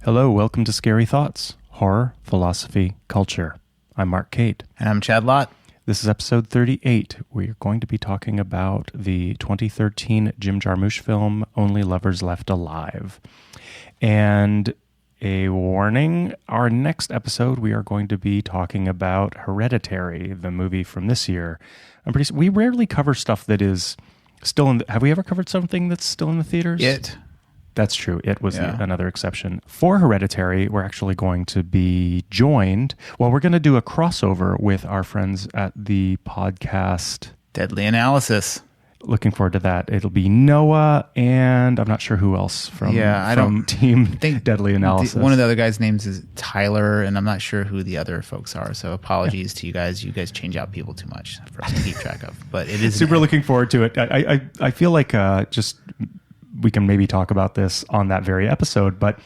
Hello, welcome to Scary Thoughts, Horror, Philosophy, Culture. I'm Marc Kate. And I'm Chad Lott. This is episode 38. We're going to be talking about the 2013 Jim Jarmusch film, Only Lovers Left Alive. And a warning, our next episode, we are going to be talking about Hereditary, the movie from this year. We rarely cover stuff that is still in have we ever covered something that's still in the theaters? It. That's true. It was another exception. For Hereditary, we're actually going to be joined. Well, we're going to do a crossover with our friends at the podcast Deadly Analysis. Looking forward to that. It'll be Noah and I'm not sure who else from Team Deadly Analysis. One of the other guys' names is Tyler, and I'm not sure who the other folks are. So apologies to you guys. You guys change out people too much for us to keep track of. But it is super looking forward to it. I feel like we can maybe talk about this on that very episode, but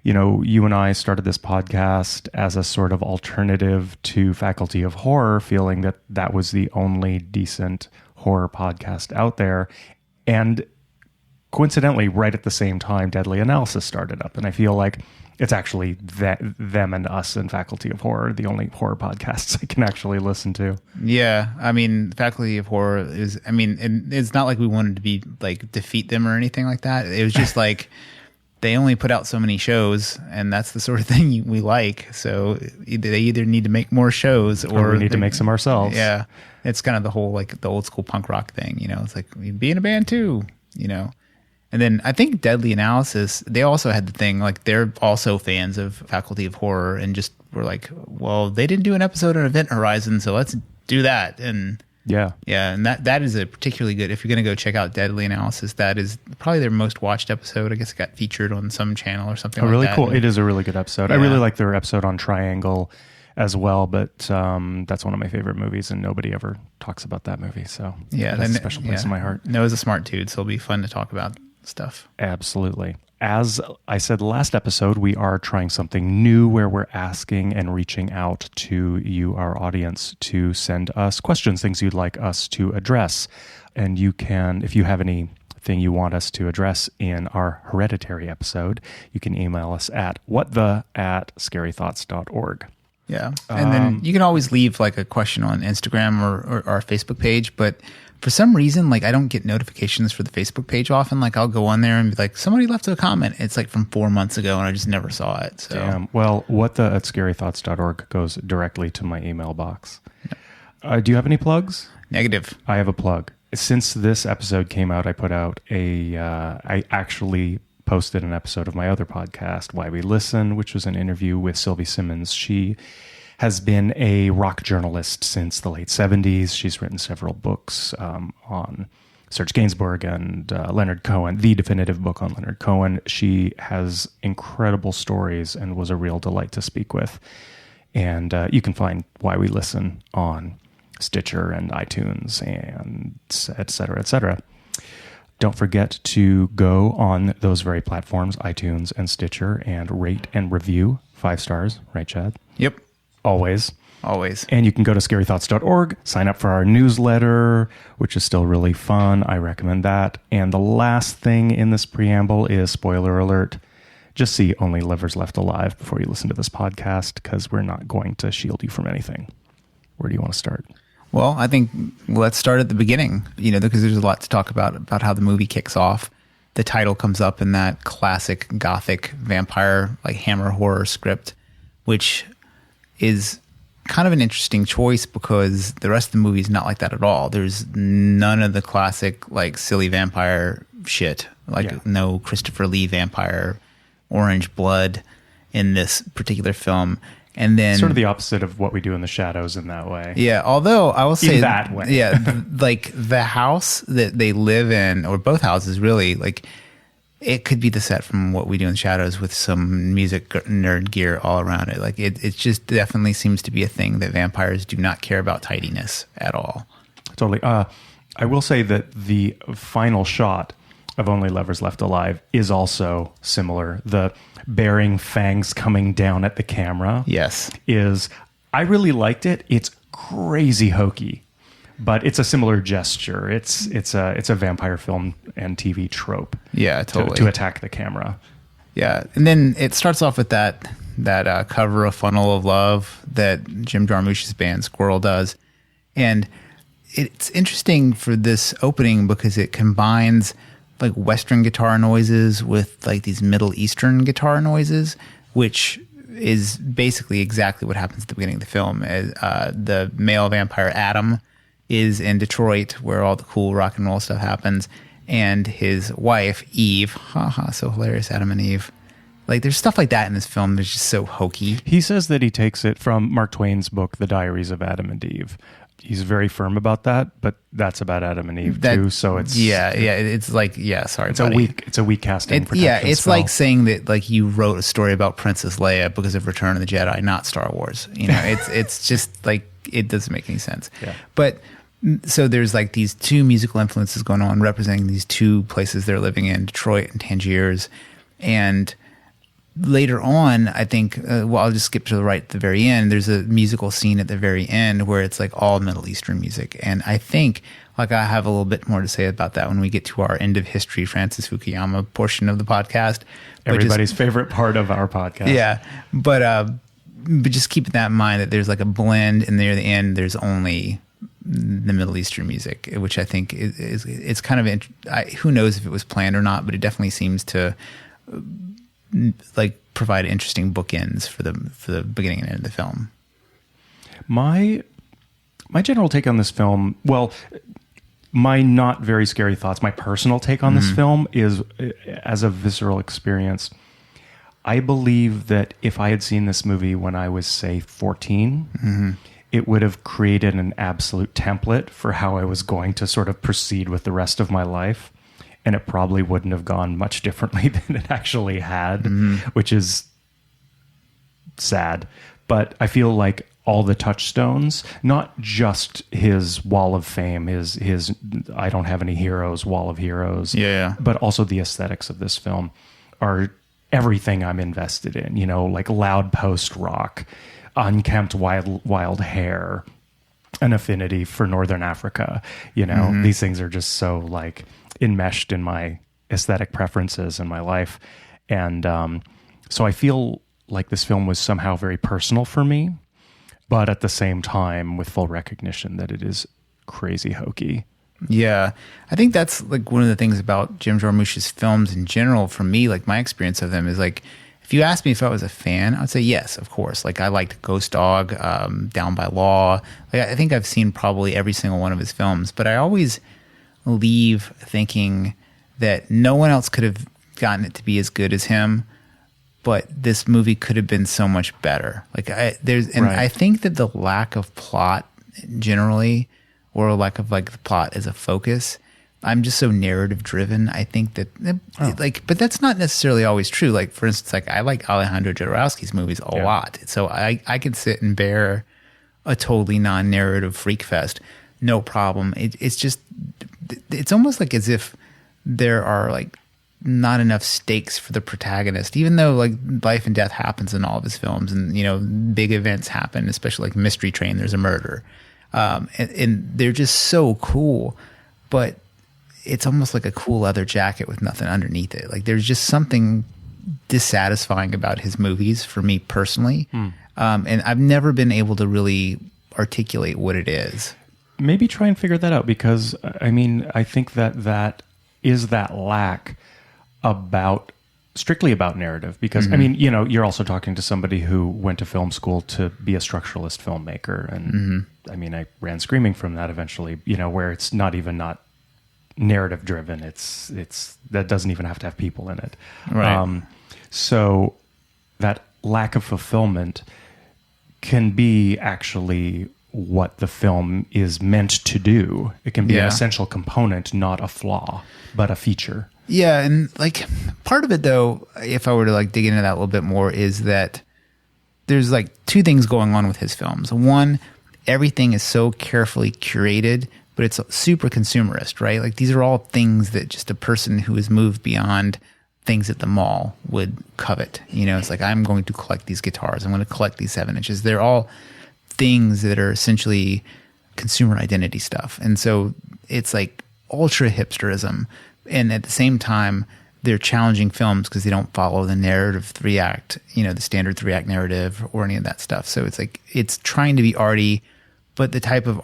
you know, you and I started this podcast as a sort of alternative to Faculty of Horror, feeling that that was the only decent horror podcast out there. And coincidentally, right at the same time, Deadly Analysis started up. And I feel like it's actually them and us and Faculty of Horror, the only horror podcasts I can actually listen to. Yeah. I mean, Faculty of Horror is, it's not like we wanted to be like defeat them or anything like that. It was just like, they only put out so many shows, and that's the sort of thing we like. So they either need to make more shows or we need to make some ourselves. Yeah. It's kind of the whole, like the old school punk rock thing, you know, it's like be in a band too, you know? And then I think Deadly Analysis, they also had the thing, like they're also fans of Faculty of Horror and just were like, well, they didn't do an episode on Event Horizon, so let's do that. And yeah, and that is a particularly good, if you're going to go check out Deadly Analysis, that is probably their most watched episode. I guess it got featured on some channel or something like that. Really cool. It is a really good episode. Yeah. I really like their episode on Triangle as well, but that's one of my favorite movies, and nobody ever talks about that movie. So yeah, that's a special place in my heart. Noah's a smart dude, so it'll be fun to talk about stuff. Absolutely. As I said last episode, we are trying something new where we're asking and reaching out to you, our audience, to send us questions, things you'd like us to address. And you can, if you have anything you want us to address in our Hereditary episode, you can email us at whatthe@scarythoughts.org. Yeah. And then you can always leave like a question on Instagram or our Facebook page, but for some reason, like I don't get notifications for the Facebook page often. Like I'll go on there and be like, somebody left a comment. It's like from 4 months ago and I just never saw it. So. Damn. Well, whatthe@scarythoughts.org goes directly to my email box. Yeah. Do you have any plugs? Negative. I have a plug. Since this episode came out, I put out I actually posted an episode of my other podcast, Why We Listen, which was an interview with Sylvie Simmons. She has been a rock journalist since the late 70s. She's written several books on Serge Gainsbourg and Leonard Cohen, the definitive book on Leonard Cohen. She has incredible stories and was a real delight to speak with. And you can find Why We Listen on Stitcher and iTunes and et cetera, et cetera. Don't forget to go on those very platforms, iTunes and Stitcher, and rate and review 5 stars. Right, Chad? Yep. Always. And you can go to scarythoughts.org, sign up for our newsletter, which is still really fun. I recommend that. And the last thing in this preamble is, spoiler alert, just see Only Lovers Left Alive before you listen to this podcast, because we're not going to shield you from anything. Where do you want to start? Well, I think let's start at the beginning, you know, because there's a lot to talk about how the movie kicks off. The title comes up in that classic gothic vampire, like Hammer horror script, which is kind of an interesting choice because the rest of the movie is not like that at all. There's none of the classic, like, silly vampire shit, like no Christopher Lee vampire, orange blood in this particular film. And then sort of the opposite of what we do in The Shadows in that way. Yeah, although I will say in that way. Yeah, like the house that they live in, or both houses really, like it could be the set from What We Do in the Shadows with some music nerd gear all around it. Like it just definitely seems to be a thing that vampires do not care about tidiness at all. Totally. I will say that the final shot of Only Lovers Left Alive is also similar. The bearing fangs coming down at the camera. Yes. I really liked it. It's crazy hokey, but it's a similar gesture. It's a vampire film and TV trope. Yeah, totally. To attack the camera. Yeah, and then it starts off with that cover of Funnel of Love that Jim Jarmusch's band Squirrel does. And it's interesting for this opening because it combines like Western guitar noises with like these Middle Eastern guitar noises, which is basically exactly what happens at the beginning of the film. The male vampire Adam is in Detroit, where all the cool rock and roll stuff happens, and his wife Eve, so hilarious, Adam and Eve. Like, there's stuff like that in this film that's just so hokey. He says that he takes it from Mark Twain's book, The Diaries of Adam and Eve. He's very firm about that, but that's about Adam and Eve too. So it's it's like sorry, it's buddy. a weak casting. It's spell. like saying that like you wrote a story about Princess Leia because of Return of the Jedi, not Star Wars. You know, it's just like it doesn't make any sense. Yeah. But so there's like these two musical influences going on, representing these two places they're living in, Detroit and Tangiers, and later on, I think, I'll just skip to the right at the very end. There's a musical scene at the very end where it's like all Middle Eastern music. And I think, like, I have a little bit more to say about that when we get to our end of history, Francis Fukuyama portion of the podcast. Everybody's favorite part of our podcast. Yeah. But just keeping that in mind that there's like a blend, and near the end, there's only the Middle Eastern music, which I think it's kind of, who knows if it was planned or not, but it definitely seems to like provide interesting bookends for the beginning and end of the film. My general take on this film, well, my not very scary thoughts, my personal take on this film is, as a visceral experience, I believe that if I had seen this movie when I was, say, 14, it would have created an absolute template for how I was going to sort of proceed with the rest of my life. And it probably wouldn't have gone much differently than it actually had, which is sad. But I feel like all the touchstones, not just his wall of fame, his I don't have any heroes, wall of heroes, but also the aesthetics of this film are everything I'm invested in. You know, like loud post-rock, unkempt wild hair, an affinity for Northern Africa. You know, these things are just so like enmeshed in my aesthetic preferences in my life. And so I feel like this film was somehow very personal for me, but at the same time with full recognition that it is crazy hokey. Yeah. I think that's like one of the things about Jim Jarmusch's films in general. For me, like my experience of them is like, if you asked me if I was a fan, I'd say yes, of course. Like I liked Ghost Dog, Down by Law. Like, I think I've seen probably every single one of his films, but I always leave thinking that no one else could have gotten it to be as good as him, but this movie could have been so much better. Like I think that the lack of plot generally, or lack of like the plot as a focus, I'm just so narrative driven. I think that but that's not necessarily always true. Like for instance, like I like Alejandro Jodorowsky's movies a lot, so I could sit and bear a totally non-narrative freak fest, no problem. It's just, it's almost like as if there are like not enough stakes for the protagonist, even though like life and death happens in all of his films, and you know big events happen, especially like Mystery Train. There's a murder, and they're just so cool, but it's almost like a cool leather jacket with nothing underneath it. Like there's just something dissatisfying about his movies for me personally, and I've never been able to really articulate what it is. Maybe try and figure that out, because I mean, I think that is that lack strictly about narrative, because I mean, you know, you're also talking to somebody who went to film school to be a structuralist filmmaker, and I mean, I ran screaming from that eventually, you know, where it's not narrative driven. It's that doesn't even have to have people in it. Right. So that lack of fulfillment can be actually what the film is meant to do. It can be an essential component, not a flaw, but a feature. Yeah, and like part of it though, if I were to like dig into that a little bit more, is that there's like two things going on with his films. One, everything is so carefully curated, but it's super consumerist, right? Like these are all things that just a person who has moved beyond things at the mall would covet. You know, it's like, I'm going to collect these guitars. I'm going to collect these 7-inches. They're all things that are essentially consumer identity stuff. And so it's like ultra hipsterism. And at the same time, they're challenging films because they don't follow the narrative 3-act, the standard 3-act narrative or any of that stuff. So it's like, it's trying to be arty, but the type of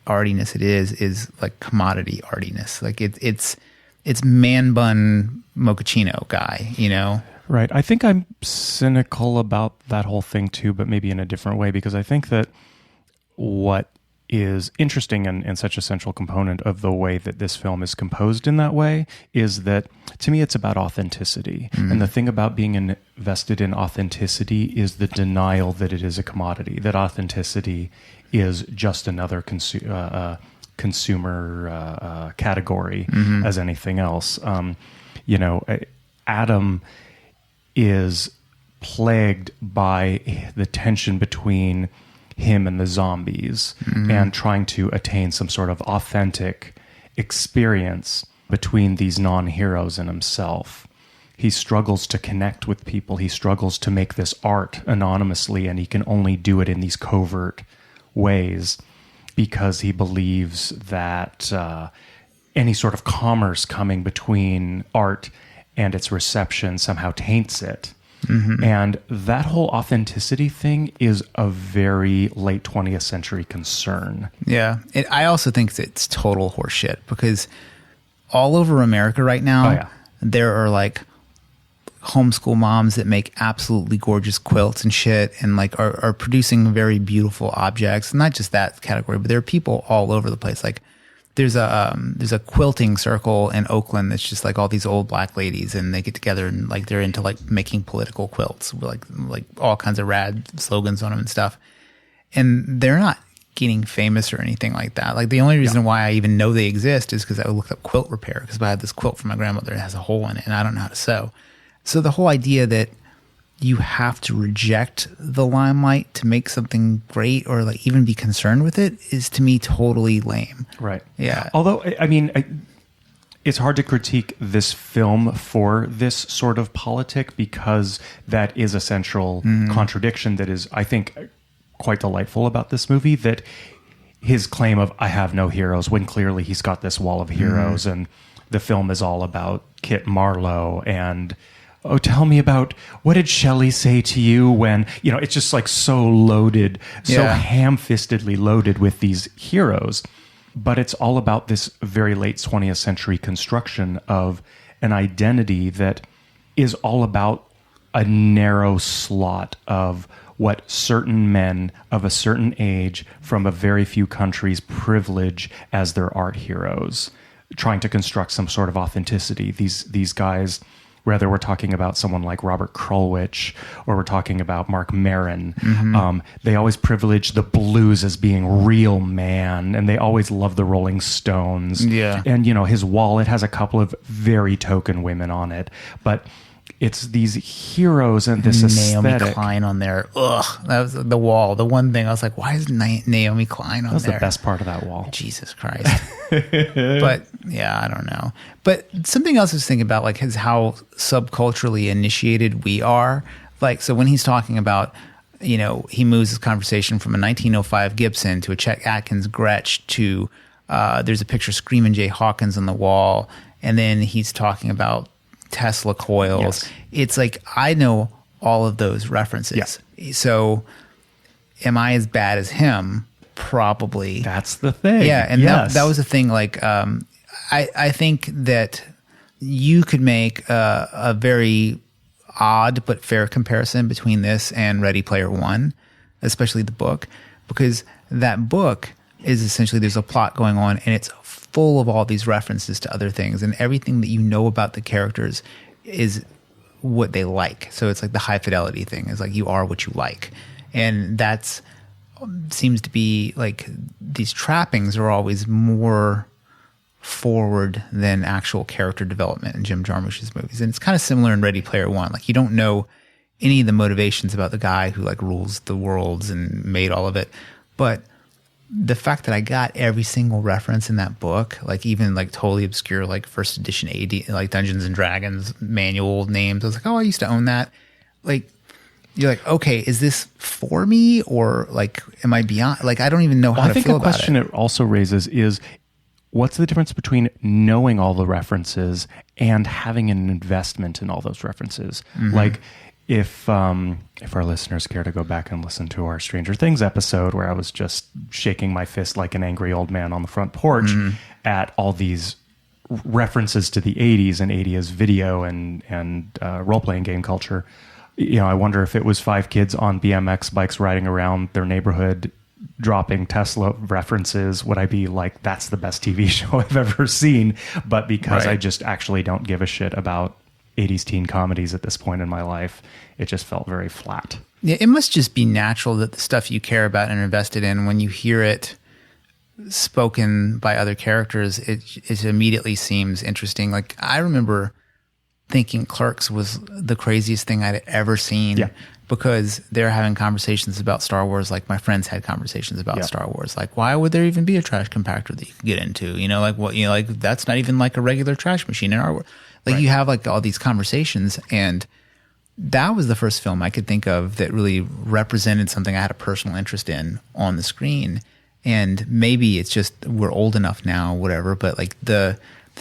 artiness it is like commodity artiness. Like it's man bun mochaccino guy, Right. I think I'm cynical about that whole thing too, but maybe in a different way, because I think that what is interesting and such a central component of the way that this film is composed in that way is that, to me, it's about authenticity. Mm-hmm. And the thing about being invested in authenticity is the denial that it is a commodity, that authenticity is just another consumer category as anything else. Adam is plagued by the tension between him and the zombies and trying to attain some sort of authentic experience between these non-heroes and himself. He struggles to connect with people. He struggles to make this art anonymously, and he can only do it in these covert ways because he believes that any sort of commerce coming between art and its reception somehow taints it. Mm-hmm. And that whole authenticity thing is a very late 20th century concern. Yeah. I also think it's total horseshit because all over America right now, there are like homeschool moms that make absolutely gorgeous quilts and shit and like are producing very beautiful objects. Not just that category, but there are people all over the place. Like there's a quilting circle in Oakland that's just like all these old black ladies, and they get together and like they're into like making political quilts with like all kinds of rad slogans on them and stuff. And they're not getting famous or anything like that. Like the only reason why I even know they exist is because I looked up quilt repair because I had this quilt from my grandmother that has a hole in it and I don't know how to sew. So the whole idea that you have to reject the limelight to make something great or like even be concerned with it is to me totally lame. Right. Yeah. Although, I mean, it's hard to critique this film for this sort of politic because that is a central contradiction that is, I think, quite delightful about this movie, that his claim of I have no heroes when clearly he's got this wall of heroes and the film is all about Kit Marlowe and oh, tell me about what did Shelley say to you when, it's just like so loaded, so ham-fistedly loaded with these heroes. But it's all about this very late 20th century construction of an identity that is all about a narrow slot of what certain men of a certain age from a very few countries privilege as their art heroes, trying to construct some sort of authenticity. These guys, whether we're talking about someone like Robert Krulwich or we're talking about Marc Maron, they always privilege the blues as being real man, and they always love the Rolling Stones. Yeah. And, his wallet has a couple of very token women on it, but it's these heroes and this Naomi aesthetic. Klein on there. Ugh, that was the wall. The one thing I was like, why is Naomi Klein on there? That's the best part of that wall. Jesus Christ. But yeah, I don't know. But something else I was thinking about, like, is how subculturally initiated we are. Like, so when he's talking about, he moves his conversation from a 1905 Gibson to a Chet Atkins Gretsch to there's a picture of Screamin' Jay Hawkins on the wall, and then he's talking about Tesla coils. Yes. It's like I know all of those references. Yeah. So am I as bad as him? Probably. That's the thing. Yeah, and yes. that was the thing. Like, I think that you could make a very odd but fair comparison between this and Ready Player One, especially the book, because that book is essentially there's a plot going on and it's full of all these references to other things, and everything that you know about the characters is what they like. So it's like the high fidelity thing is like you are what you like, and that's seems to be like these trappings are always more forward than actual character development in Jim Jarmusch's movies. And it's kind of similar in Ready Player One. Like you don't know any of the motivations about the guy who like rules the worlds and made all of it, but the fact that I got every single reference in that book, like even like totally obscure, like first edition AD, like Dungeons and Dragons manual names. I was like, oh, I used to own that. Like, you're like, okay, is this for me or like, am I beyond? Like, I don't even know how to feel about it. I think a question it also raises is, what's the difference between knowing all the references and having an investment in all those references? Like, if our listeners care to go back and listen to our Stranger Things episode where I was just shaking my fist like an angry old man on the front porch at all these references to the 80s and 80s video and role-playing game culture, I wonder if it was 5 kids on BMX bikes riding around their neighborhood dropping Tesla references, would I be like, that's the best TV show I've ever seen? But because I just actually don't give a shit about 80s teen comedies at this point in my life, it just felt very flat. Yeah, it must just be natural that the stuff you care about and are invested in, when you hear it spoken by other characters, it immediately seems interesting. Like, I remember thinking Clerks was the craziest thing I'd ever seen because they're having conversations about Star Wars like my friends had conversations about Star Wars. Like, why would there even be a trash compactor that you could get into? Like that's not even like a regular trash machine in our world. Like, you have like all these conversations, and that was the first film I could think of that really represented something I had a personal interest in on the screen. And maybe it's just we're old enough now, whatever, but like the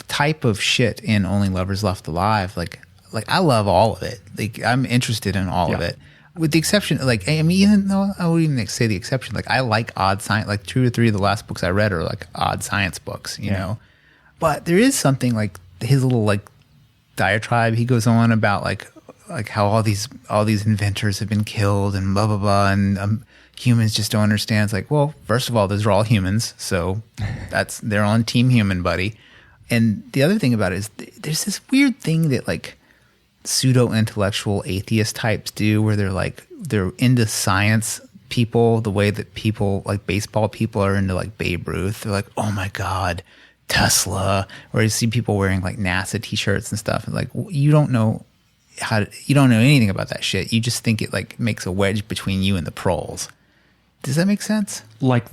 type of shit in Only Lovers Left Alive, like I love all of it. Like, I'm interested in all of it, with the exception, like, I mean, even though I wouldn't even say the exception, like, I like odd science. Like 2 or 3 of the last books I read are like odd science books, you know. But there is something like his little like diatribe he goes on about like how all these inventors have been killed and blah blah blah, and humans just don't understand. It's like, well, first of all, those are all humans, so they're on Team Human, buddy. And the other thing about it is there's this weird thing that like pseudo-intellectual atheist types do, where they're into science people the way that people like baseball people are into like Babe Ruth. They're like, oh my God, Tesla. Or you see people wearing like NASA t-shirts and stuff. And like, you don't know anything about that shit. You just think it like makes a wedge between you and the proles. Does that make sense? Like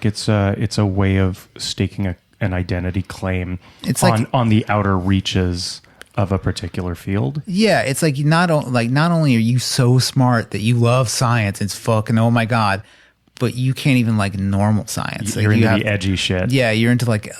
it's a way of staking an identity claim. It's on the outer reaches of a particular field. Yeah, it's like not only are you so smart that you love science, it's fucking oh my God, but you can't even like normal science. You're into the edgy shit. Yeah, you're into like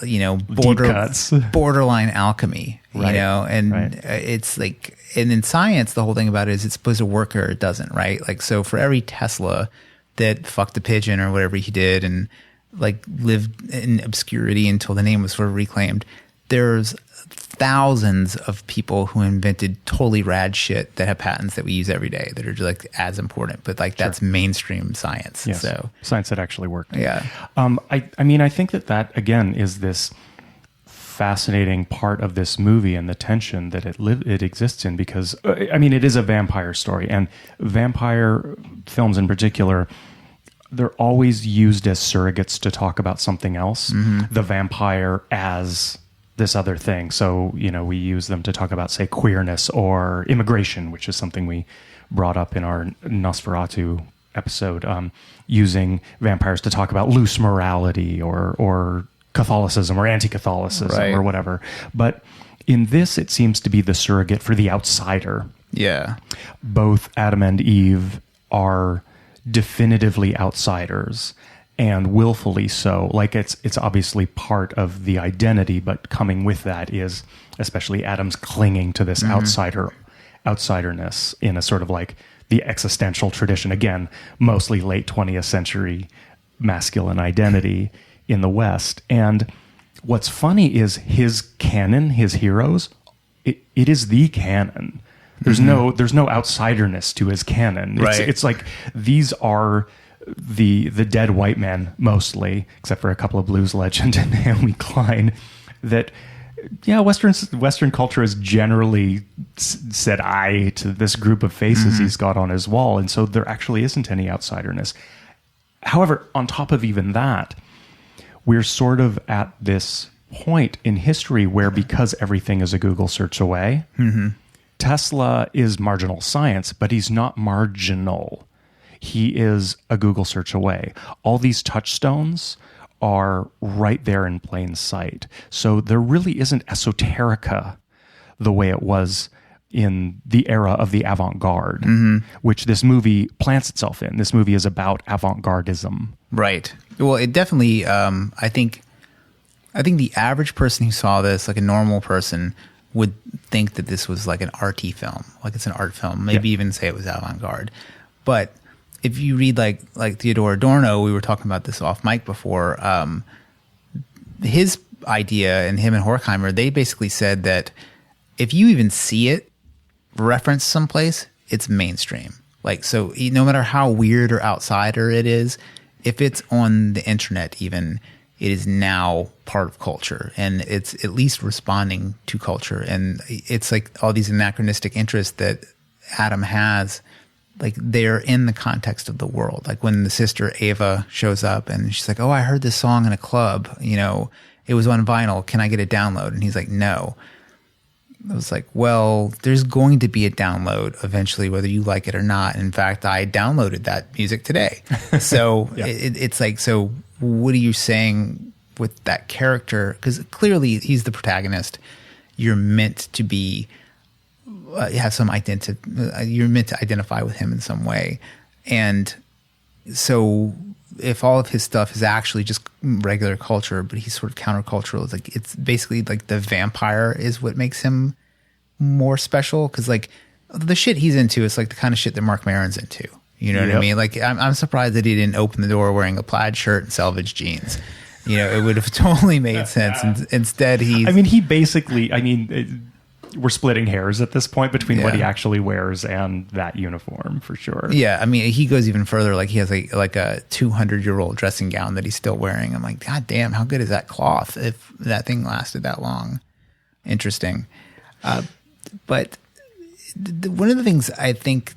borderline alchemy. Right. You know, and it's like, and in science, the whole thing about it is it's supposed to work or it doesn't, right? Like, so for every Tesla that fucked a pigeon or whatever he did and like lived in obscurity until the name was sort of reclaimed, there's thousands of people who invented totally rad shit that have patents that we use every day that are just like as important, but like that's mainstream science. Yes. So science that actually worked. Yeah. I mean, I think that again is this fascinating part of this movie and the tension that it exists in, because I mean, it is a vampire story, and vampire films in particular, they're always used as surrogates to talk about something else. Mm-hmm. The vampire as this other thing. So, you know, we use them to talk about, say, queerness or immigration, which is something we brought up in our Nosferatu episode, using vampires to talk about loose morality or Catholicism or anti-Catholicism or whatever. But in this, it seems to be the surrogate for the outsider. Yeah. Both Adam and Eve are definitively outsiders, and willfully so. Like, it's obviously part of the identity, but coming with that is especially Adam's clinging to this outsiderness in a sort of like the existential tradition. Again, mostly late 20th century masculine identity in the West. And what's funny is his canon, his heroes, it is the canon. There's no outsiderness to his canon. It's like these are the dead white men, mostly, except for a couple of blues legend and Naomi Klein, that Western culture has generally said aye to this group of faces he's got on his wall, and so there actually isn't any outsiderness. However, on top of even that, we're sort of at this point in history where, because everything is a Google search away, Tesla is marginal science, but he's not marginal. He is a Google search away. All these touchstones are right there in plain sight. So there really isn't esoterica the way it was in the era of the avant-garde, which this movie plants itself in. This movie is about avant-gardism. Right. Well, it definitely, I think I think the average person who saw this, like a normal person, would think that this was like an arty film, like it's an art film, maybe even say it was avant-garde. But if you read like Theodore Adorno, we were talking about this off mic before, his idea, and him and Horkheimer, they basically said that if you even see it referenced someplace, it's mainstream. Like, so no matter how weird or outsider it is, if it's on the internet even, it is now part of culture, and it's at least responding to culture. And it's like all these anachronistic interests that Adam has, like they're in the context of the world. Like when the sister Ava shows up and she's like, oh, I heard this song in a club, you know, it was on vinyl. Can I get a download? And he's like, no. I was like, well, there's going to be a download eventually, whether you like it or not. In fact, I downloaded that music today. So it's like, so what are you saying with that character? Because clearly he's the protagonist. You're meant to be, have some identity. You're meant to identify with him in some way. And so if all of his stuff is actually just regular culture, but he's sort of countercultural, it's like, it's basically like the vampire is what makes him more special. Cause like the shit he's into is like the kind of shit that Marc Maron's into. You know what I mean? Like I'm surprised that he didn't open the door wearing a plaid shirt and selvage jeans. You know, it would have totally made sense. And instead he basically, we're splitting hairs at this point between what he actually wears and that uniform for sure. Yeah. I mean, he goes even further. Like he has like a 200-year-old dressing gown that he's still wearing. I'm like, God damn, how good is that cloth if that thing lasted that long? Interesting. But one of the things I think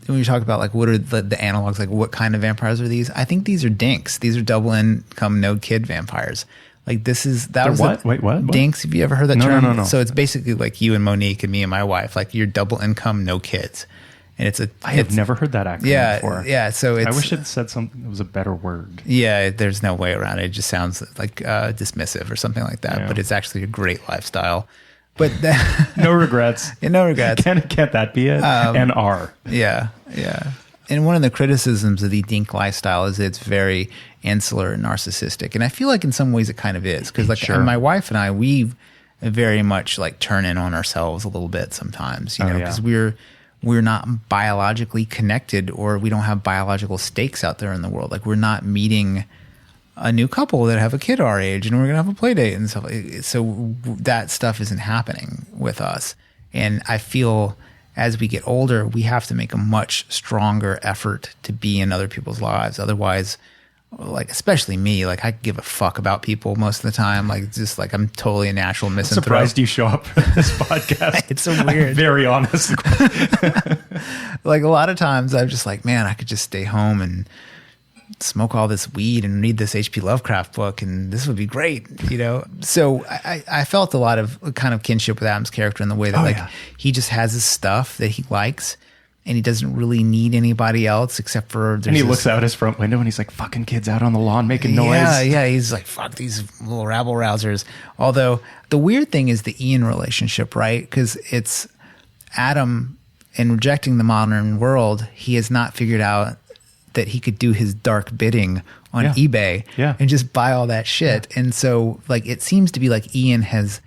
when we talk about like what are the analogs, like what kind of vampires are these? I think these are dinks. These are double income, no kid vampires. Like what? Dinks. Have you ever heard that term? No. So it's basically like you and Monique and me and my wife. Like you're double income, no kids, and I have never heard that acronym before. Yeah. So I wish it said something that was a better word. Yeah, there's no way around it. It just sounds like dismissive or something like that. Yeah. But it's actually a great lifestyle. But no regrets. No regrets. Can't that be it? And R. Yeah. And one of the criticisms of the dink lifestyle is it's very insular and narcissistic. And I feel like in some ways it kind of is. Because like my wife and I, we very much like turn in on ourselves a little bit sometimes, you know, because we're not biologically connected, or we don't have biological stakes out there in the world. Like we're not meeting a new couple that have a kid our age and we're going to have a play date and stuff. So that stuff isn't happening with us. And I feel as we get older, we have to make a much stronger effort to be in other people's lives. Otherwise, like, especially me, like I give a fuck about people most of the time. Like, just like I'm totally a natural misanthrope. Surprised you show up for this podcast. It's so weird. I'm very honest. Like a lot of times I'm just like, man, I could just stay home and smoke all this weed and read this H.P. Lovecraft book, and this would be great, you know? So I felt a lot of kind of kinship with Adam's character in the way that he just has his stuff that he likes, and he doesn't really need anybody else except for... And he looks out his front window and he's like, fucking kids out on the lawn making noise. Yeah, he's like, fuck these little rabble-rousers. Although the weird thing is the Ian relationship, right? Because it's Adam, in rejecting the modern world, he has not figured out that he could do his dark bidding on eBay and just buy all that shit. And so like, it seems to be like Ian has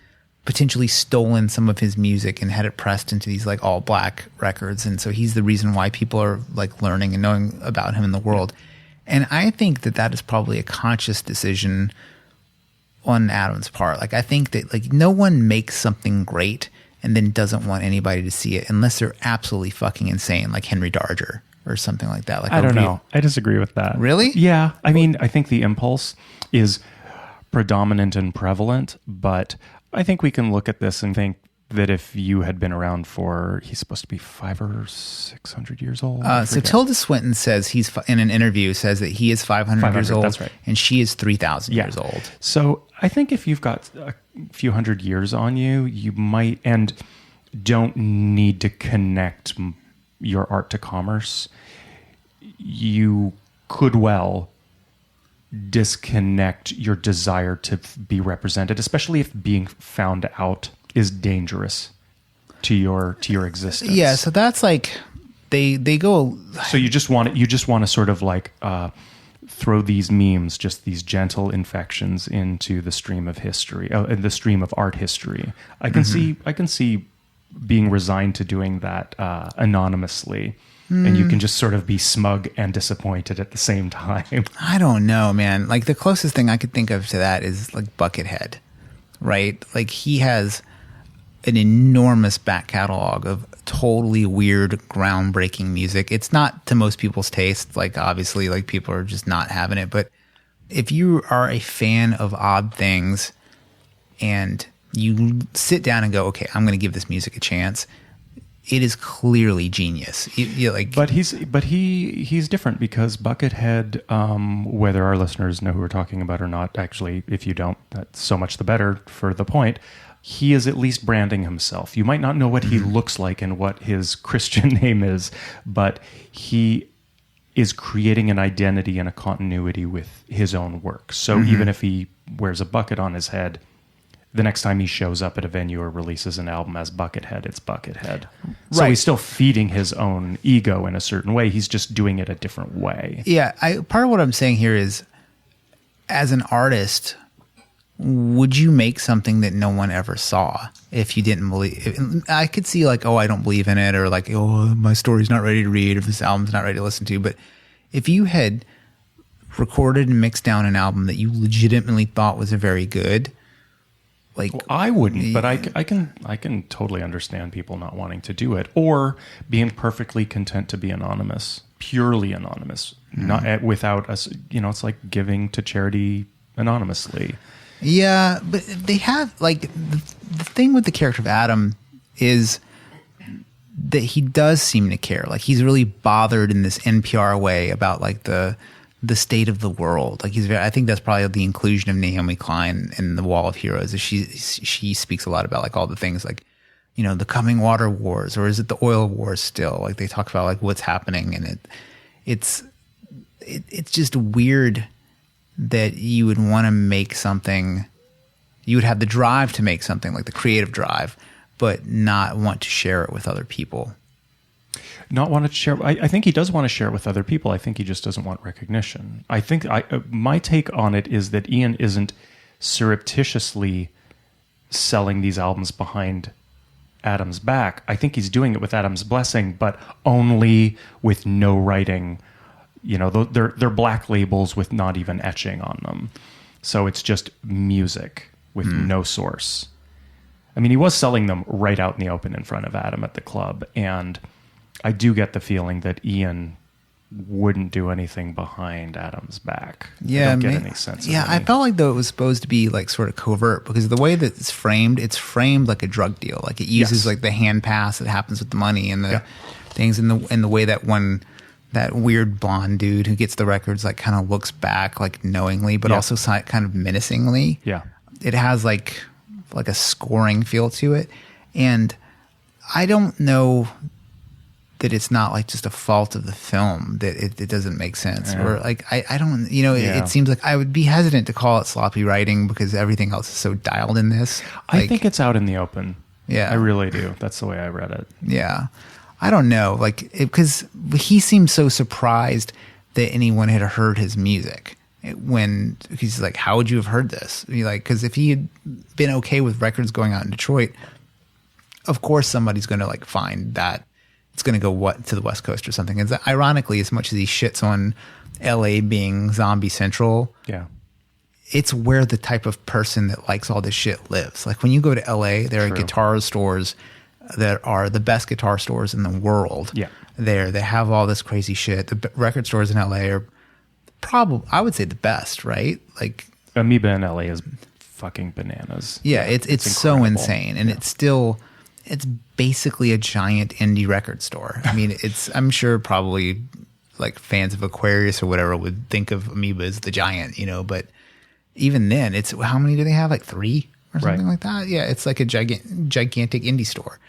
potentially stolen some of his music and had it pressed into these like all black records. And so he's the reason why people are like learning and knowing about him in the world. And I think that is probably a conscious decision on Adam's part. Like, I think that like no one makes something great and then doesn't want anybody to see it unless they're absolutely fucking insane, like Henry Darger or something like that. Like, I don't know. I disagree with that. Really? Yeah. I mean, I think the impulse is predominant and prevalent, but I think we can look at this and think that if you had been around for, he's supposed to be 500 or 600 years old. So Tilda Swinton says he's in an interview says that he is 500 years old, that's right, and she is 3,000 years old. So I think if you've got a few hundred years on you, you might and don't need to connect your art to commerce. You could well disconnect your desire to be represented, especially if being found out is dangerous to your existence. Yeah, so that's like they go. So you just want to sort of like throw these memes, just these gentle infections into the stream of history, the stream of art history. I can see being resigned to doing that anonymously, and you can just sort of be smug and disappointed at the same time. I don't know, man. Like the closest thing I could think of to that is like Buckethead, right? Like he has an enormous back catalog of totally weird, groundbreaking music. It's not to most people's taste. Like obviously, like people are just not having it. But if you are a fan of odd things and you sit down and go, okay, I'm going to give this music a chance, it is clearly genius. But he's different because Buckethead, whether our listeners know who we're talking about or not, actually, if you don't, that's so much the better for the point. He is at least branding himself. You might not know what he looks like and what his Christian name is, but he is creating an identity and a continuity with his own work. So even if he wears a bucket on his head, the next time he shows up at a venue or releases an album as Buckethead, it's Buckethead. So he's still feeding his own ego in a certain way. He's just doing it a different way. Yeah, part of what I'm saying here is, as an artist, would you make something that no one ever saw if you didn't believe? I could see like, oh, I don't believe in it, or like, oh, my story's not ready to read, or this album's not ready to listen to. But if you had recorded and mixed down an album that you legitimately thought was a very good, like, well, I wouldn't, but I can totally understand people not wanting to do it or being perfectly content to be anonymous, purely anonymous, not without us. You know, it's like giving to charity anonymously. Yeah, but they have, like, the thing with the character of Adam is that he does seem to care. Like, he's really bothered in this NPR way about, like, the state of the world. Like, I think that's probably the inclusion of Naomi Klein in The Wall of Heroes. She speaks a lot about, like, all the things, like, you know, the coming water wars, or is it the oil wars still? Like, they talk about, like, what's happening, and it's just weird that you would want to make something, you would have the drive to make something, like the creative drive, but not want to share it with other people. Not want to share. I think he does want to share it with other people. I think he just doesn't want recognition. I think my take on it is that Ian isn't surreptitiously selling these albums behind Adam's back. I think he's doing it with Adam's blessing, but only with no writing. You know, they're black labels with not even etching on them. So it's just music with no source. I mean, he was selling them right out in the open in front of Adam at the club. And I do get the feeling that Ian wouldn't do anything behind Adam's back. Yeah, I don't get any sense of I felt like, though, it was supposed to be like sort of covert, because the way that it's framed like a drug deal. Like, it uses like the hand pass that happens with the money and the things, in the way that that weird blonde dude who gets the records, like, kind of looks back, like, knowingly, but also kind of menacingly. Yeah. It has like a scoring feel to it. And I don't know that it's not like just a fault of the film that it doesn't make sense. Or like, I don't, you know, it seems like I would be hesitant to call it sloppy writing because everything else is so dialed in this. I think it's out in the open. Yeah. I really do. That's the way I read it. Yeah. I don't know, like, because he seemed so surprised that anyone had heard his music. When he's like, how would you have heard this? Because if he had been okay with records going out in Detroit, of course somebody's going to like find that it's going to go to the West Coast or something. And ironically, as much as he shits on LA being zombie central, it's where the type of person that likes all this shit lives. Like, when you go to LA, there are guitar stores that are the best guitar stores in the world. Yeah. They have all this crazy shit. The record stores in LA are probably, I would say, the best, right? Like, Amoeba in LA is fucking bananas. Yeah, it's so insane. And it's basically a giant indie record store. I mean, I'm sure probably like fans of Aquarius or whatever would think of Amoeba as the giant, you know, but even then, it's, how many do they have? Like 3 or something like that? Yeah, it's like a gigantic indie store.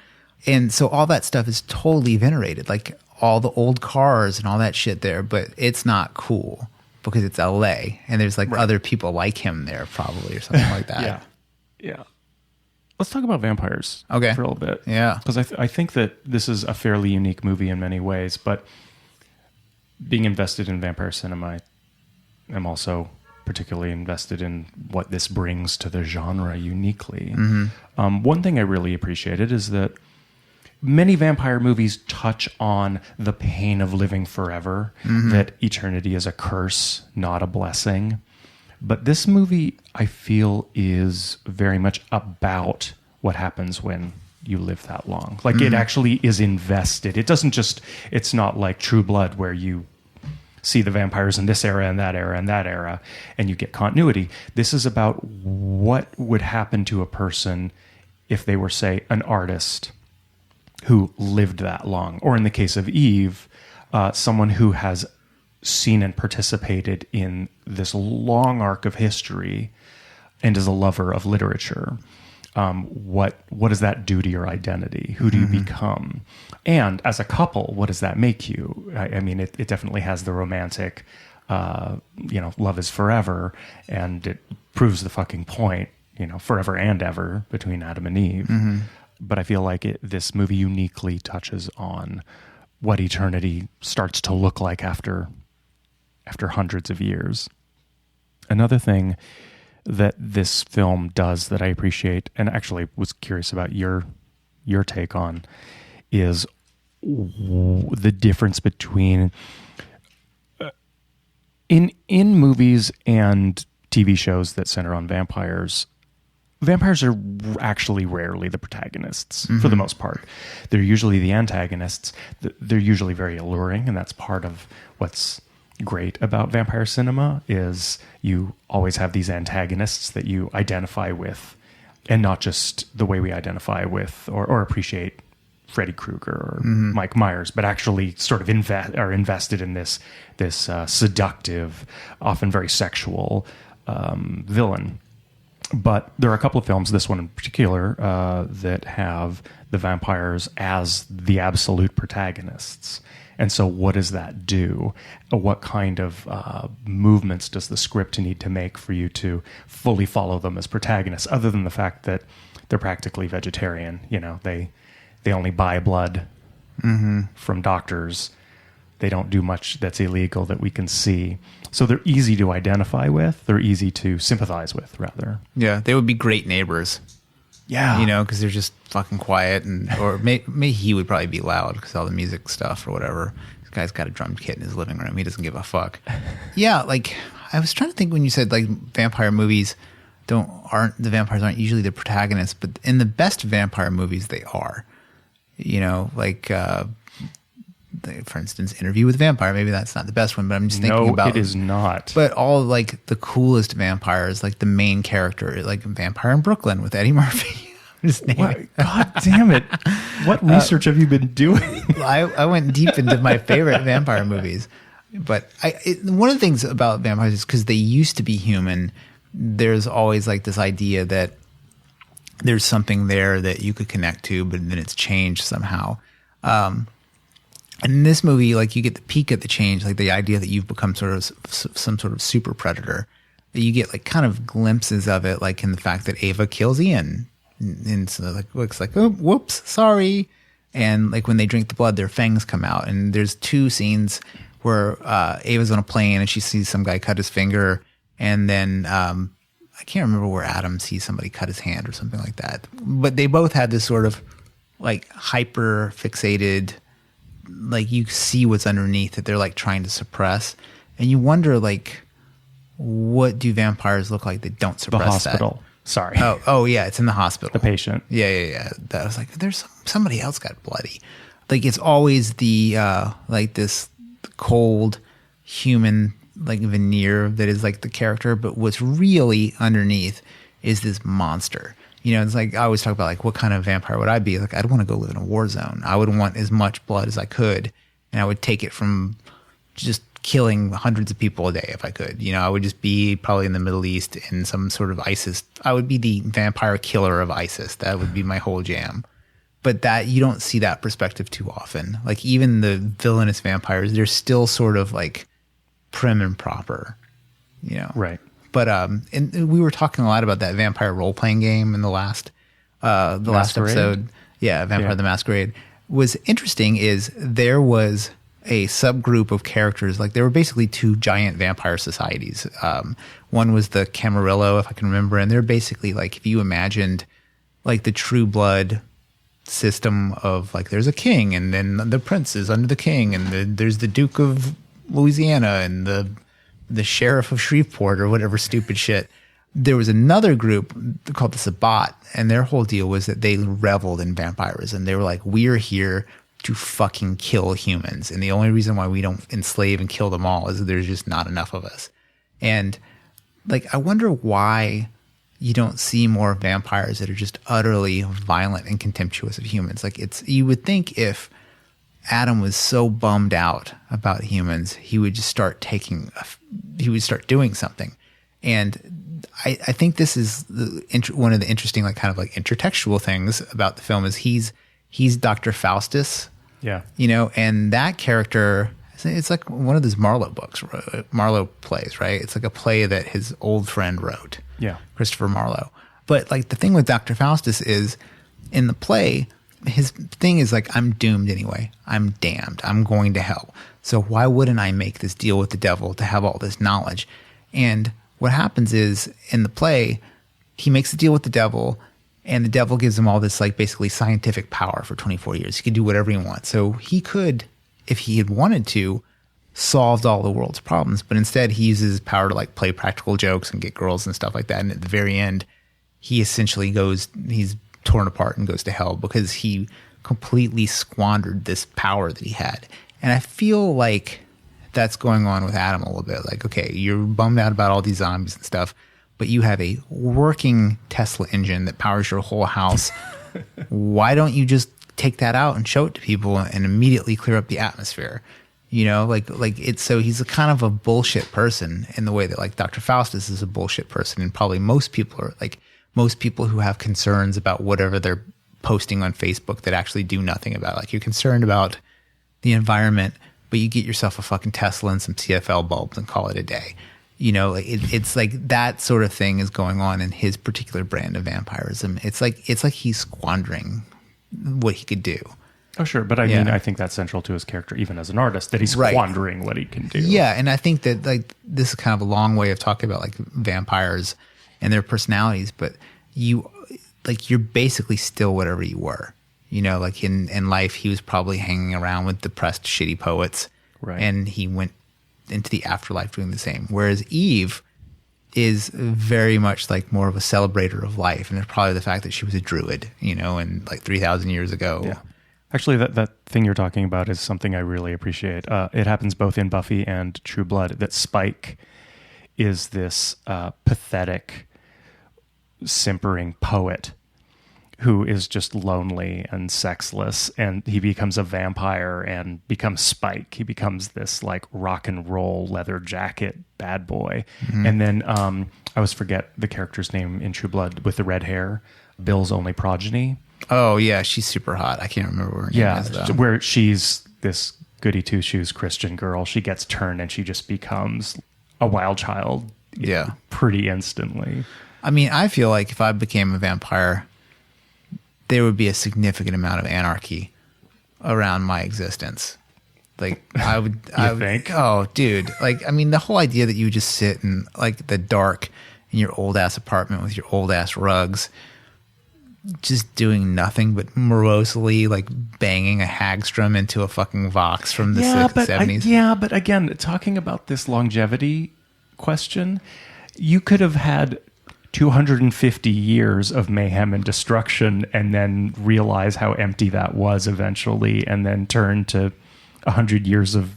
And so all that stuff is totally venerated, like all the old cars and all that shit there, but it's not cool because it's LA and there's like other people like him there probably or something like that. Yeah. Let's talk about vampires for a little bit. Yeah. Because I think that this is a fairly unique movie in many ways, but being invested in vampire cinema, am also particularly invested in what this brings to the genre uniquely. One thing I really appreciated is that many vampire movies touch on the pain of living forever, that eternity is a curse, not a blessing. But this movie, I feel, is very much about what happens when you live that long. Like, it actually is invested. It's not like True Blood, where you see the vampires in this era and that era and that era, and you get continuity. This is about what would happen to a person if they were, say, an artist who lived that long. Or in the case of Eve, someone who has seen and participated in this long arc of history and is a lover of literature. What does that do to your identity? Who do you become? And as a couple, what does that make you? I mean, it definitely has the romantic, love is forever, and it proves the fucking point, forever and ever between Adam and Eve. But I feel like this movie uniquely touches on what eternity starts to look like after hundreds of years. Another thing that this film does that I appreciate, and actually was curious about your take on, is the difference between in movies and TV shows that center on vampires. Vampires are actually rarely the protagonists for the most part. They're usually the antagonists. They're usually very alluring, and that's part of what's great about vampire cinema, is you always have these antagonists that you identify with, and not just the way we identify with or appreciate Freddy Krueger or Mike Myers, but actually sort of are invested in this seductive, often very sexual villain. But there are a couple of films, this one in particular, that have the vampires as the absolute protagonists. And so what does that do? What kind of movements does the script need to make for you to fully follow them as protagonists, other than the fact that they're practically vegetarian? They only buy blood from doctors. They don't do much that's illegal that we can see. So they're easy to identify with. They're easy to sympathize with, rather. Yeah, they would be great neighbors. Yeah. Because they're just fucking quiet. Or maybe he would probably be loud because all the music stuff or whatever. This guy's got a drum kit in his living room. He doesn't give a fuck. Yeah, I was trying to think when you said vampire movies the vampires aren't usually the protagonists, but in the best vampire movies they are. For instance, Interview with a Vampire. Maybe that's not the best one, but I'm just thinking about... No, it is not. But all the coolest vampires, the main character, Vampire in Brooklyn with Eddie Murphy. God damn it. What research have you been doing? I went deep into my favorite vampire movies. But one of the things about vampires is because they used to be human, there's always this idea that there's something there that you could connect to, but then it's changed somehow. And in this movie, you get the peak of the change, the idea that you've become some sort of super predator. You get kind of glimpses of it, in the fact that Ava kills Ian, and so looks oh, whoops, sorry. And when they drink the blood, their fangs come out. And there's two scenes where Ava's on a plane and she sees some guy cut his finger, and then I can't remember where Adam sees somebody cut his hand or something like that. But they both had this sort of hyper fixated. You see what's underneath that they're trying to suppress, and you wonder what do vampires look like that don't suppress the hospital that? Sorry. Oh yeah, it's in the hospital. The patient. Yeah. That was there's somebody else got bloody. It's always the this cold human veneer that is the character, but what's really underneath is this monster. It's I always talk about what kind of vampire would I be? I'd want to go live in a war zone. I would want as much blood as I could, and I would take it from just killing hundreds of people a day if I could. I would just be probably in the Middle East in some sort of ISIS. I would be the vampire killer of ISIS. That would be my whole jam. But that you don't see that perspective too often. Even the villainous vampires, they're still sort of prim and proper. Right. But and we were talking a lot about that vampire role playing game in the last episode. Yeah, Vampire the Masquerade. Was interesting is there was a subgroup of characters. Like there were basically two giant vampire societies. One was the Camarillo, if I can remember, and they're basically like if you imagined like the True Blood system of like there's a king and then the prince is under the king and there's the Duke of Louisiana and the sheriff of Shreveport or whatever stupid shit. There was another group called the Sabbat, and their whole deal was that they reveled in vampirism. They were like, we're here to fucking kill humans. And the only reason why we don't enslave and kill them all is that there's just not enough of us. And like, I wonder why you don't see more vampires that are just utterly violent and contemptuous of humans. Like you would think if Adam was so bummed out about humans, he would just start doing something. And I think this is one of the interesting, like kind of like intertextual things about the film is he's Dr. Faustus, and that character, it's like one of those Marlowe plays, right? It's like a play that his old friend wrote, Christopher Marlowe. But like the thing with Dr. Faustus is in the play, his thing is like, I'm doomed anyway. I'm damned. I'm going to hell. So why wouldn't I make this deal with the devil to have all this knowledge? And what happens is in the play, he makes a deal with the devil, and the devil gives him all this like basically scientific power for 24 years. He can do whatever he wants. So he could, if he had wanted to, solved all the world's problems, but instead he uses his power to like play practical jokes and get girls and stuff like that. And at the very end, he essentially he's torn apart and goes to hell because he completely squandered this power that he had. And I feel like that's going on with Adam a little bit. Like, okay, you're bummed out about all these zombies and stuff, but you have a working Tesla engine that powers your whole house. Why don't you just take that out and show it to people and immediately clear up the atmosphere? You know, like it's so he's a kind of a bullshit person in the way that like Dr. Faustus is a bullshit person, and probably most people who have concerns about whatever they're posting on Facebook that actually do nothing about it. Like you're concerned about the environment, but you get yourself a fucking Tesla and some TFL bulbs and call it a day. You know, like it's like that sort of thing is going on in his particular brand of vampirism. It's like he's squandering what he could do. Oh, sure. But I mean, I think that's central to his character, even as an artist, that he's squandering what he can do. Yeah. And I think that like this is kind of a long way of talking about like vampires and their personalities, but you're basically still whatever you were. You know, like in life, he was probably hanging around with depressed, shitty poets. Right. And he went into the afterlife doing the same. Whereas Eve is very much like more of a celebrator of life. And it's probably the fact that she was a druid, you know, and like 3,000 years ago. Yeah. Actually, that thing you're talking about is something I really appreciate. It happens both in Buffy and True Blood, that Spike is this pathetic, simpering poet who is just lonely and sexless, and he becomes a vampire and becomes Spike. He becomes this like rock and roll leather jacket bad boy. Mm-hmm. And then I always forget the character's name in True Blood with the red hair, Bill's only progeny. Oh yeah, she's super hot. I can't remember what her name is though. Where she's this goody two shoes Christian girl. She gets turned and she just becomes a wild child. Yeah, pretty instantly. I mean, I feel like if I became a vampire, there would be a significant amount of anarchy around my existence. Like I would, I would think. Oh, dude! Like I mean, the whole idea that you would just sit in like the dark in your old ass apartment with your old ass rugs, just doing nothing but morosely like banging a Hagstrom into a fucking Vox from the 70s. But again, talking about this longevity question, you could have had 250 years of mayhem and destruction and then realize how empty that was eventually, and then turn to 100 years of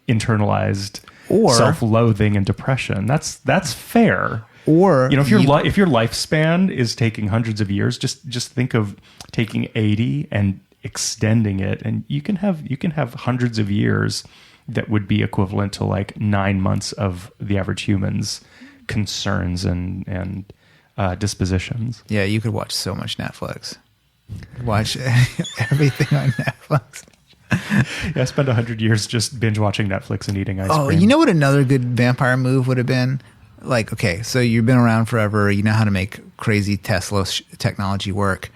internalized self-loathing and depression. That's fair. Or, you know, if your lifespan is taking hundreds of years, just think of taking 80 and extending it, and you can have hundreds of years that would be equivalent to like 9 months of the average human's concerns and dispositions. Yeah, you could watch so much Netflix. Watch everything on Netflix. Yeah, I spent 100 years just binge watching Netflix and eating ice cream. Oh, you know what another good vampire move would have been? Like, okay, so you've been around forever. You know how to make crazy Tesla technology work.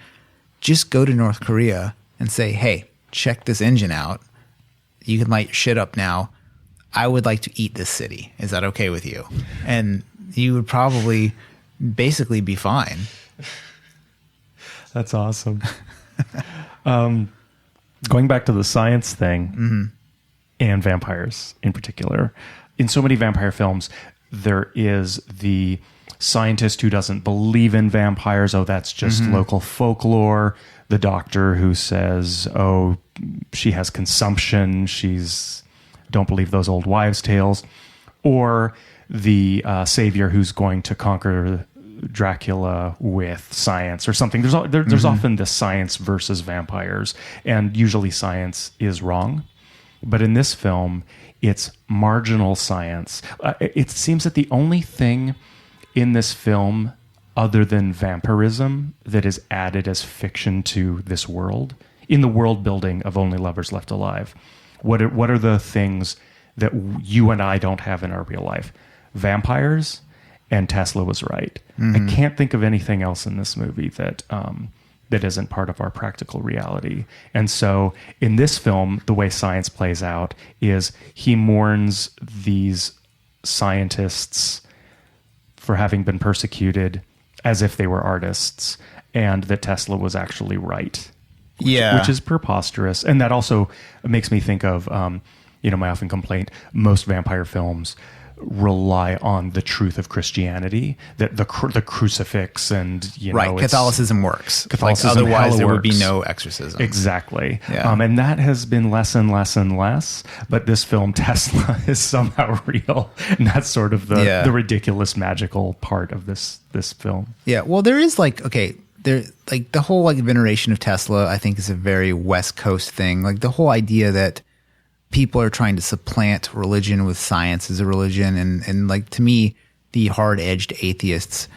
Just go to North Korea and say, hey, check this engine out. you can light your shit up now. I would like to eat this city. Is that okay with you? And you would probably basically be fine. That's awesome. Going back to the science thing and vampires in particular, in so many vampire films, there is the scientist who doesn't believe in vampires. Oh, that's just local folklore. The doctor who says, oh, she has consumption. Don't believe those old wives' tales. Or the savior who's going to conquer Dracula with science or something. There's often this science versus vampires, and usually science is wrong. But in this film, it's marginal science. It seems that the only thing in this film other than vampirism that is added as fiction to this world, in the world building of Only Lovers Left Alive, what are the things that you and I don't have in our real life? Vampires, and Tesla was right. I can't think of anything else in this movie that isn't part of our practical reality. And so in this film, the way science plays out is he mourns these scientists for having been persecuted as if they were artists, and that Tesla was actually right. Which is preposterous. And that also makes me think of, my often complaint, most vampire films rely on the truth of Christianity, that the crucifix and Catholicism works. Catholicism, like, otherwise there works. would be no exorcism. Exactly. Yeah. And that has been less and less and less. But this film, Tesla, is somehow real, and that's sort of the ridiculous magical part of this film. Yeah. Well, there is the whole veneration of Tesla, I think, is a very West Coast thing. Like the whole idea that people are trying to supplant religion with science as a religion. And like, to me, the hard-edged atheists,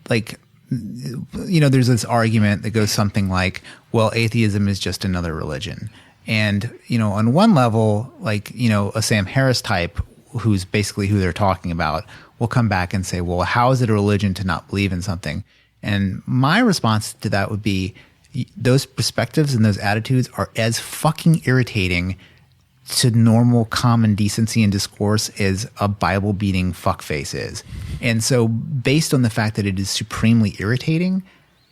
there's this argument that goes something like, well, atheism is just another religion. And, on one level, a Sam Harris type, who's basically who they're talking about, will come back and say, well, how is it a religion to not believe in something? And my response to that would be, those perspectives and those attitudes are as fucking irritating to normal common decency and discourse as a Bible-beating fuckface is. And so based on the fact that it is supremely irritating,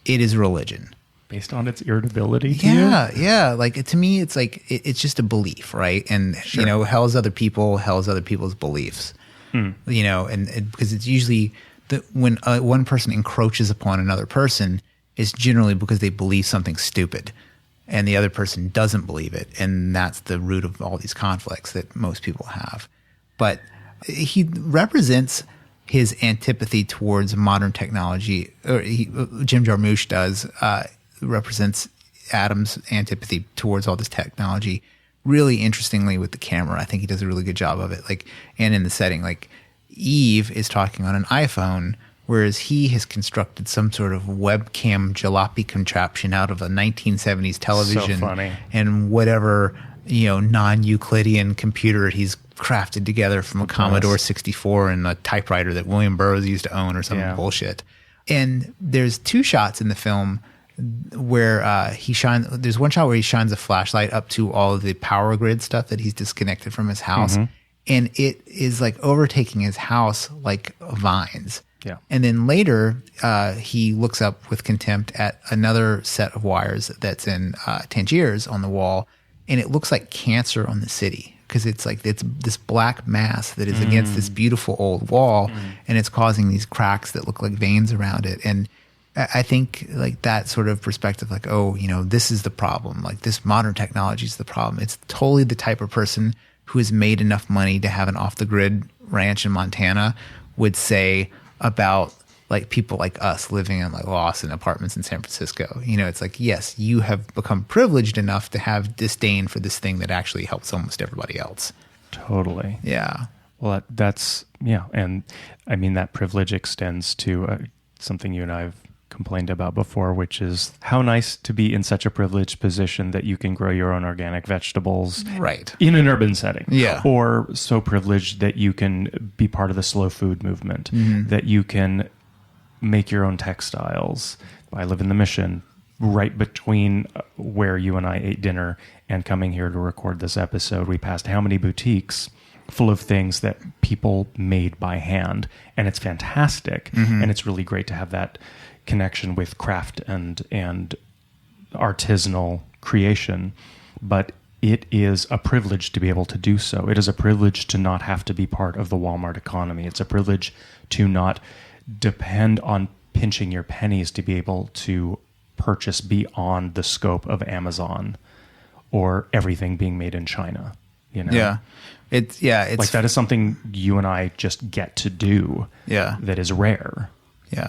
it is religion. Based on its irritability to you? Yeah. To me, it's it's just a belief, right? And, Sure. hell's other people's beliefs. And because it's usually when one person encroaches upon another person, it's generally because they believe something stupid, and the other person doesn't believe it. And that's the root of all these conflicts that most people have. But he represents his antipathy towards modern technology, or Jim Jarmusch does, represents Adam's antipathy towards all this technology really interestingly with the camera. I think he does a really good job of it. And in the setting, Eve is talking on an iPhone, whereas he has constructed some sort of webcam jalopy contraption out of a 1970s television. So funny. And whatever, non-Euclidean computer he's crafted together from a Commodore 64 and a typewriter that William Burroughs used to own or some bullshit. And there's two shots in the film where there's one shot where he shines a flashlight up to all of the power grid stuff that he's disconnected from his house. And it is overtaking his house like vines. Yeah. And then later, he looks up with contempt at another set of wires that's in Tangiers on the wall, and it looks like cancer on the city because it's this black mass that is against this beautiful old wall, and it's causing these cracks that look like veins around it. And I think that sort of perspective, this is the problem. This modern technology is the problem. It's totally the type of person who has made enough money to have an off-the-grid ranch in Montana would say about people like us living in Lawson apartments in San Francisco. It's yes, you have become privileged enough to have disdain for this thing that actually helps almost everybody else. Totally. Yeah. Well, that's, and I mean, that privilege extends to something you and I have complained about before, which is how nice to be in such a privileged position that you can grow your own organic vegetables in an urban setting. Yeah. Or so privileged that you can be part of the slow food movement, that you can make your own textiles. I live in the Mission. right between where you and I ate dinner and coming here to record this episode, we passed how many boutiques full of things that people made by hand, and it's fantastic. And it's really great to have that connection with craft and artisanal creation. But it is a privilege to be able to do so. It is a privilege to not have to be part of the Walmart economy. It's a privilege to not depend on pinching your pennies to be able to purchase beyond the scope of Amazon or everything being made in China. You know? Yeah. It's like that is something you and I just get to do. Yeah. That is rare. Yeah.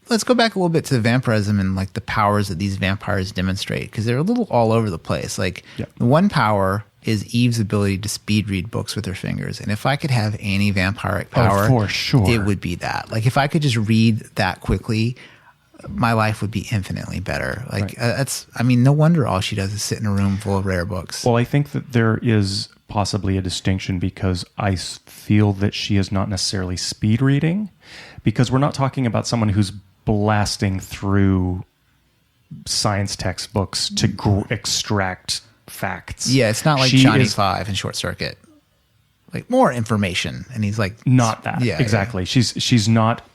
Let's go back a little bit to vampirism and like the powers that these vampires demonstrate, because they're a little all over the place. Like the one power is Eve's ability to speed read books with her fingers. And if I could have any vampiric power, for sure, it would be that. Like if I could just read that quickly, my life would be infinitely better. Like no wonder all she does is sit in a room full of rare books. Well, I think that there is possibly a distinction, because I feel that she is not necessarily speed reading, because we're not talking about someone who's blasting through science textbooks to extract facts. Yeah, it's not like Johnny Five in Short Circuit. Like more information, and he's like not that. Yeah, exactly. Yeah. She's not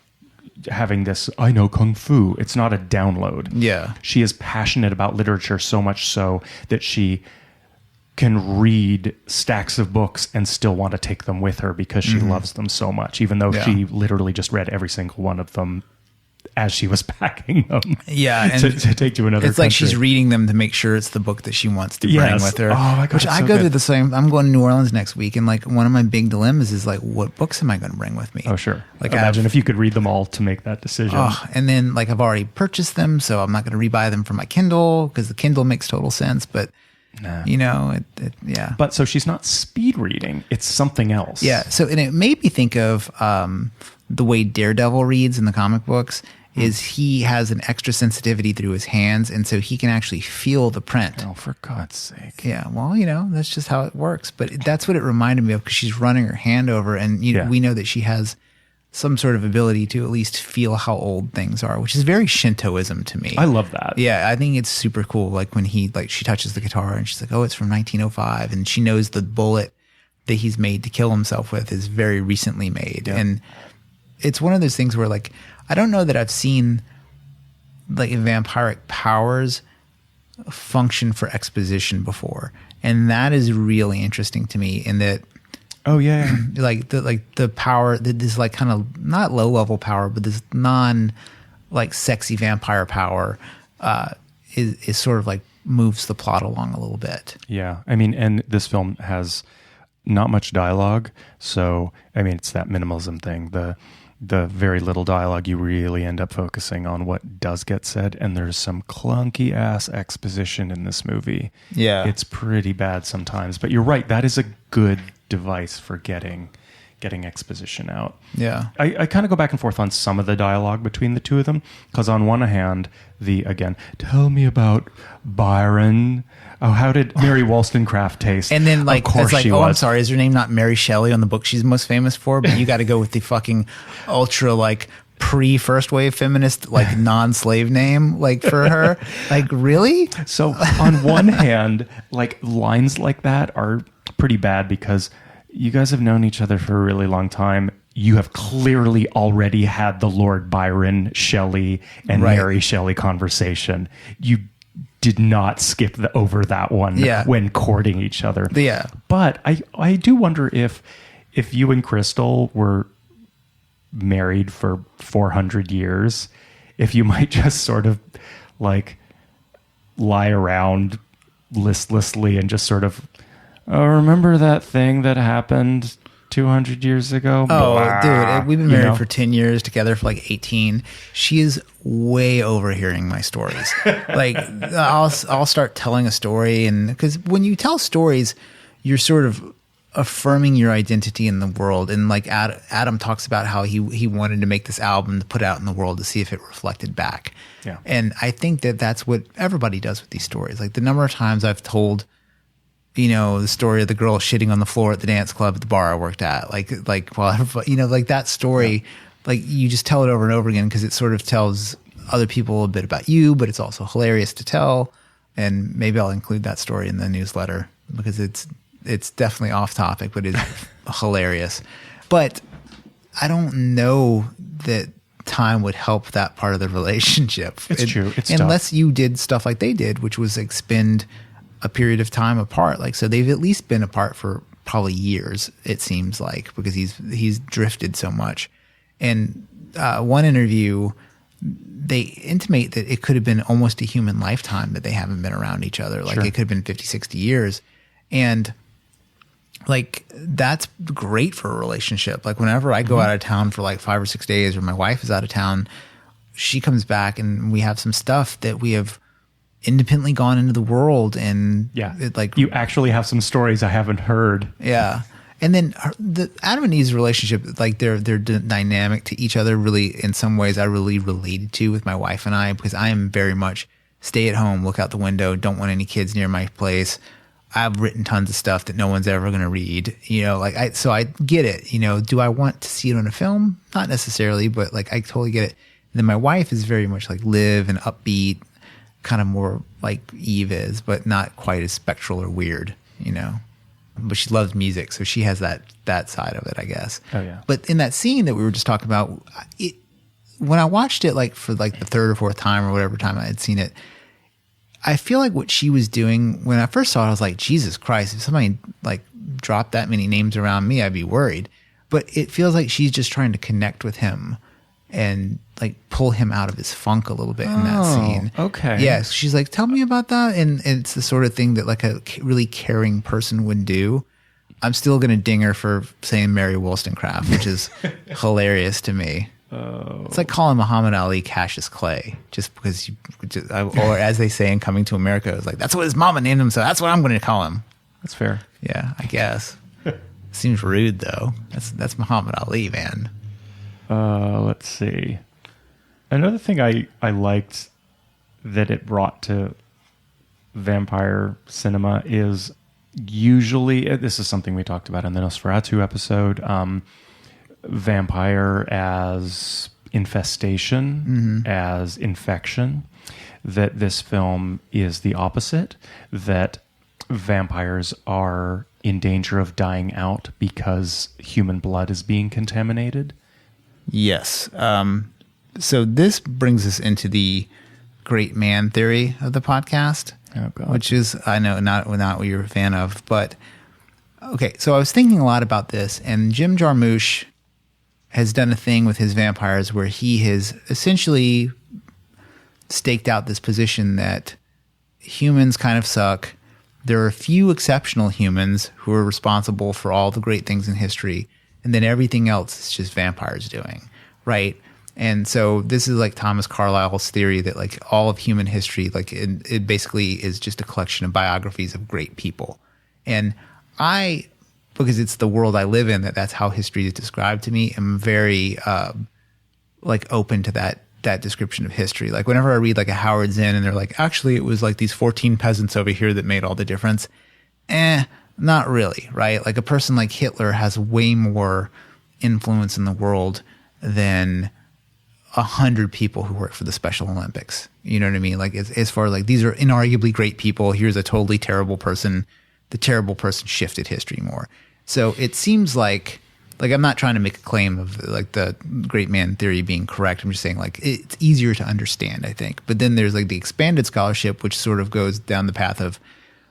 having this, I know Kung Fu. It's not a download. Yeah. She is passionate about literature so much so that she can read stacks of books and still want to take them with her because she loves them so much, even though she literally just read every single one of them as she was packing them. Yeah, and to take to another it's country. like she's reading them to make sure it's the book that she wants to bring with her. Oh my God, which I go through the same. I'm going to New Orleans next week, and like one of my big dilemmas is like, what books am I going to bring with me? Oh sure. Like imagine if you could read them all to make that decision. And then like I've already purchased them, so I'm not going to rebuy them for my Kindle because the Kindle makes total sense. But you know, yeah. But so she's not speed reading; it's something else. Yeah. So and it made me think of the way Daredevil reads in the comic books. Is he has an extra sensitivity through his hands, and so he can actually feel the print. Oh, for God's sake. Yeah, well, you know, that's just how it works. But that's what it reminded me of, because she's running her hand over, and we know that she has some sort of ability to at least feel how old things are, which is very Shintoism to me. I love that. Yeah, I think it's super cool. Like when she touches the guitar, and she's like, oh, it's from 1905, and she knows the bullet that he's made to kill himself with is very recently made. Yeah. And it's one of those things where, like, I don't know that I've seen like vampiric powers function for exposition before, and that is really interesting to me. In that, like the power, this like kind of not low level power, but this non like sexy vampire power is sort of like moves the plot along a little bit. Yeah, I mean, and this film has not much dialogue, so I mean, it's that minimalism thing. The very little dialogue, you really end up focusing on what does get said, and there's some clunky ass exposition in this movie. Yeah, it's pretty bad sometimes, but you're right, that is a good device for getting exposition out. Yeah, I kind of go back and forth on some of the dialogue between the two of them, because on one hand, tell me about Byron. Oh, how did Mary Wollstonecraft taste? And then, like, of course, it's like, she oh, was. I'm sorry, is her name not Mary Shelley on the book she's most famous for? But you got to go with the fucking ultra, like, pre-first wave feminist, like, non-slave name, like, for her. Like, really? So, on one hand, like, lines like that are pretty bad because you guys have known each other for a really long time. You have clearly already had the Lord Byron, Shelley, and Mary Shelley conversation. You did not skip over that one when courting each other. Yeah. But I do wonder if you and Crystal were married for 400 years, if you might just sort of like lie around listlessly and just sort of, remember that thing that happened 200 years ago? Oh, dude, we've been married for 10 years, together for like 18. She is way overhearing my stories. Like, I'll start telling a story, and because when you tell stories, you're sort of affirming your identity in the world. And like Adam talks about how he wanted to make this album to put out in the world to see if it reflected back. Yeah. And I think that that's what everybody does with these stories. Like the number of times I've told, you know, the story of the girl shitting on the floor at the dance club at the bar I worked at, like, well, everybody, you know, like that story, like you just tell it over and over again because it sort of tells other people a bit about you, but it's also hilarious to tell. And maybe I'll include that story in the newsletter because it's definitely off topic, but it's hilarious. But I don't know that time would help that part of the relationship. It's true. It's unless tough. you did stuff like they did, which was like spend a period of time apart. Like, so they've at least been apart for probably years, it seems like, because he's drifted so much. And one interview, they intimate that it could have been almost a human lifetime that they haven't been around each other. Like it could have been 50, 60 years. And like, that's great for a relationship. Like whenever I go out of town for like 5 or 6 days, or my wife is out of town, she comes back and we have some stuff that we have independently gone into the world. And like you actually have some stories I haven't heard. Yeah. And then the Adam and Eve's relationship, like they're dynamic to each other. Really, in some ways, I really related to with my wife and I, because I am very much stay at home, look out the window, don't want any kids near my place. I've written tons of stuff that no one's ever going to read, so I get it. Do I want to see it on a film? Not necessarily, but like I totally get it. And then my wife is very much like live and upbeat, kind of more like Eve is, but not quite as spectral or weird, But she loves music, so she has that side of it, I guess. Oh yeah. But in that scene that we were just talking about, when I watched it like for like the third or fourth time or whatever time I had seen it, I feel like what she was doing when I first saw it, I was like, Jesus Christ, if somebody like dropped that many names around me, I'd be worried. But it feels like she's just trying to connect with him and like pull him out of his funk a little bit in that scene. Okay. Yeah. She's like, tell me about that. And it's the sort of thing that like a really caring person would do. I'm still going to ding her for saying Mary Wollstonecraft, which is hilarious to me. It's like calling Muhammad Ali Cassius Clay, just because or as they say in Coming to America, it's like, that's what his mama named him, so that's what I'm going to call him. That's fair. Yeah, I guess. Seems rude though. That's Muhammad Ali, man. Let's see. Another thing I liked that it brought to vampire cinema is usually, this is something we talked about in the Nosferatu episode, vampire as infestation, as infection, that this film is the opposite, that vampires are in danger of dying out because human blood is being contaminated. Yes. So this brings us into the great man theory of the podcast, which is, I know, not what you're a fan of, but okay. So I was thinking a lot about this, and Jim Jarmusch has done a thing with his vampires where he has essentially staked out this position that humans kind of suck. There are a few exceptional humans who are responsible for all the great things in history, and then everything else is just vampires doing, right? And so this is like Thomas Carlyle's theory that like all of human history, like it basically is just a collection of biographies of great people. And I, because it's the world I live in, that's how history is described to me, I'm very like open to that description of history. Like whenever I read like a Howard Zinn and they're like, actually it was like these 14 peasants over here that made all the difference. Not really, right? Like a person like Hitler has way more influence in the world than 100 people who work for the Special Olympics. You know what I mean? Like as far as like, these are inarguably great people. Here's a totally terrible person. The terrible person shifted history more. So it seems like I'm not trying to make a claim of like the great man theory being correct. I'm just saying like it's easier to understand, I think. But then there's like the expanded scholarship, which sort of goes down the path of,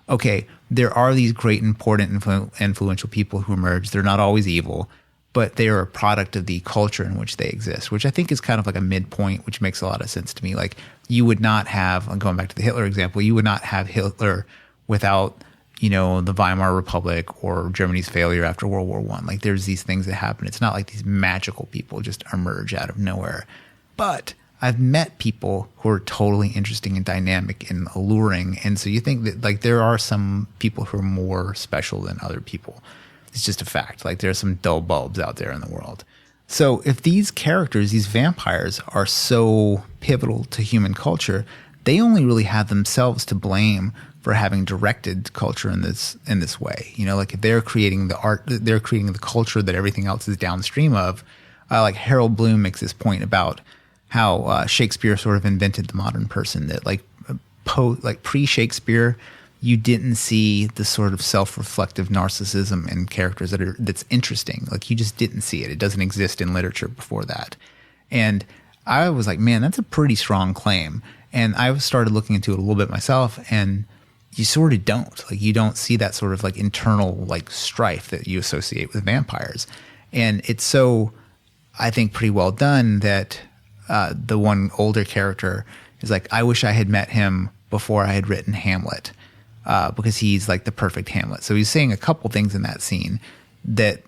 okay, there are these great, important, influential people who emerge. They're not always evil, but they are a product of the culture in which they exist, which I think is kind of like a midpoint, which makes a lot of sense to me. Like you would not have, I'm going back to the Hitler example, you would not have Hitler without, the Weimar Republic or Germany's failure after World War I. Like there's these things that happen. It's not like these magical people just emerge out of nowhere. But I've met people who are totally interesting and dynamic and alluring. And so you think that like there are some people who are more special than other people. It's just a fact. Like there are some dull bulbs out there in the world. So if these characters, these vampires, are so pivotal to human culture, they only really have themselves to blame for having directed culture in this way. Like if they're creating the art, they're creating the culture that everything else is downstream of. Like Harold Bloom makes this point about how Shakespeare sort of invented the modern person, that like pre-Shakespeare, you didn't see the sort of self-reflective narcissism in characters that's interesting. Like you just didn't see it. It doesn't exist in literature before that. And I was like, man, that's a pretty strong claim. And I started looking into it a little bit myself, and you sort of don't. Like you don't see that sort of like internal like strife that you associate with vampires. And it's so, I think, pretty well done that the one older character is like, I wish I had met him before I had written Hamlet, because he's like the perfect Hamlet. So he's saying a couple things in that scene that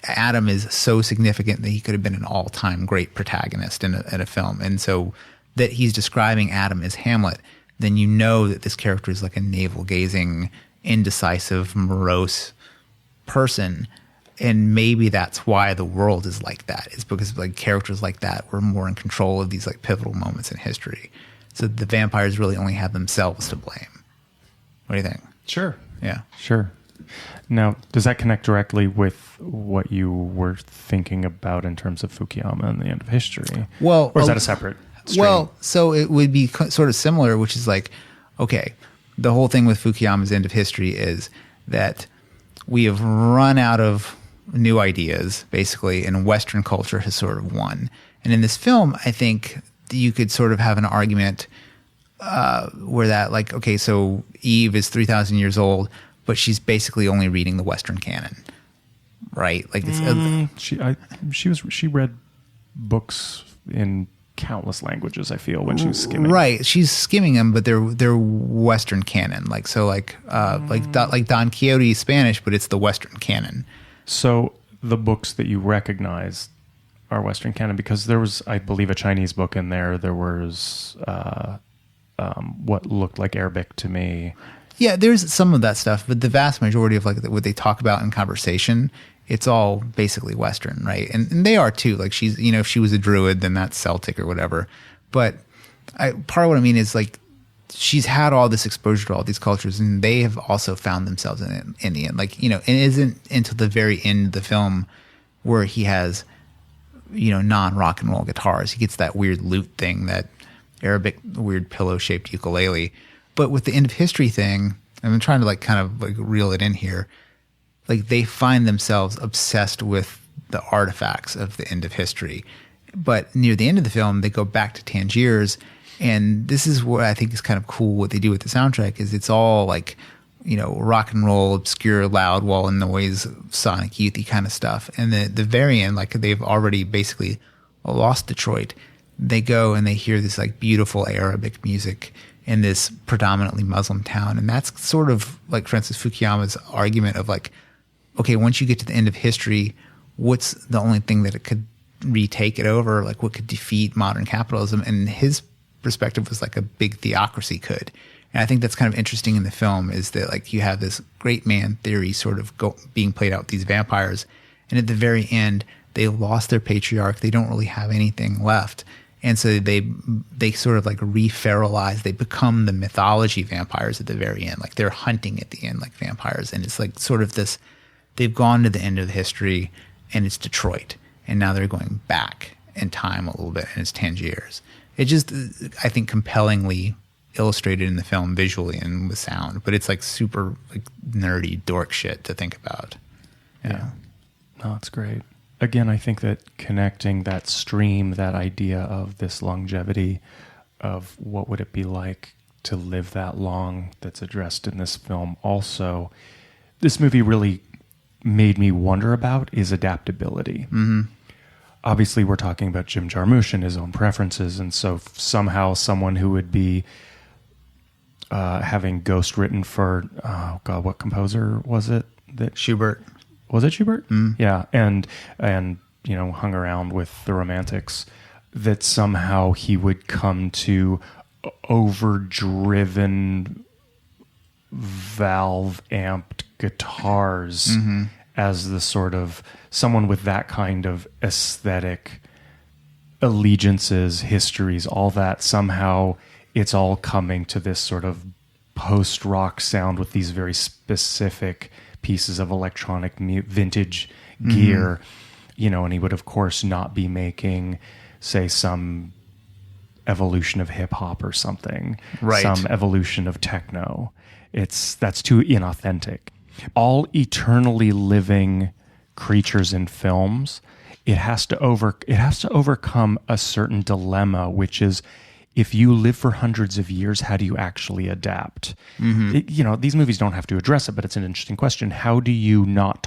Adam is so significant that he could have been an all-time great protagonist in a film. And so that he's describing Adam as Hamlet, then you know that this character is like a navel-gazing, indecisive, morose person. And maybe that's why the world is like that. It's because like characters like that were more in control of these like pivotal moments in history. So the vampires really only have themselves to blame. What do you think? Sure. Yeah. Sure. Now, does that connect directly with what you were thinking about in terms of Fukuyama and the end of history? Well, or is that a separate stream? Well, so it would be sort of similar, which is like, okay, the whole thing with Fukuyama's end of history is that we have run out of new ideas, basically, and Western culture has sort of won. And in this film, I think you could sort of have an argument where that, like, okay, so Eve is 3,000 years old, but she's basically only reading the Western canon, right? Like it's she read books in countless languages, I feel, when she was skimming. Right, she's skimming them, but they're Western canon. Like so, like Don Quixote is Spanish, but it's the Western canon. So the books that you recognize are Western canon, because there was, I believe, a Chinese book in there. There was what looked like Arabic to me. Yeah, there's some of that stuff, but the vast majority of like what they talk about in conversation, it's all basically Western, right? And they are too. Like she's, you know, if she was a druid, then that's Celtic or whatever. But part of what I mean is like she's had all this exposure to all these cultures, and they have also found themselves in it in the end. Like, you know, it isn't until the very end of the film where he has, you know, non-rock and roll guitars. He gets that weird lute thing, that Arabic weird pillow-shaped ukulele. But with the end of history thing, I'm trying to like kind of like reel it in here. Like they find themselves obsessed with the artifacts of the end of history. But near the end of the film, they go back to Tangiers. And this is what I think is kind of cool. What they do with the soundtrack is it's all like, you know, rock and roll, obscure, loud wall and noise, Sonic Youthy kind of stuff. And the very end, like they've already basically lost Detroit. They go and they hear this like beautiful Arabic music in this predominantly Muslim town. And that's sort of like Francis Fukuyama's argument of like, okay, once you get to the end of history, what's the only thing that it could retake it over? Like what could defeat modern capitalism? And his perspective was like a big theocracy could. And I think that's kind of interesting in the film, is that like you have this great man theory sort of being played out with these vampires. And at the very end, they lost their patriarch. They don't really have anything left. And so they sort of like re-feralize. They become the mythology vampires at the very end. Like they're hunting at the end like vampires. And it's like sort of this, they've gone to the end of the history and it's Detroit. And now they're going back in time a little bit and it's Tangiers. It just, I think, compellingly illustrated in the film visually and with sound. But it's like super like nerdy dork shit to think about. Yeah. No, it's great. Again, I think that connecting that stream, that idea of this longevity, of what would it be like to live that long, that's addressed in this film. Also, this movie really made me wonder about is adaptability. Mm-hmm. Obviously, we're talking about Jim Jarmusch and his own preferences, and so somehow someone who would be having ghost written for, oh God, what composer was it? That Schubert. Was it Schubert? Mm. Yeah, and you know, hung around with the Romantics, that somehow he would come to overdriven, valve amped guitars as the sort of someone with that kind of aesthetic, allegiances, histories, all that. Somehow it's all coming to this sort of post-rock sound with these very specific pieces of electronic vintage gear, you know, and he would of course not be making say, some evolution of hip hop or something, right, some evolution of techno. That's too inauthentic. All eternally living creatures in films, it has to overcome a certain dilemma, which is, if you live for hundreds of years, how do you actually adapt? These movies don't have to address it, but it's an interesting question. How do you not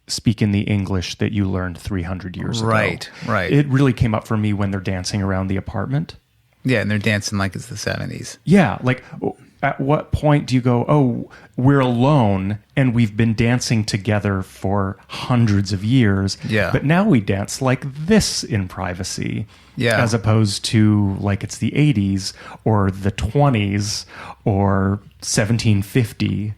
speak in the English that you learned 300 years ago? Right. It really came up for me when they're dancing around the apartment. Yeah, and they're dancing like it's the 70s. Yeah, like, at what point do you go, oh, we're alone and we've been dancing together for hundreds of years, but now we dance like this in privacy, as opposed to like it's the 80s or the 20s or 1750.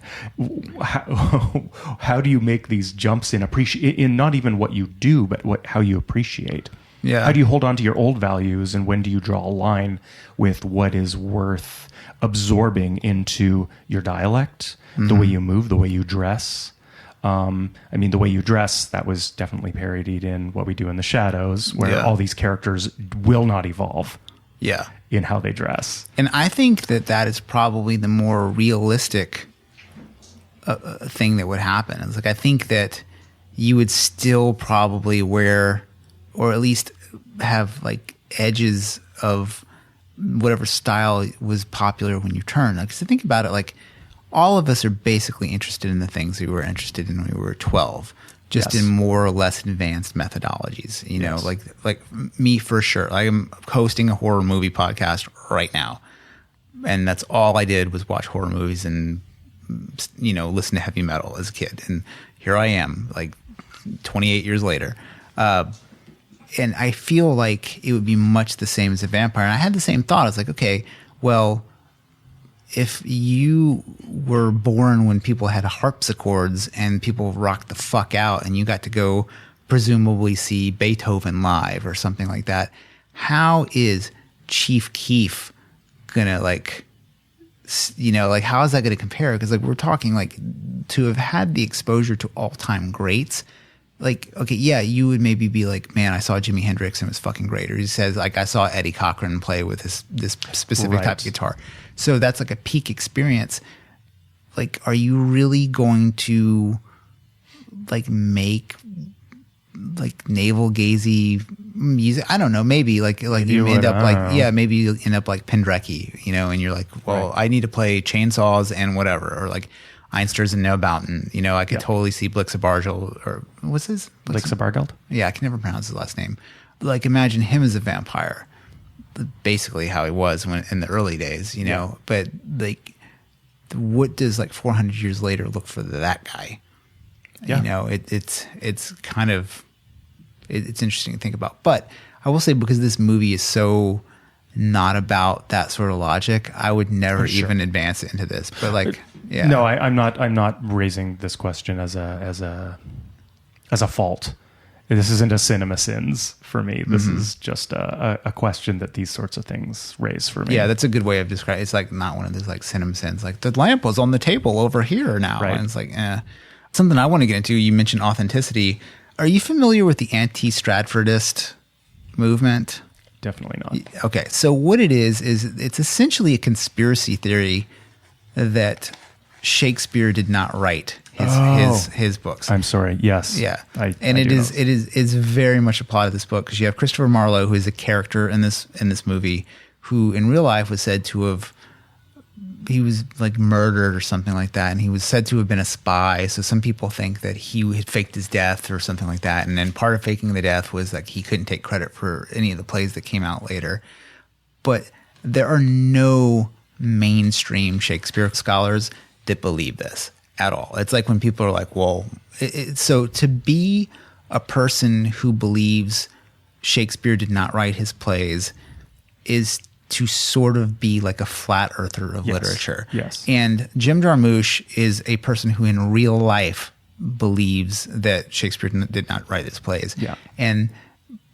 How do you make these jumps in not even what you do, but how you appreciate? Yeah. How do you hold on to your old values, and when do you draw a line with what is worth absorbing into your dialect, the way you move, the way you dress? The way you dress, that was definitely parodied in What We Do in the Shadows, where all these characters will not evolve in how they dress. And I think that is probably the more realistic thing that would happen. It's like, I think that you would still probably wear, or at least have like edges of whatever style was popular when you turn. Because to think about it, like, all of us are basically interested in the things we were interested in when we were 12, just in more or less advanced methodologies. Like me for sure. I am hosting a horror movie podcast right now, and that's all I did was watch horror movies and listen to heavy metal as a kid. And here I am, like 28 years later. And I feel like it would be much the same as a vampire. And I had the same thought. I was like, okay, well, if you were born when people had harpsichords and people rocked the fuck out, and you got to go presumably see Beethoven live or something like that, how is Chief Keef gonna how is that gonna compare? Because like, we're talking like, to have had the exposure to all-time greats. Like, okay, yeah, you would maybe be like, man, I saw Jimi Hendrix and it was fucking great. Or he says, like, I saw Eddie Cochran play with this specific type of guitar. So that's like a peak experience. Like, are you really going to like make like navel-gazy music? I don't know. Maybe like you end up like, maybe you end up like Penderecki, and you're like, well, I need to play chainsaws and whatever, or like Einsters and Neubauten. I could totally see Blixabargeld, or what's his? Blixabargeld? Yeah, I can never pronounce his last name. Like, imagine him as a vampire. Basically how he was when in the early days, But like, what does like 400 years later look for that guy? Yeah. It's kind of it's interesting to think about. But I will say, because this movie is so not about that sort of logic, I would never even advance it into this. But like, yeah. No, I'm not raising this question as a fault. This isn't a cinema sins for me. This is just a question that these sorts of things raise for me. Yeah, that's a good way of describing it. It's like not one of those like cinema sins. Like, the lamp was on the table over here now. Right. And it's like, Something I want to get into, you mentioned authenticity. Are you familiar with the anti-Stratfordist movement? Definitely not. Okay, so what it is it's essentially a conspiracy theory that Shakespeare did not write his books. I'm sorry. Yes. Yeah. It is very much a plot of this book, because you have Christopher Marlowe, who is a character in this movie, who in real life was said to have, he was like murdered or something like that, and he was said to have been a spy. So some people think that he had faked his death or something like that. And then part of faking the death was like he couldn't take credit for any of the plays that came out later. But there are no mainstream Shakespeare scholars that believe this at all. It's like when people are like, well, so to be a person who believes Shakespeare did not write his plays is to sort of be like a flat earther of literature. Yes. And Jim Jarmusch is a person who in real life believes that Shakespeare did not write his plays. Yeah. And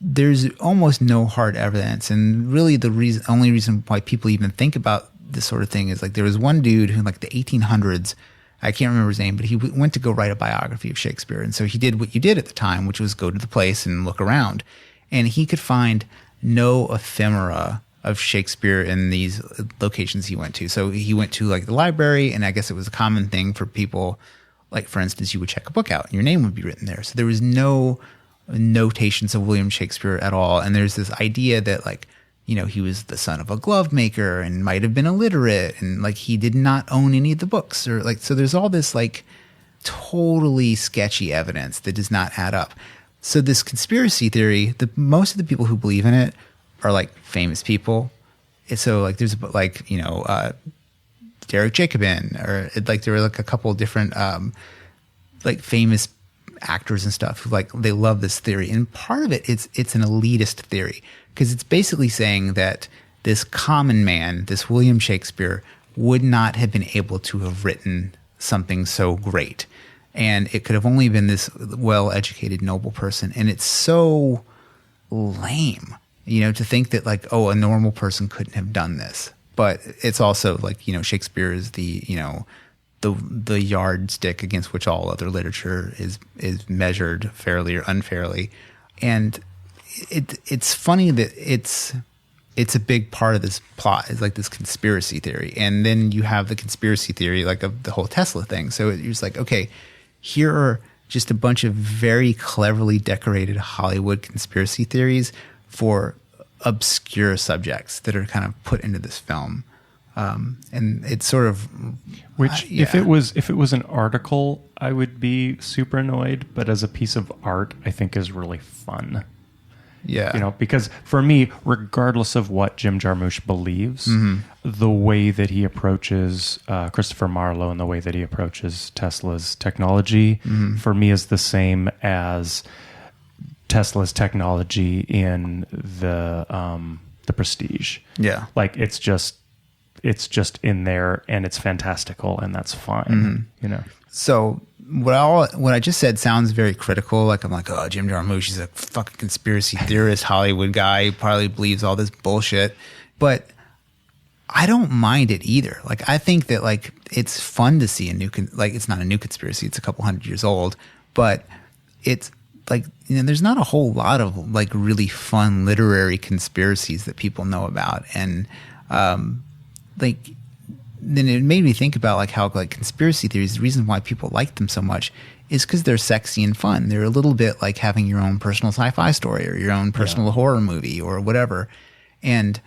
there's almost no hard evidence. And really the only reason why people even think about this sort of thing is like, there was one dude who in like the 1800s I can't remember his name, but he went to go write a biography of Shakespeare. And so he did what you did at the time, which was go to the place and look around. And he could find no ephemera of Shakespeare in these locations he went to. So he went to like the library, and I guess it was a common thing for people, like for instance, you would check a book out and your name would be written there. So there was no notations of William Shakespeare at all. And there's this idea that like, you know, he was the son of a glove maker and might have been illiterate, and like he did not own any of the books, or like, so there's all this like totally sketchy evidence that does not add up. So this conspiracy theory, most of the people who believe in it are like famous people. So like there's like, you know, Derek Jacobin, or like there were like a couple of different like famous actors and stuff who like, they love this theory. And part of it, it's an elitist theory, because it's basically saying that this common man, this William Shakespeare, would not have been able to have written something so great. And it could have only been this well-educated, noble person. And it's so lame, you know, to think that like, oh, a normal person couldn't have done this. But it's also like, you know, Shakespeare is the, you know, the yardstick against which all other literature is measured fairly or unfairly. And it's funny that it's a big part of this plot, is like this conspiracy theory. And then you have the conspiracy theory like of the whole Tesla thing. So it's just like, okay, here are just a bunch of very cleverly decorated Hollywood conspiracy theories for obscure subjects that are kind of put into this film. And it's sort of, which if it was an article, I would be super annoyed, but as a piece of art, I think is really fun. Yeah. You know, because for me, regardless of what Jim Jarmusch believes, the way that he approaches Christopher Marlowe and the way that he approaches Tesla's technology, for me is the same as Tesla's technology in the Prestige. Yeah. Like it's just in there and it's fantastical, and that's fine. You know. So what I just said sounds very critical. Like I'm like, oh, Jim Jarmusch, he's a fucking conspiracy theorist, Hollywood guy. He probably believes all this bullshit. But I don't mind it either. Like I think that like it's fun to see a new like it's not a new conspiracy. It's a couple hundred years old, but it's like, you know, there's not a whole lot of like really fun literary conspiracies that people know about, and like. Then it made me think about like how like conspiracy theories, the reason why people like them so much is because they're sexy and fun. They're a little bit like having your own personal sci-fi story or your own personal horror movie or whatever. And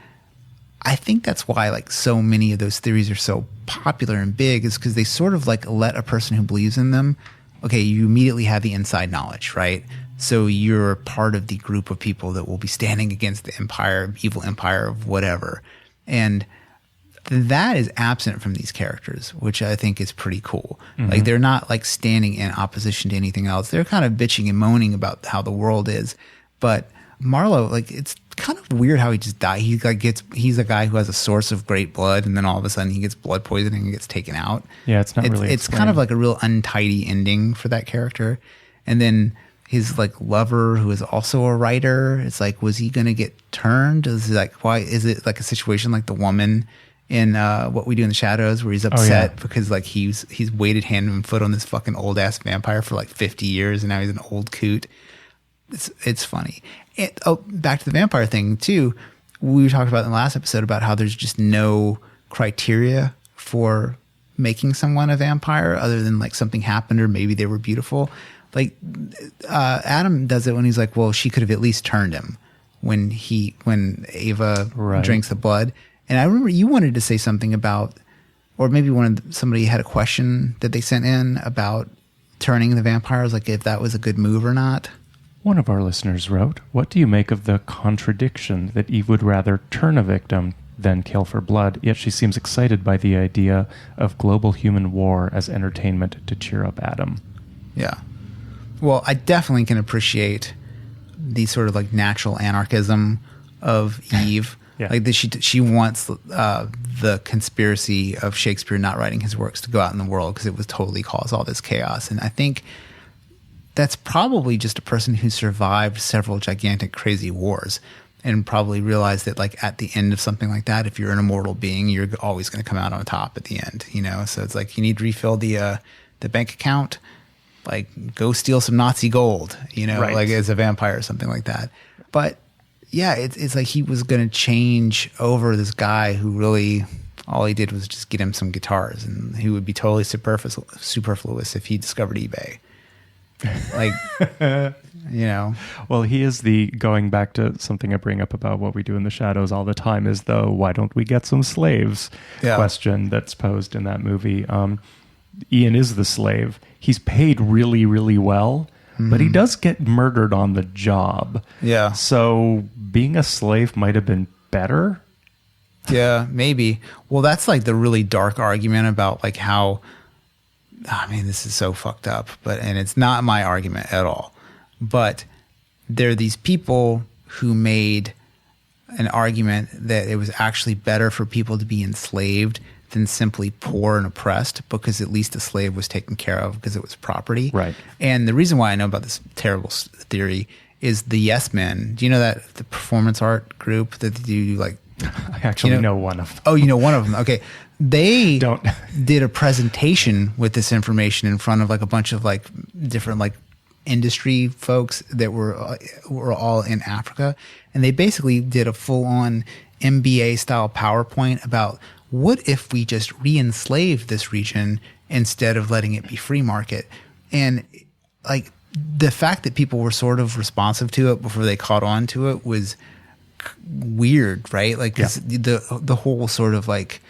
I think that's why like so many of those theories are so popular and big, is because they sort of like let a person who believes in them, okay, you immediately have the inside knowledge, right? So you're part of the group of people that will be standing against the empire, evil empire of whatever. And that is absent from these characters, which I think is pretty cool. Like they're not like standing in opposition to anything else. They're kind of bitching and moaning about how the world is. But Marlowe, like it's kind of weird how he just died. He's a guy who has a source of great blood, and then all of a sudden he gets blood poisoning and gets taken out. Yeah, it's not really. It's kind of like a real untidy ending for that character. And then his like lover, who is also a writer, it's like, was he going to get turned? Is it like, why is it like a situation like the woman in What We Do in the Shadows, where he's upset because like he's waited hand and foot on this fucking old ass vampire for like 50 years, and now he's an old coot. It's funny. Back to the vampire thing too. We talked about in the last episode about how there's just no criteria for making someone a vampire other than like something happened or maybe they were beautiful. Like Adam does it when he's like, well, she could have at least turned him when Ava drinks the blood. And I remember you wanted to say something about, or maybe somebody had a question that they sent in about turning the vampires, like if that was a good move or not. One of our listeners wrote, "What do you make of the contradiction that Eve would rather turn a victim than kill for blood, yet she seems excited by the idea of global human war as entertainment to cheer up Adam?" Yeah. Well, I definitely can appreciate the sort of like natural anarchism of Eve. Yeah. Like she wants the conspiracy of Shakespeare not writing his works to go out in the world because it would totally cause all this chaos. And I think that's probably just a person who survived several gigantic, crazy wars. and probably realized that like at the end of something like that, if you're an immortal being, you're always going to come out on top at the end, you know? So it's like, you need to refill the bank account, like go steal some Nazi gold, you know, like as a vampire or something like that. But yeah, it's like he was going to change over this guy who really, all he did was just get him some guitars, and he would be totally superfluous if he discovered eBay. Like, you know. Well, he is going back to something I bring up about what we do in the shadows all the time is why don't we get some slaves question that's posed in that movie. Ian is the slave. He's paid really, really well, but he does get murdered on the job. Yeah. So being a slave might have been better. Yeah, maybe. Well, that's like the really dark argument about like how, I mean, this is so fucked up, and it's not my argument at all. But there are these people who made an argument that it was actually better for people to be enslaved than simply poor and oppressed, because at least the slave was taken care of because it was property. Right. And the reason why I know about this terrible theory is the Yes Men. Do you know that the performance art group that do like? I actually know one of them. Oh, you know one of them. Okay. They did a presentation with this information in front of like a bunch of like different like industry folks that were all in Africa. And they basically did a full on MBA style PowerPoint about what if we just re-enslaved this region instead of letting it be free market. And like the fact that people were sort of responsive to it before they caught on to it was weird, right? Like the whole sort of like,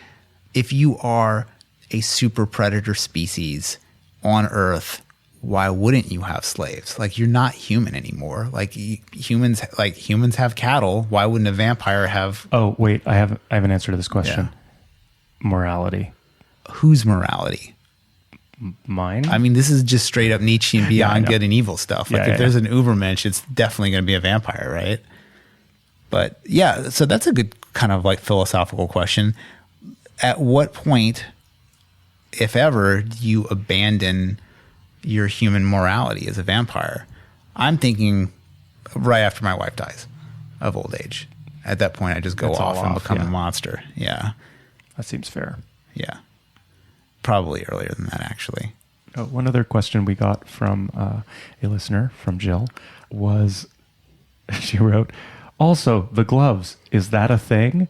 if you are a super predator species on Earth, why wouldn't you have slaves? Like you're not human anymore. Like humans have cattle. Why wouldn't a vampire have? Oh wait, I have an answer to this question. Yeah. Morality. Whose morality? Mine. I mean, this is just straight up Nietzsche and beyond good and evil stuff. Like if there's an Ubermensch, it's definitely going to be a vampire, right? But yeah, so that's a good kind of like philosophical question. At what point, if ever, do you abandon your human morality as a vampire? I'm thinking right after my wife dies of old age. At that point, I just go off and become a monster. Yeah. That seems fair. Yeah. Probably earlier than that, actually. Oh, one other question we got from a listener, from Jill, was she wrote, also, the gloves, is that a thing?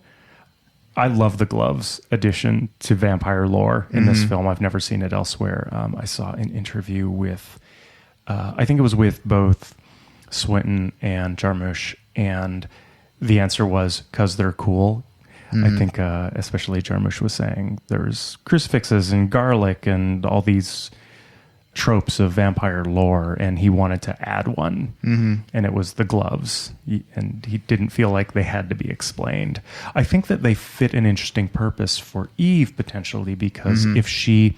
I love the gloves addition to vampire lore in this film. I've never seen it elsewhere. I saw an interview with, I think it was with both Swinton and Jarmusch, and the answer was because they're cool. I think especially Jarmusch was saying there's crucifixes and garlic and all these tropes of vampire lore, and he wanted to add one, and it was the gloves, and he didn't feel like they had to be explained. I think that they fit an interesting purpose for Eve potentially, because if she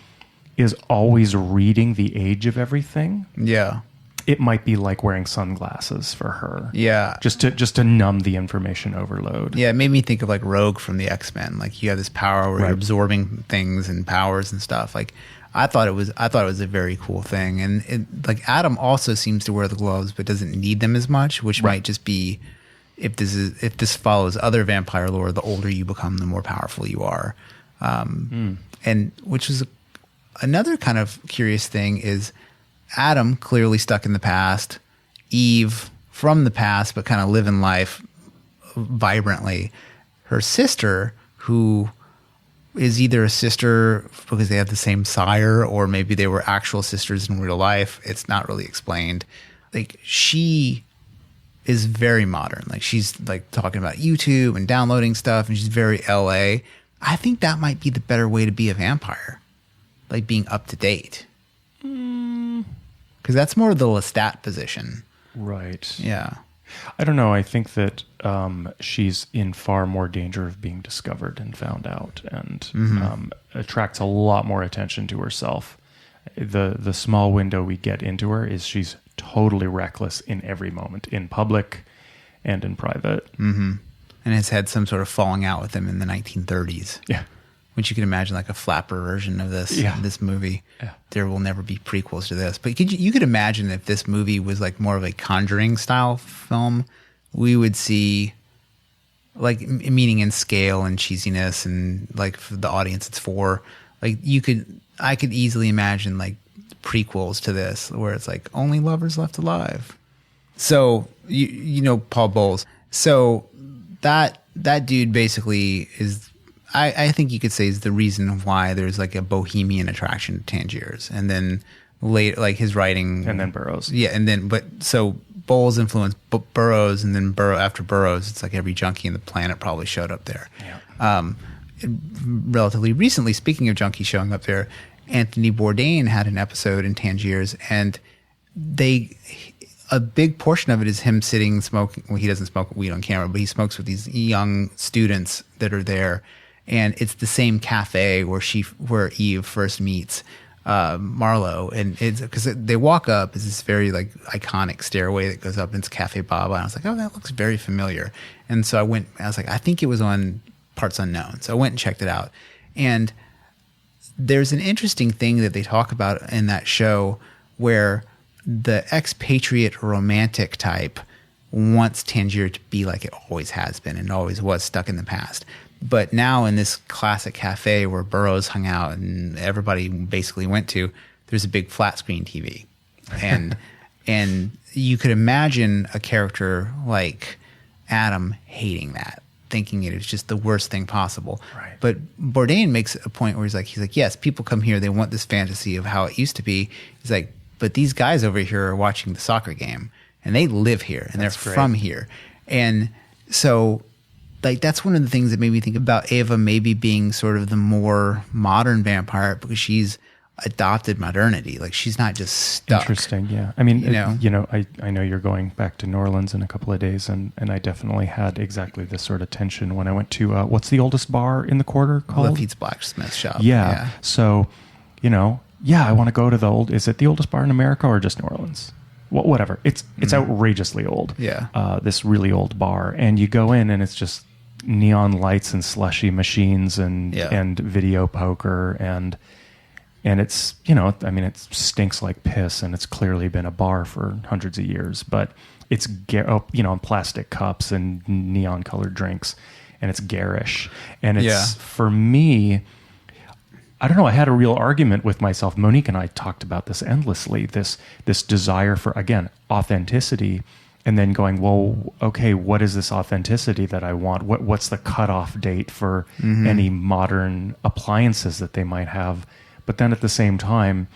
is always reading the age of everything, it might be like wearing sunglasses for her. Yeah. Just to numb the information overload. Yeah, it made me think of like Rogue from the X-Men. Like you have this power where you're absorbing things and powers and stuff. Like I thought it was a very cool thing. And like Adam also seems to wear the gloves but doesn't need them as much, which might just be if this follows other vampire lore, the older you become, the more powerful you are. And which was another kind of curious thing is Adam clearly stuck in the past, Eve from the past, but kind of living life vibrantly. Her sister, who is either a sister because they have the same sire, or maybe they were actual sisters in real life. It's not really explained. Like she is very modern. Like she's like talking about YouTube and downloading stuff, and she's very LA. I think that might be the better way to be a vampire, like being up to date. Because that's more the Lestat position. Right. Yeah. I don't know. I think that she's in far more danger of being discovered and found out, and attracts a lot more attention to herself. The small window we get into her is she's totally reckless in every moment, in public and in private. And has had some sort of falling out with him in the 1930s. Yeah. Which you can imagine like a flapper version of this movie. Yeah. There will never be prequels to this. But you could imagine if this movie was like more of a Conjuring style film, we would see like meaning in scale and cheesiness, and like for the audience it's for. Like I could easily imagine like prequels to this where it's like only lovers left alive. So you know Paul Bowles. So that dude basically is, I think you could say, is the reason why there's like a bohemian attraction to Tangiers. And then later, like his writing, and then Burroughs. Yeah, and then so Bowles influenced Burroughs, and then after Burroughs, it's like every junkie in the planet probably showed up there. Yeah. Relatively recently, speaking of junkies showing up there, Anthony Bourdain had an episode in Tangiers, and a big portion of it is him sitting smoking. Well, he doesn't smoke weed on camera, but he smokes with these young students that are there, and it's the same cafe where Eve first meets Marlowe, and it's because they walk up. It's this very like iconic stairway that goes up into Cafe Baba, and I was like, oh, that looks very familiar. And so I was like, I think it was on Parts Unknown. So I went and checked it out, and there's an interesting thing that they talk about in that show where the expatriate romantic type wants Tangier to be like it always has been and always was, stuck in the past. But now in this classic cafe where Burroughs hung out and everybody basically went to, there's a big flat screen TV. And and you could imagine a character like Adam hating that, thinking it was just the worst thing possible. Right. But Bourdain makes a point where he's like, yes, people come here, they want this fantasy of how it used to be. He's like, but these guys over here are watching the soccer game, and they live here, and they're from here. And so, like, that's one of the things that made me think about Ava maybe being sort of the more modern vampire, because she's adopted modernity. Like, she's not just stuck. Interesting, yeah. I mean, I know you're going back to New Orleans in a couple of days, and I definitely had exactly this sort of tension when I went to, what's the oldest bar in the quarter called? Lafitte's Blacksmith Shop. Yeah. So, I want to go to is it the oldest bar in America or just New Orleans? Well, whatever. It's outrageously old. Yeah. This really old bar. And you go in and it's just neon lights and slushy machines and video poker and it's, it stinks like piss, and it's clearly been a bar for hundreds of years, but it's, plastic cups and neon colored drinks, and it's garish. And it's, for me, I don't know, I had a real argument with myself. Monique and I talked about this endlessly, this desire for, again, authenticity, and then going, well, okay, what is this authenticity that I want? What's the cutoff date for any modern appliances that they might have? But then at the same time,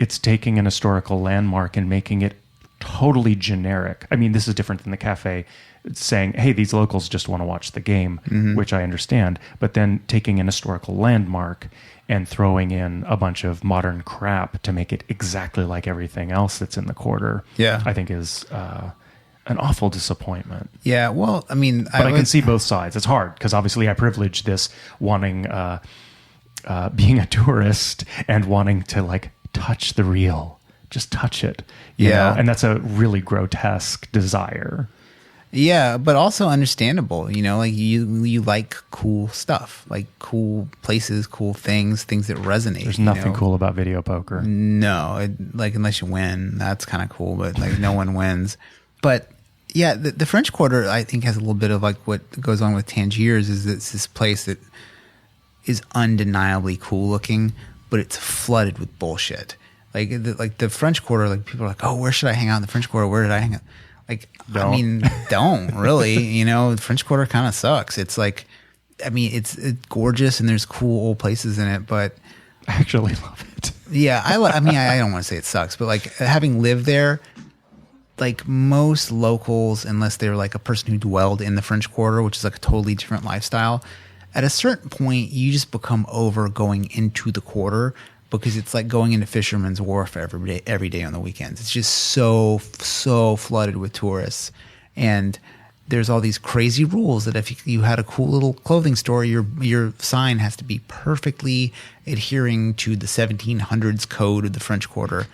it's taking an historical landmark and making it totally generic. I mean, this is different than the cafe saying, hey, these locals just want to watch the game, which I understand. But then taking an historical landmark and throwing in a bunch of modern crap to make it exactly like everything else that's in the quarter, I think is an awful disappointment. Yeah, well, I mean... But I can see both sides. It's hard, because obviously I privilege this wanting... being a tourist and wanting to like touch the real, just touch it, you know? And that's a really grotesque desire. Yeah, but also understandable, like you like cool stuff, like cool places, cool things that resonate. There's nothing cool about video poker. No, unless you win, that's kind of cool, but like no one wins. But yeah, the French Quarter, I think, has a little bit of like what goes on with Tangiers, is it's this place that is undeniably cool looking, but it's flooded with bullshit. Like the French Quarter, like people are like, oh, where should I hang out in the French Quarter? Where did I hang out? Like, don't. I mean, don't really, the French Quarter kind of sucks. It's like, I mean, it's gorgeous and there's cool old places in it, but I actually love it. Yeah. I don't want to say it sucks, but like having lived there, like most locals, unless they're like a person who dwelled in the French Quarter, which is like a totally different lifestyle, at a certain point, you just become over going into the quarter, because it's like going into Fisherman's Wharf every day on the weekends. It's just so flooded with tourists. And there's all these crazy rules that if you had a cool little clothing store, your sign has to be perfectly adhering to the 1700s code of the French Quarter,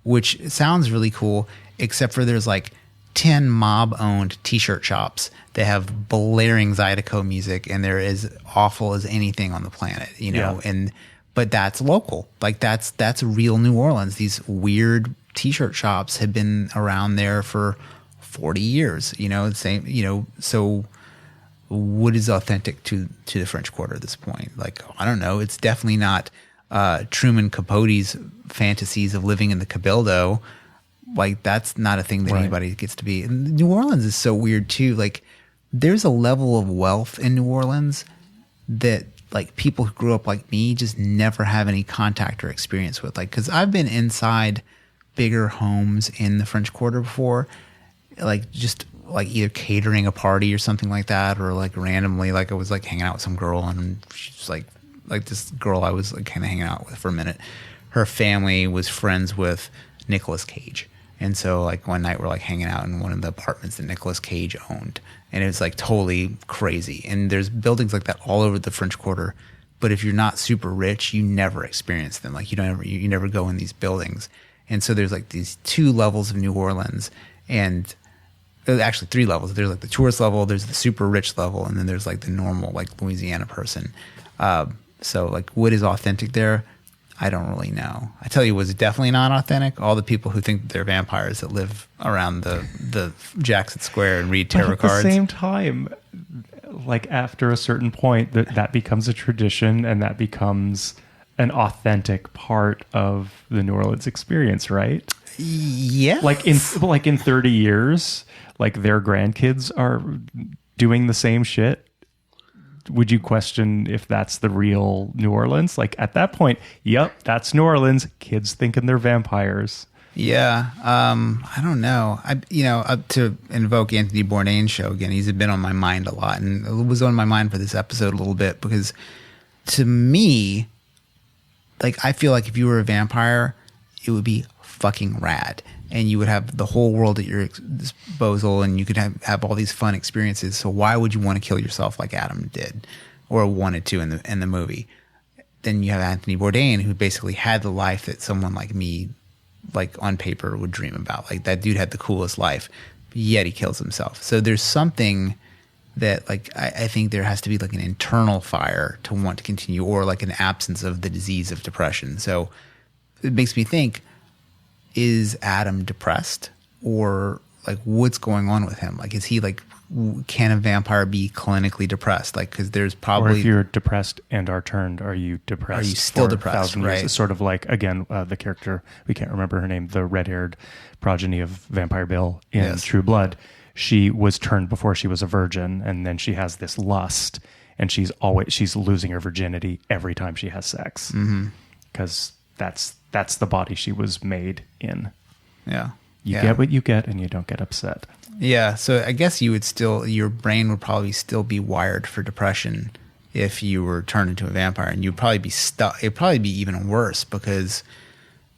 which sounds really cool, except for there's like 10 mob-owned T-shirt shops that have blaring Zydeco music, and they're as awful as anything on the planet, but that's local. Like that's real New Orleans. These weird T-shirt shops have been around there for 40 years, so what is authentic to the French Quarter at this point? Like, I don't know. It's definitely not Truman Capote's fantasies of living in the Cabildo. Like, that's not a thing that anybody gets to be. And New Orleans is so weird too. Like, there's a level of wealth in New Orleans that like people who grew up like me just never have any contact or experience with. Like, because I've been inside bigger homes in the French Quarter before, like just like either catering a party or something like that, or like randomly, like I was like hanging out with some girl, and she's like this girl I was like kind of hanging out with for a minute. Her family was friends with Nicolas Cage. And so like one night we're like hanging out in one of the apartments that Nicolas Cage owned. And it was like totally crazy. And there's buildings like that all over the French Quarter. But if you're not super rich, you never experience them. Like you never go in these buildings. And so there's like these two levels of New Orleans, and actually three levels. There's like the tourist level, there's the super rich level, and then there's like the normal like Louisiana person. So like what is authentic there? I don't really know. I tell you what's definitely not authentic. All the people who think that they're vampires that live around the Jackson Square and read tarot cards. At the same time, like after a certain point, that becomes a tradition, and that becomes an authentic part of the New Orleans experience, right? Yeah. Like in 30 years, like their grandkids are doing the same shit. Would you question if that's the real New Orleans? Like at that point, yep, that's New Orleans. Kids thinking they're vampires. Yeah. I don't know. To invoke Anthony Bourdain's show again, he's been on my mind a lot, and it was on my mind for this episode a little bit because to me, like, I feel like if you were a vampire, it would be fucking rad. And you would have the whole world at your disposal, and you could have all these fun experiences. So why would you want to kill yourself like Adam did, or wanted to in the movie? Then you have Anthony Bourdain, who basically had the life that someone like me, like on paper, would dream about. Like that dude had the coolest life, yet he kills himself. So there's something that like I think there has to be like an internal fire to want to continue, or like an absence of the disease of depression. So it makes me think, is Adam depressed, or like what's going on with him? Like, is he like, can a vampire be clinically depressed? Like, because there's probably, or if you're depressed and are turned, are you depressed? Are you still depressed? Right. It's sort of like, again, the character, we can't remember her name, the red-haired progeny of Vampire Bill in True Blood. She was turned before she was a virgin, and then she has this lust, and she's losing her virginity every time she has sex, because that's the body she was made in. Yeah. You get what you get, and you don't get upset. Yeah. So I guess your brain would probably still be wired for depression if you were turned into a vampire, and you'd probably be stuck. It'd probably be even worse, because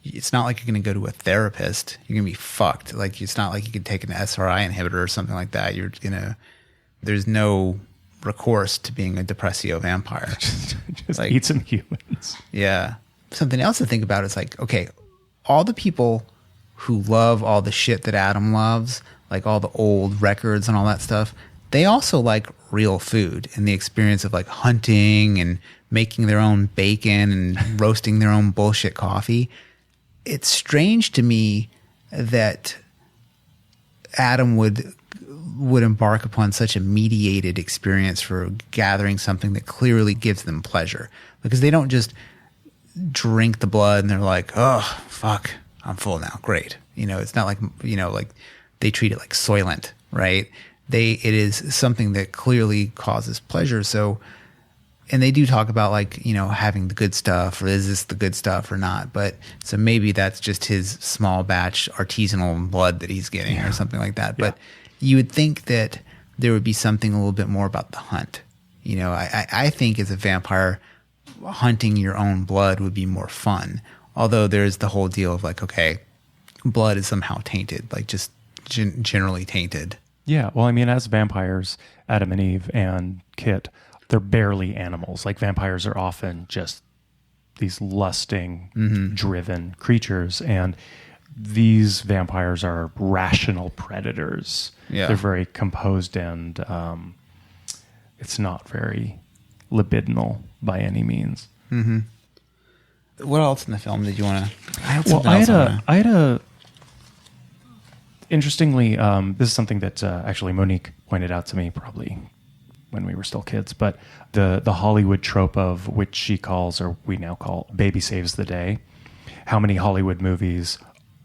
it's not like you're going to go to a therapist. You're going to be fucked. Like, it's not like you could take an SRI inhibitor or something like that. There's no recourse to being a depressio vampire. just like, eat some humans. Yeah. Something else to think about is like, okay, all the people who love all the shit that Adam loves, like all the old records and all that stuff, they also like real food and the experience of like hunting and making their own bacon and roasting their own bullshit coffee. It's strange to me that Adam would embark upon such a mediated experience for gathering something that clearly gives them pleasure, because they don't just drink the blood and they're like, oh, fuck, I'm full now. Great. It's not like, like they treat it like Soylent, right? It is something that clearly causes pleasure. So, and they do talk about like, having the good stuff, or is this the good stuff or not? But so maybe that's just his small batch artisanal blood that he's getting or something like that. Yeah. But you would think that there would be something a little bit more about the hunt. I think as a vampire, hunting your own blood would be more fun. Although there's the whole deal of like, okay, blood is somehow tainted, like just generally tainted. Yeah. Well, I mean, as vampires, Adam and Eve and Kit, they're barely animals. Like vampires are often just these lusting, driven creatures. And these vampires are rational predators. Yeah. They're very composed, and it's not very libidinal by any means. Mm-hmm. What else in the film did you want to? I had a. Interestingly, this is something that actually Monique pointed out to me probably when we were still kids, but the Hollywood trope of which she calls, or we now call, baby saves the day. How many Hollywood movies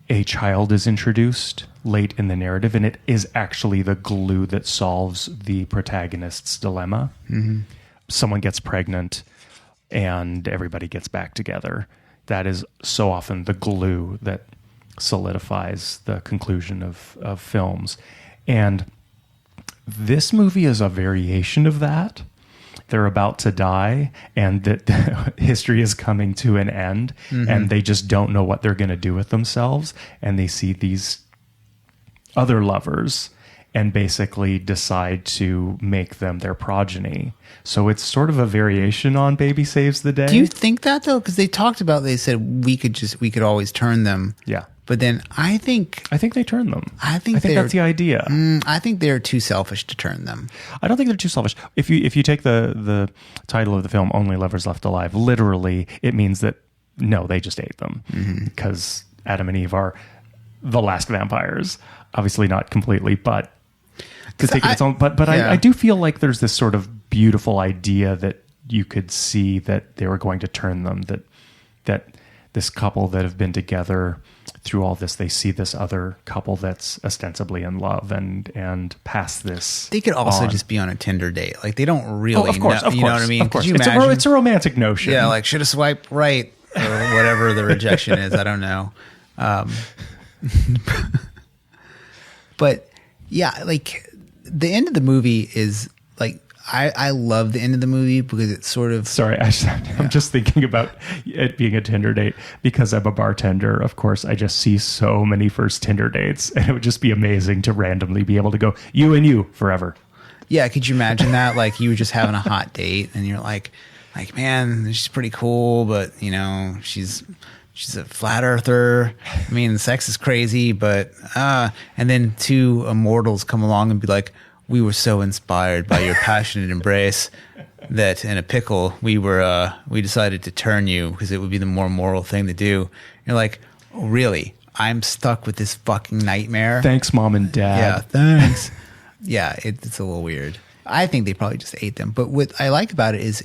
a child is introduced late in the narrative, and it is actually the glue that solves the protagonist's dilemma. Mm-hmm. Someone gets pregnant and everybody gets back together. That is so often the glue that solidifies the conclusion of films. And this movie is a variation of that. They're about to die and that history is coming to an end, and they just don't know what they're going to do with themselves. And they see these other lovers and basically decide to make them their progeny. So it's sort of a variation on Baby Saves the Day. Do you think that though? Because they said we could always turn them. Yeah. But then I think they turn them. I think that's the idea. I think they're too selfish to turn them. I don't think they're too selfish. If you take the title of the film, Only Lovers Left Alive, literally, it means that no, they just ate them because Adam and Eve are the last vampires. Obviously not completely, but to take it its own. But yeah. I do feel like there's this sort of beautiful idea that you could see that they were going to turn them. That this couple that have been together through all this, they see this other couple that's ostensibly in love and pass this. They could also just be on a Tinder date. Like they don't really of course, know, you know what I mean? Of course. Could you imagine? It's a romantic notion. Yeah, like should have swiped right or whatever the rejection is. I don't know. But yeah, like the end of the movie is like, I love the end of the movie because it's sort of... Sorry, I'm just thinking about it being a Tinder date because I'm a bartender. Of course, I just see so many first Tinder dates, and it would just be amazing to randomly be able to go, you and you forever. Yeah, could you imagine that? Like you were just having a hot date and you're like, man, she's pretty cool, but you know, she's a flat earther. I mean, sex is crazy, but and then two immortals come along and be like, we were so inspired by your passionate embrace that in a pickle we decided to turn you because it would be the more moral thing to do. You're like, oh, really? I'm stuck with this fucking nightmare. Thanks, Mom and Dad. Yeah, thanks. Yeah, it's a little weird. I think they probably just ate them. But what I like about it is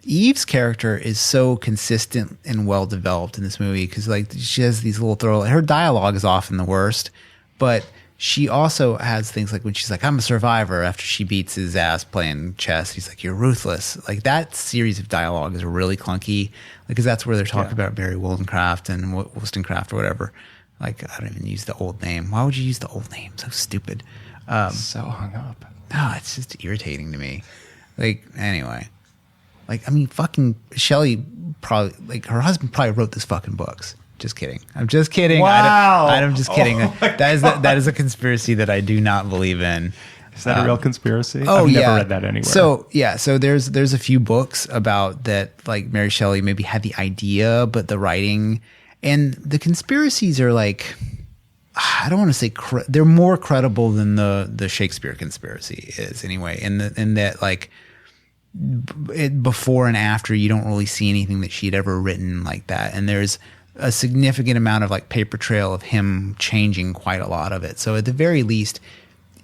Eve's character is so consistent and well developed in this movie because like she has these little her dialogue is often the worst, but she also has things like when she's like, I'm a survivor after she beats his ass playing chess. He's like, you're ruthless. Like that series of dialogue is really clunky because that's where they're talking about Barry Wollstonecraft and Wollstonecraft or whatever. Like, I don't even use the old name. Why would you use the old name? So stupid. So hung up. No, it's just irritating to me. Like, anyway. Like, I mean, fucking Shelley probably, like, her husband probably wrote this fucking books. Just kidding. I'm just kidding. Wow. I'm just kidding. That is a conspiracy that I do not believe in. Is that a real conspiracy? Oh, I've never read that anywhere. So there's a few books about that, like Mary Shelley maybe had the idea, but the writing and the conspiracies are like, I don't want to say they're more credible than the Shakespeare conspiracy is anyway. In that like before and after, you don't really see anything that she'd ever written like that, and there's a significant amount of like paper trail of him changing quite a lot of it. So at the very least,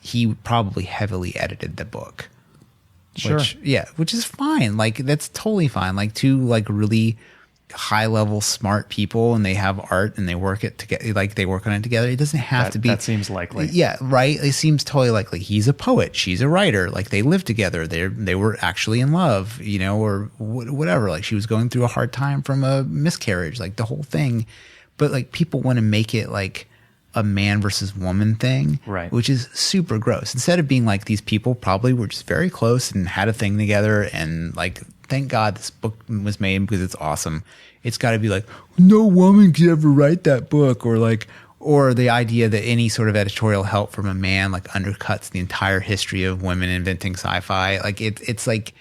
he probably heavily edited the book. Sure. Which is fine. Like that's totally fine. Like two like really high level smart people and they have art and they work it together. Like they work on it together. It doesn't have to be. That seems likely. Yeah. Right. It seems totally likely. He's a poet. She's a writer. Like they live together. They were actually in love, you know, or whatever. Like she was going through a hard time from a miscarriage, like the whole thing. But like people want to make it like a man versus woman thing, right? Which is super gross. Instead of being like these people probably were just very close and had a thing together, and like thank God this book was made because it's awesome. It's got to be like no woman could ever write that book, or the idea that any sort of editorial help from a man like undercuts the entire history of women inventing sci-fi. Like it's like.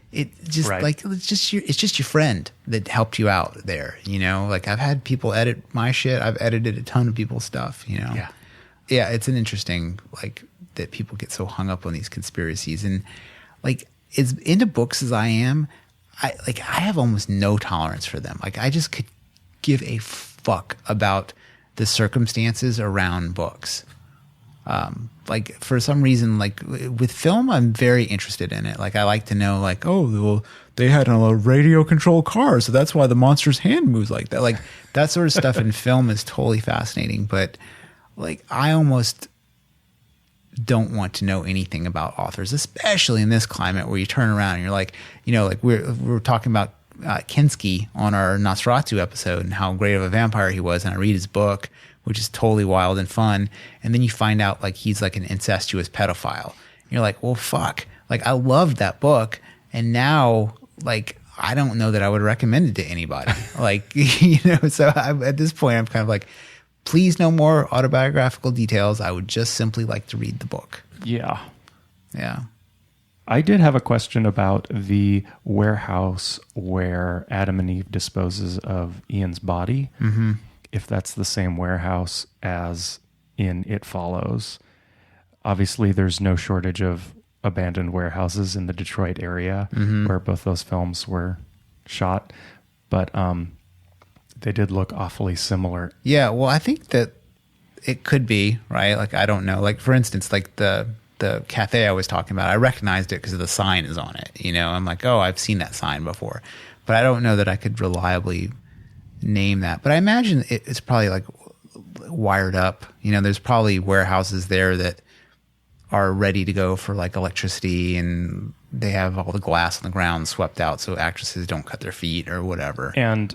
It just right. Like it's just your friend that helped you out there, you know. Like I've had people edit my shit. I've edited a ton of people's stuff, you know. Yeah. It's an interesting like that people get so hung up on these conspiracies, and like as into books as I am, I have almost no tolerance for them. Like I just could give a fuck about the circumstances around books. Like for some reason, like with film, I'm very interested in it. Like I like to know, like, oh, well, they had a radio controlled car, so that's why the monster's hand moves like that. Like that sort of stuff in film is totally fascinating. But like I almost don't want to know anything about authors, especially in this climate where you turn around and you're like, you know, like we're talking about Kinski on our Nosferatu episode and how great of a vampire he was, and I read his book, which is totally wild and fun, and then you find out like he's like an incestuous pedophile. And you're like, well, fuck. Like I loved that book, and now like I don't know that I would recommend it to anybody. Like you know, so at this point I'm kind of like, please no more autobiographical details. I would just simply like to read the book. Yeah. Yeah. I did have a question about the warehouse where Adam and Eve disposes of Ian's body. Mm-hmm. If that's the same warehouse as in It Follows. Obviously, there's no shortage of abandoned warehouses in the Detroit area where both those films were shot. But they did look awfully similar. Yeah, well, I think that it could be, right? Like, I don't know. Like, for instance, like the cafe I was talking about, I recognized it because the sign is on it. You know, I'm like, oh, I've seen that sign before. But I don't know that I could reliably name that. But I imagine it's probably like wired up. You know, there's probably warehouses there that are ready to go for like electricity, and they have all the glass on the ground swept out so actresses don't cut their feet or whatever. And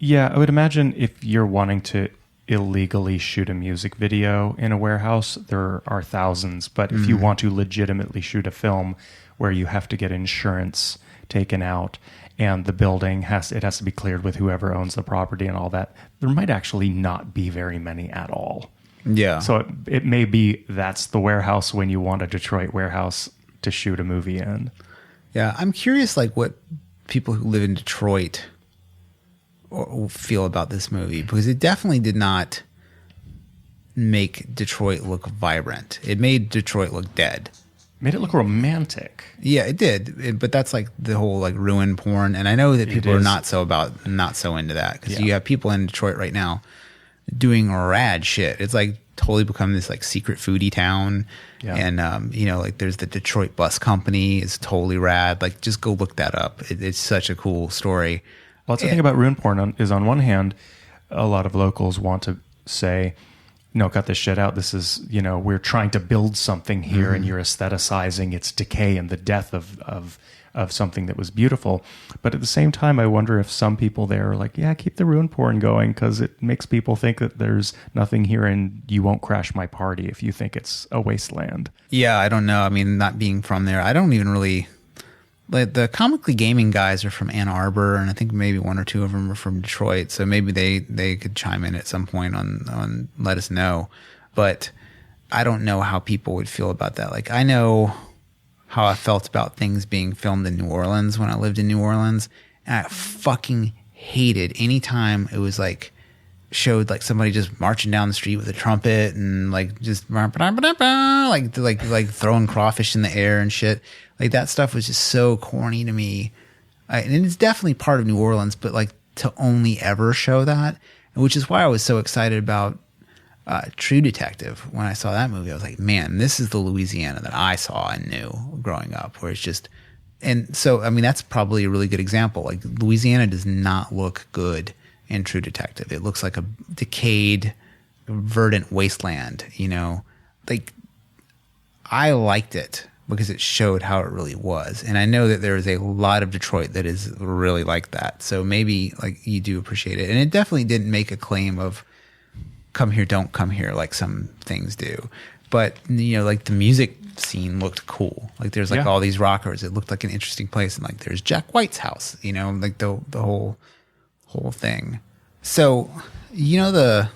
yeah, I would imagine if you're wanting to illegally shoot a music video in a warehouse, there are thousands. But if you want to legitimately shoot a film where you have to get insurance taken out and the building has to be cleared with whoever owns the property and all that, there might actually not be very many at all. Yeah. So it may be that's the warehouse when you want a Detroit warehouse to shoot a movie in. Yeah, I'm curious like what people who live in Detroit feel about this movie, because it definitely did not make Detroit look vibrant. It made Detroit look dead. Made it look romantic. Yeah, it did. But that's like the whole like ruin porn, and I know that people are not so into that, because you have people in Detroit right now doing rad shit. It's like totally become this like secret foodie town. Yeah. And you know, like there's the Detroit Bus Company is totally rad. Like just go look that up. It's such a cool story. Well, that's the thing about ruin porn is on one hand, a lot of locals want to say, no, cut this shit out. This is, you know, we're trying to build something here and you're aestheticizing its decay and the death of something that was beautiful. But at the same time, I wonder if some people there are like, yeah, keep the ruin porn going because it makes people think that there's nothing here and you won't crash my party if you think it's a wasteland. Yeah, I don't know. I mean, not being from there, I don't even really... Like the Comically Gaming guys are from Ann Arbor, and I think maybe one or two of them are from Detroit. So maybe they could chime in at some point on let us know. But I don't know how people would feel about that. Like I know how I felt about things being filmed in New Orleans when I lived in New Orleans, and I fucking hated any time it was like showed like somebody just marching down the street with a trumpet and like just like throwing crawfish in the air and shit. Like that stuff was just so corny to me. And it's definitely part of New Orleans, but like to only ever show that, which is why I was so excited about True Detective. When I saw that movie, I was like, man, this is the Louisiana that I saw and knew growing up, where it's just, and so, I mean, that's probably a really good example. Like Louisiana does not look good in True Detective. It looks like a decayed, verdant wasteland, you know, like I liked it because it showed how it really was. And I know that there is a lot of Detroit that is really like that. So maybe like you do appreciate it. And it definitely didn't make a claim of come here, don't come here like some things do. But, you know, like the music scene looked cool. Like there's like all these rockers. It looked like an interesting place. And like there's Jack White's house, you know, like the whole thing. So, you know, the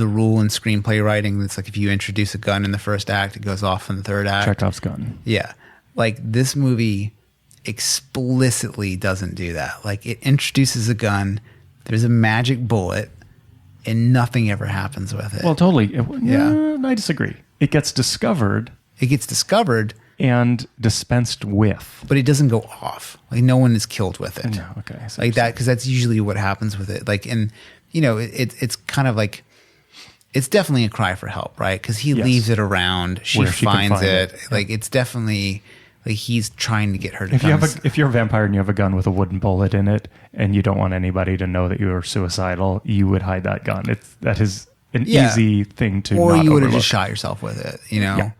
rule in screenplay writing that's like if you introduce a gun in the first act, it goes off in the third act. Chekhov's gun. Yeah. Like this movie explicitly doesn't do that. Like it introduces a gun, there's a magic bullet, and nothing ever happens with it. Well, totally. I disagree. It gets discovered. And dispensed with. But it doesn't go off. Like no one is killed with it. No, okay. Like that, because that's usually what happens with it. Like, and you know, it's kind of like, it's definitely a cry for help, right? Because he Yes. leaves it around. She Where she can finds find it. it. Like, it's definitely like he's trying to get her to If you're a vampire and you have a gun with a wooden bullet in it, and you don't want anybody to know that you are suicidal, you would hide that gun. That is an easy thing to or not you would have overlook. just shot yourself with it, you know?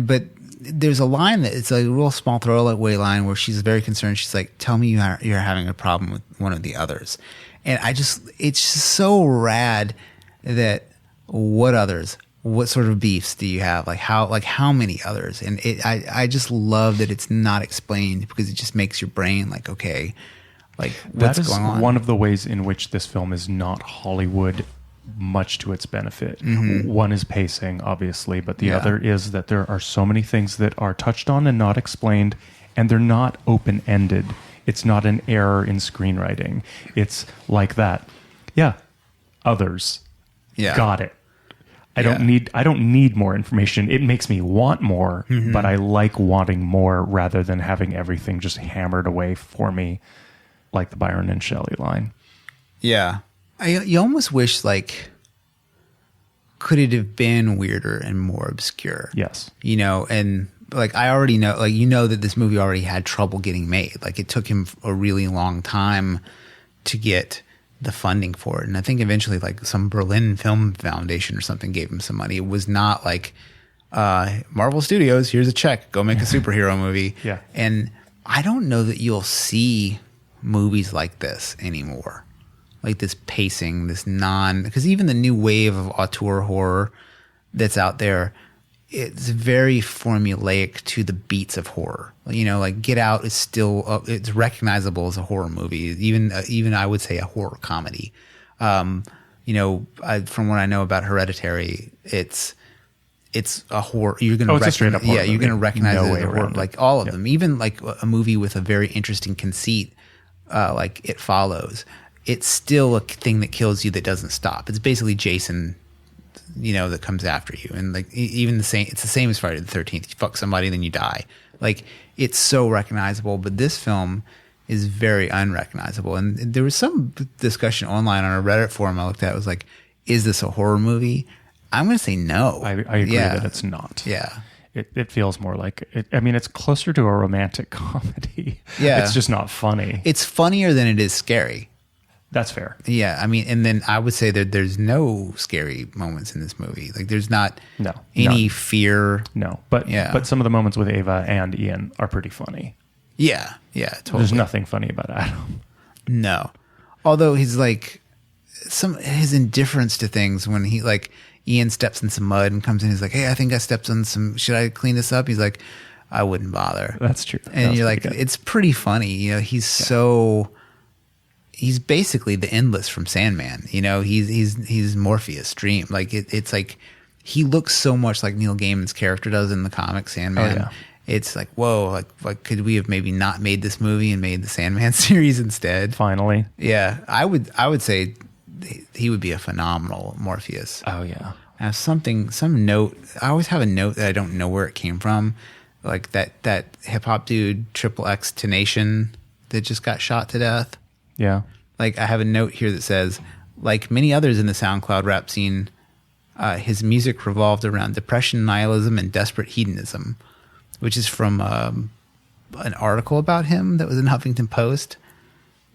But there's a line that it's a real small throwaway line where she's very concerned. She's like, tell me you're having a problem with one of the others. And it's just so rad that what others? What sort of beefs do you have? Like how many others? And I just love that it's not explained because it just makes your brain like, okay, like what's going on? That is one of the ways in which this film is not Hollywood much to its benefit. Mm-hmm. One is pacing, obviously, but the other is that there are so many things that are touched on and not explained, and they're not open-ended. It's not an error in screenwriting. It's like that. Yeah, others. Yeah. Got it. I don't need more information. It makes me want more, but I like wanting more rather than having everything just hammered away for me, like the Byron and Shelley line. Yeah. You almost wish, like, could it have been weirder and more obscure? Yes. You know, and like I already know, like, you know that this movie already had trouble getting made. Like, it took him a really long time to get the funding for it. And I think eventually, like, some Berlin Film Foundation or something gave him some money. It was not like, Marvel Studios, here's a check, go make a superhero movie. Yeah. And I don't know that you'll see movies like this anymore. Like this pacing, because even the new wave of auteur horror that's out there, it's very formulaic to the beats of horror. You know, like Get Out is still, it's recognizable as a horror movie, even I would say a horror comedy. You know, from what I know about Hereditary, it's a horror. You're going to it's a straight up horror you're going to movie. recognize No it as way a horror. around it. Like all of them, even like a movie with a very interesting conceit, like It Follows. It's still a thing that kills you that doesn't stop. It's basically Jason, you know, that comes after you. And like even it's the same as Friday the 13th. You fuck somebody, then you die. Like, it's so recognizable, but this film is very unrecognizable. And there was some discussion online on a Reddit forum I looked at. It was like, is this a horror movie? I'm going to say no. I agree that it's not. Yeah. It feels more like it. I mean, it's closer to a romantic comedy. Yeah. It's just not funny. It's funnier than it is scary. That's fair. Yeah, I mean, and then I would say that there's no scary moments in this movie. Like, there's not any fear. No, but some of the moments with Ava and Ian are pretty funny. Yeah, totally. There's nothing funny about Adam. No, although he's like his indifference to things when he like Ian steps in some mud and comes in, he's like, hey, I think I stepped on some. Should I clean this up? He's like, I wouldn't bother. That's true. And you're like, it's pretty funny. You know, he's basically the Endless from Sandman. You know, he's Morpheus' dream. Like it's like he looks so much like Neil Gaiman's character does in the comic Sandman. Oh, yeah. It's like, whoa, like could we have maybe not made this movie and made the Sandman series instead? Finally. Yeah, I would say he would be a phenomenal Morpheus. Oh yeah. I have some note. I always have a note that I don't know where it came from. Like that hip hop dude, XXX Tenation, that just got shot to death. Yeah. Like, I have a note here that says, like many others in the SoundCloud rap scene, his music revolved around depression, nihilism, and desperate hedonism, which is from an article about him that was in Huffington Post,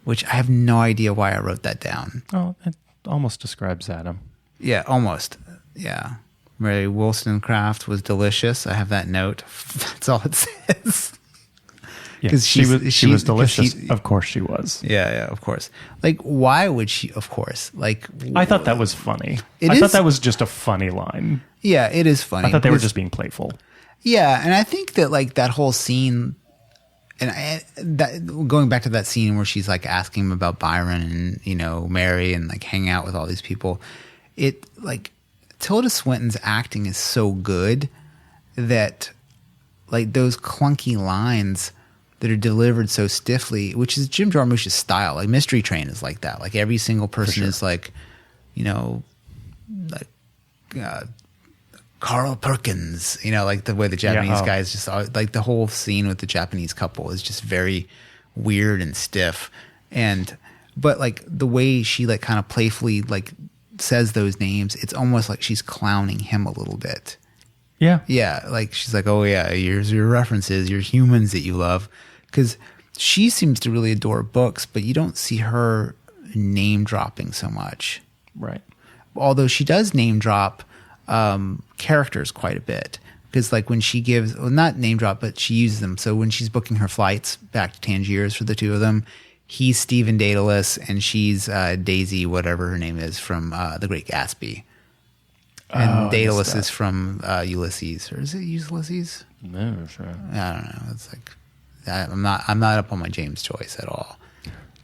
which I have no idea why I wrote that down. Oh, it almost describes Adam. Yeah, almost. Yeah. Mary Wollstonecraft was delicious. I have that note. That's all it says. Yeah, she was delicious. Of course she was. Yeah, of course. Like, why would she? Of course. Like, I thought that was funny. I thought that was just a funny line. Yeah, it is funny. I thought they were just being playful. Yeah, and I think that like that whole scene, and going back to that scene where she's like asking him about Byron and, you know, Mary and like hanging out with all these people, it like Tilda Swinton's acting is so good that like those clunky lines that are delivered so stiffly, which is Jim Jarmusch's style. Like Mystery Train is like that. Like every single person is like, you know, like Carl Perkins, you know, like the way the Japanese guys just like the whole scene with the Japanese couple is just very weird and stiff. But like the way she like kind of playfully like says those names, it's almost like she's clowning him a little bit. Yeah. Yeah, like she's like, oh yeah, here's your references, your humans that you love. Because she seems to really adore books, but you don't see her name dropping so much. Right. Although she does name drop characters quite a bit. Because like when she gives, well, not name drop, but she uses them. So when she's booking her flights back to Tangiers for the two of them, he's Stephen Daedalus and she's Daisy, whatever her name is, from The Great Gatsby. And Daedalus is from Ulysses, or is it Ulysses? No, sure. I don't know. It's like I'm not up on my James Joyce at all.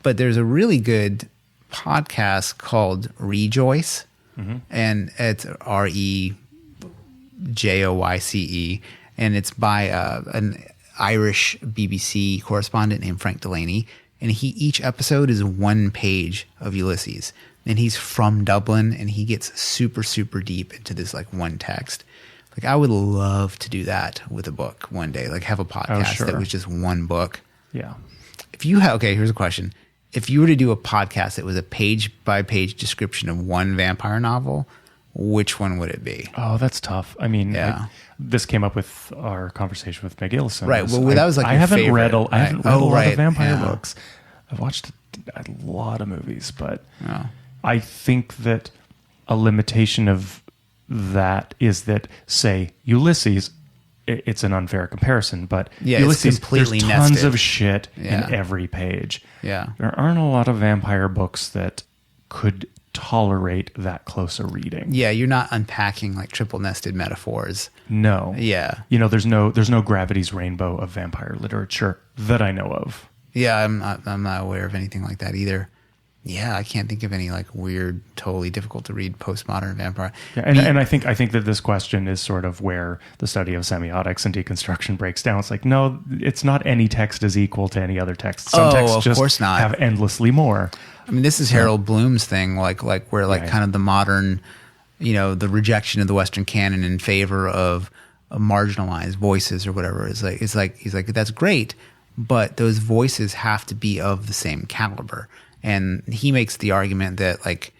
But there's a really good podcast called Rejoice, and it's REJOYCE, and it's by an Irish BBC correspondent named Frank Delaney, and each episode is one page of Ulysses. And he's from Dublin, and he gets super, super deep into this like one text. Like I would love to do that with a book one day. Like have a podcast that was just one book. Yeah. If you have, okay, here's a question: if you were to do a podcast that was a page by page description of one vampire novel, which one would it be? Oh, that's tough. I mean, this came up with our conversation with Meg Gillison. Right. Well, that was like I haven't read a lot of vampire yeah. books. I've watched a lot of movies, but I think that a limitation of that is that, say, Ulysses, it's an unfair comparison, but Ulysses, it's completely there's tons nested. of shit in every page. Yeah. There aren't a lot of vampire books that could tolerate that close a reading. Yeah, you're not unpacking like triple nested metaphors. No. Yeah. You know, there's no Gravity's Rainbow of vampire literature that I know of. Yeah, I'm not aware of anything like that either. Yeah, I can't think of any like weird, totally difficult to read postmodern vampire. Yeah, and I think that this question is sort of where the study of semiotics and deconstruction breaks down. It's like, no, it's not any text is equal to any other text. Some texts of just course not. have endlessly more. I mean, this is Harold Bloom's thing, like where kind of the modern, the rejection of the Western canon in favor of marginalized voices or whatever is like, he's like that's great, but those voices have to be of the same caliber. And he makes the argument that like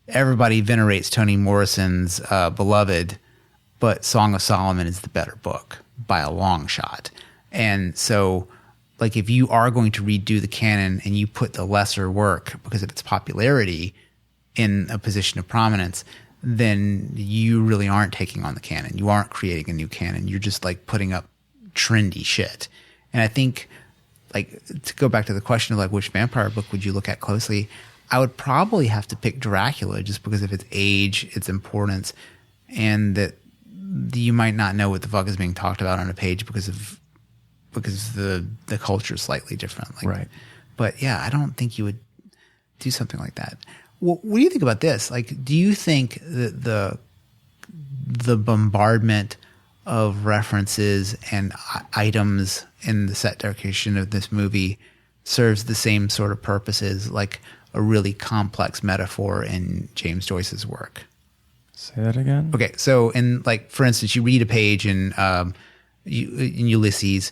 everybody venerates Toni Morrison's Beloved, but Song of Solomon is the better book by a long shot. And so like if you are going to redo the canon and you put the lesser work because of its popularity in a position of prominence, then you really aren't taking on the canon. You aren't creating a new canon. You're just like putting up trendy shit. And I think, like, to go back to the question of like which vampire book would you look at closely, I would probably have to pick Dracula just because of its age, its importance, and that you might not know what the fuck is being talked about on a page because the culture is slightly different. Like, right. But yeah, I don't think you would do something like that. What do you think about this? Like, do you think that the bombardment of references and items in the set decoration of this movie serves the same sort of purposes like a really complex metaphor in James Joyce's work? Say that again. Okay, so in like for instance, you read a page in Ulysses,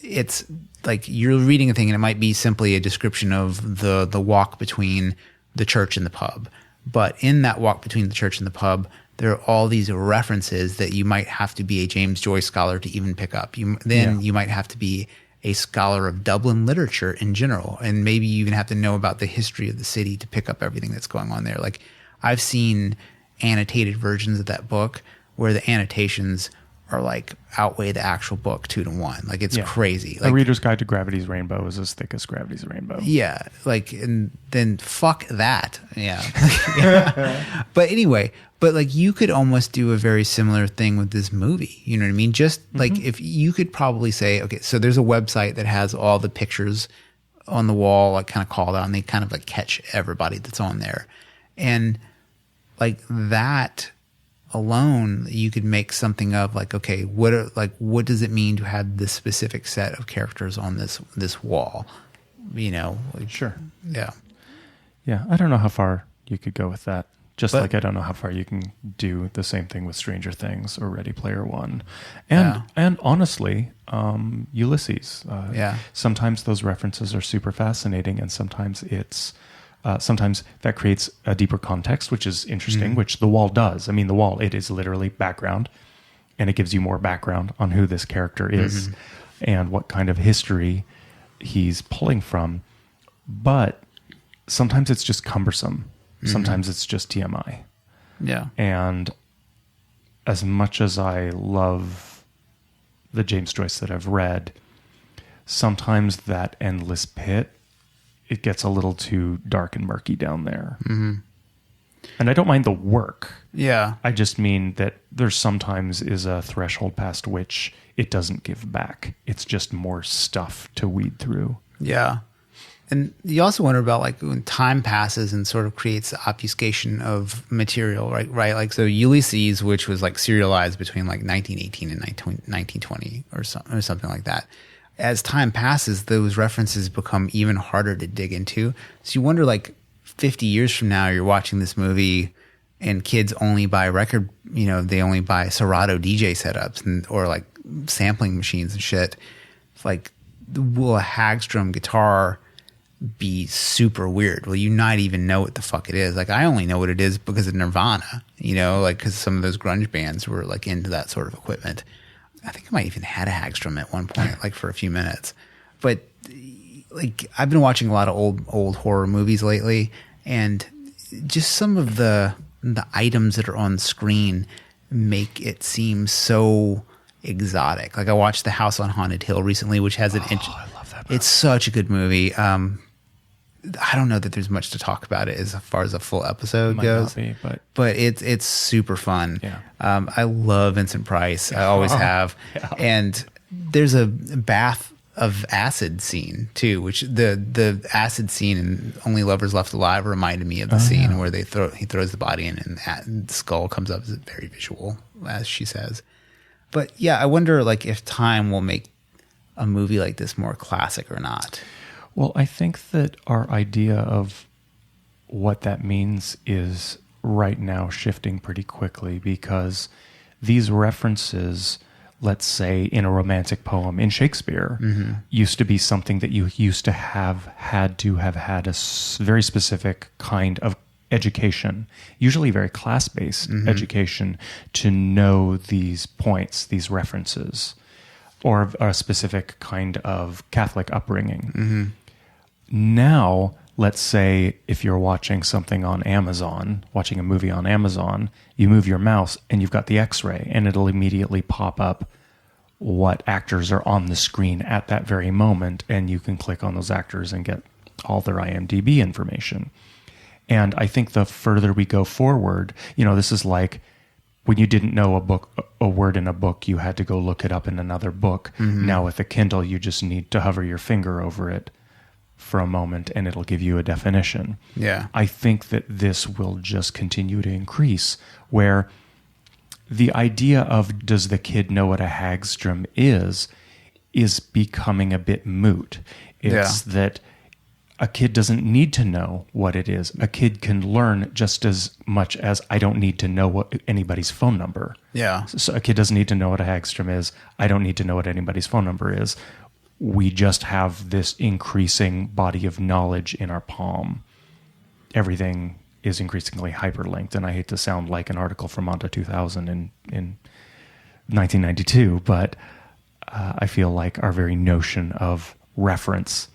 it's like you're reading a thing and it might be simply a description of the walk between the church and the pub. But in that walk between the church and the pub, there are all these references that you might have to be a James Joyce scholar to even pick up. You might have to be a scholar of Dublin literature in general, and maybe you even have to know about the history of the city to pick up everything that's going on there. Like I've seen annotated versions of that book where the annotations are like outweigh the actual book 2 to 1. Like it's crazy. Like, A Reader's Guide to Gravity's Rainbow is as thick as Gravity's Rainbow. Yeah, like and then fuck that. Yeah. But anyway, but like you could almost do a very similar thing with this movie. You know what I mean? Just like if you could probably say, okay, so there's a website that has all the pictures on the wall like kind of called out, and they kind of like catch everybody that's on there. And like that alone, you could make something of like, okay, what does it mean to have this specific set of characters on this wall? Like, Sure. Yeah. Yeah, I don't know how far you could go with that. Like I don't know how far you can do the same thing with Stranger Things or Ready Player One. And honestly, Ulysses. Sometimes those references are super fascinating, and sometimes it's Sometimes that creates a deeper context, which is interesting, which The Wall does. I mean, The Wall, it is literally background, and it gives you more background on who this character is and what kind of history he's pulling from. But sometimes it's just cumbersome. Sometimes it's just TMI. Yeah. And as much as I love the James Joyce that I've read, sometimes that endless pit, it gets a little too dark and murky down there. And I don't mind the work. Yeah. I just mean that there's sometimes is a threshold past which it doesn't give back. It's just more stuff to weed through. Yeah. And you also wonder about like when time passes and sort of creates the obfuscation of material, right? Like, so Ulysses, which was like serialized between like 1918 and 1920 or something like that. As time passes, those references become even harder to dig into. So you wonder, like, 50 years from now, you're watching this movie and kids only buy they only buy Serato DJ setups or like sampling machines and shit. It's like, will a Hagstrom guitar be super weird? Will you not even know what the fuck it is? Like, I only know what it is because of Nirvana, like, because some of those grunge bands were like into that sort of equipment. I think I might even had a Hagstrom at one point, like for a few minutes. But like, I've been watching a lot of old horror movies lately, and just some of the items that are on screen make it seem so exotic. Like, I watched The House on Haunted Hill recently, which has I love that movie. It's such a good movie. I don't know that there's much to talk about it as far as a full episode goes. Not be, but it's super fun. Yeah. I love Vincent Price. I always have. Yeah. And there's a bath of acid scene too, which the acid scene in Only Lovers Left Alive reminded me of the scene where he throws the body in and the skull comes up. It's very visual, as she says. But yeah, I wonder like if time will make a movie like this more classic or not. Well, I think that our idea of what that means is right now shifting pretty quickly, because these references, let's say in a romantic poem in Shakespeare, used to be something that you used to have had a very specific kind of education, usually very class-based education, to know these points, these references, or a specific kind of Catholic upbringing. Now, let's say if you're watching something on Amazon, watching a movie on Amazon, you move your mouse and you've got the X-ray, and it'll immediately pop up what actors are on the screen at that very moment, and you can click on those actors and get all their IMDb information. And I think the further we go forward, this is like when you didn't know a word in a book, you had to go look it up in another book. Now with a Kindle, you just need to hover your finger over it for a moment and it'll give you a definition. Yeah. I think that this will just continue to increase, where the idea of does the kid know what a Hagstrom is becoming a bit moot. It's that a kid doesn't need to know what it is. A kid can learn just as much as I don't need to know what anybody's phone number. Yeah. So a kid doesn't need to know what a Hagstrom is. I don't need to know what anybody's phone number is. We just have this increasing body of knowledge in our palm. Everything is increasingly hyperlinked, and I hate to sound like an article from Monta 2000 in 1992, but I feel like our very notion of reference,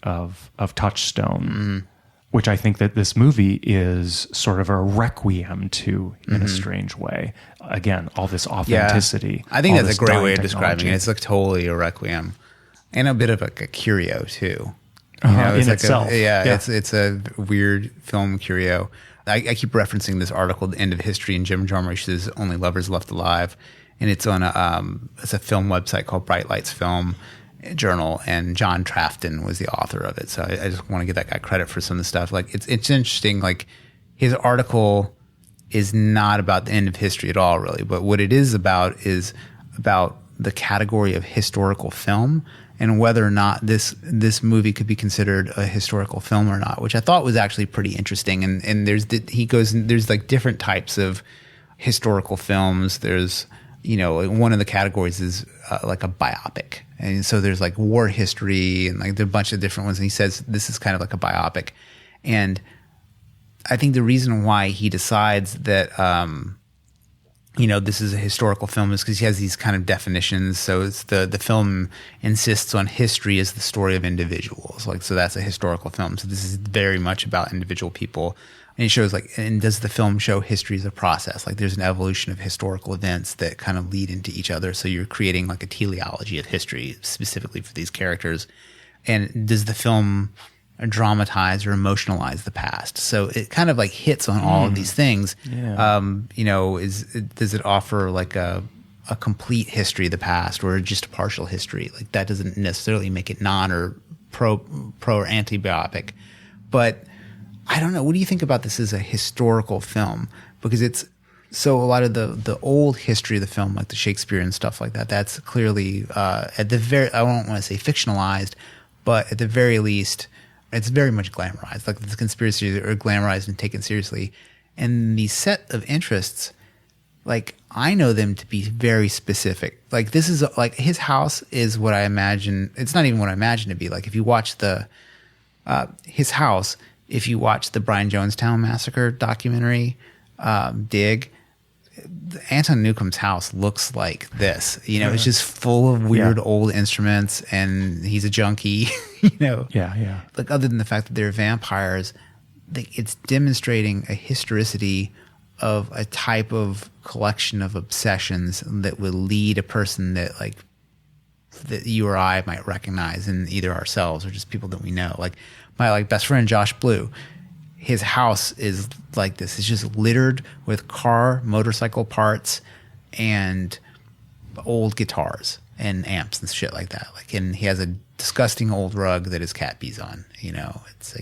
of touchstone, which I think that this movie is sort of a requiem to in a strange way. Again, all this authenticity. Yeah. I think that's a great way of describing it. It's like totally a requiem. And a bit of like a curio too. In itself. It's a weird film curio. I keep referencing this article, The End of History, in Jim Jarmusch's Only Lovers Left Alive. And it's on it's a film website called Bright Lights Film Journal, and John Trafton was the author of it. So I just want to give that guy credit for some of the stuff. Like it's interesting, like his article is not about the end of history at all, really. But what it is about the category of historical film, and whether or not this movie could be considered a historical film or not, which I thought was actually pretty interesting. And there's like different types of historical films. There's, one of the categories is like a biopic. And so there's like war history and like there are a bunch of different ones. And he says this is kind of like a biopic. And I think the reason why he decides that, this is a historical film is because he has these kind of definitions. So it's the film insists on history as the story of individuals. So that's a historical film. So this is very much about individual people. And it shows and does the film show history as a process? There's an evolution of historical events that kind of lead into each other. So you're creating a teleology of history specifically for these characters. And does the film dramatize or emotionalize the past? So it kind of hits on all of these things. Yeah. Does it offer a complete history of the past or just a partial history? That doesn't necessarily make it non or pro or anti-biopic. But I don't know. What do you think about this as a historical film? Because it's so a lot of the old history of the film, like the Shakespeare and stuff like that, that's clearly at the very, I don't want to say fictionalized, but at the very least, it's very much glamorized. The conspiracies are glamorized and taken seriously. And the set of interests, I know them to be very specific. This is his house is what I imagine. It's not even what I imagine to be. If you watch his house, if you watch the Brian Jonestown Massacre documentary, Dig, Anton Newcomb's house looks like this. It's just full of weird old instruments, and he's a junkie. Yeah. Other than the fact that they're vampires, it's demonstrating a historicity of a type of collection of obsessions that would lead a person that that you or I might recognize in either ourselves or just people that we know. My best friend Josh Blue, his house is like this. It's just littered with motorcycle parts and old guitars and amps and shit like that. And he has a disgusting old rug that his cat pees on. It's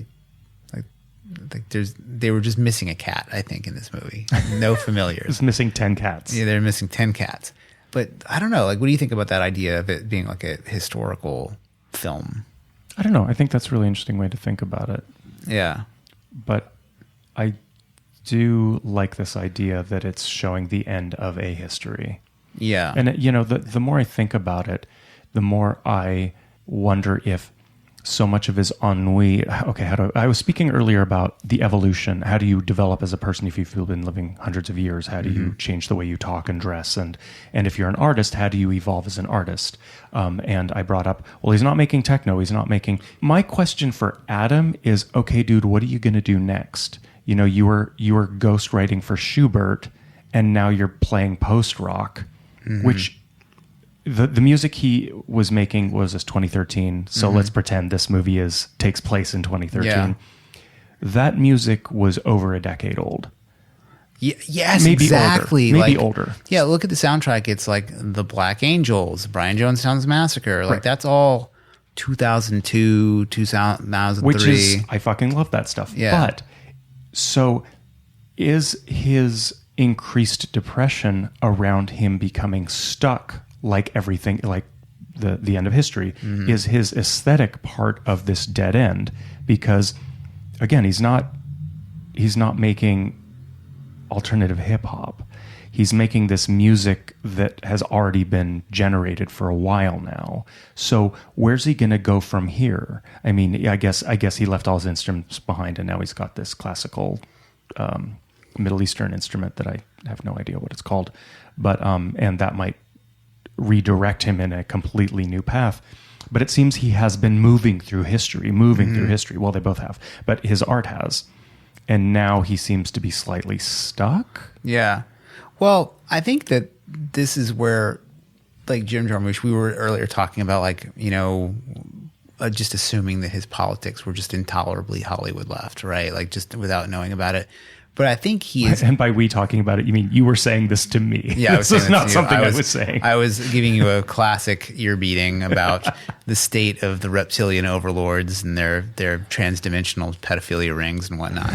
they were just missing a cat, I think, in this movie. No familiars. It's missing 10 cats. Yeah, they're missing 10 cats. But I don't know. What do you think about that idea of it being a historical film? I don't know. I think that's a really interesting way to think about it. Yeah. But I do like this idea that it's showing the end of a history. Yeah. And, the more I think about it, the more I wonder if so much of his ennui. Okay, I was speaking earlier about the evolution. How do you develop as a person if you've been living hundreds of years? How do you change the way you talk and dress? And if you're an artist, how do you evolve as an artist? And I brought up, well, he's not making techno. He's not making. My question for Adam is, okay, dude, what are you going to do next? You were ghostwriting for Schubert, and now you're playing post rock, which. The music he was making was 2013, so let's pretend this movie takes place in 2013. Yeah. That music was over a decade old. Yes, maybe exactly. Older. Maybe older. Yeah, look at the soundtrack. It's The Black Angels, Brian Jonestown's Massacre. Right. That's all 2002, 2003. Which is, I fucking love that stuff. Yeah. But, so is his increased depression around him becoming stuck everything, the end of history, is his aesthetic part of this dead end? Because, again, he's not making alternative hip hop. He's making this music that has already been generated for a while now. So where's he going to go from here? I mean, I guess he left all his instruments behind, and now he's got this classical Middle Eastern instrument that I have no idea what it's called, but and that might redirect him in a completely new path. But it seems he has been moving through history. Well, they both have, but his art has. And now he seems to be slightly stuck. Yeah. Well, I think that this is where, Jim Jarmusch, we were earlier talking about, just assuming that his politics were just intolerably Hollywood left, right? Just without knowing about it. But I think he is... And by we talking about it, you mean you were saying this to me. Yeah, this is not something I was saying. I was giving you a classic ear beating about the state of the reptilian overlords and their transdimensional pedophilia rings and whatnot.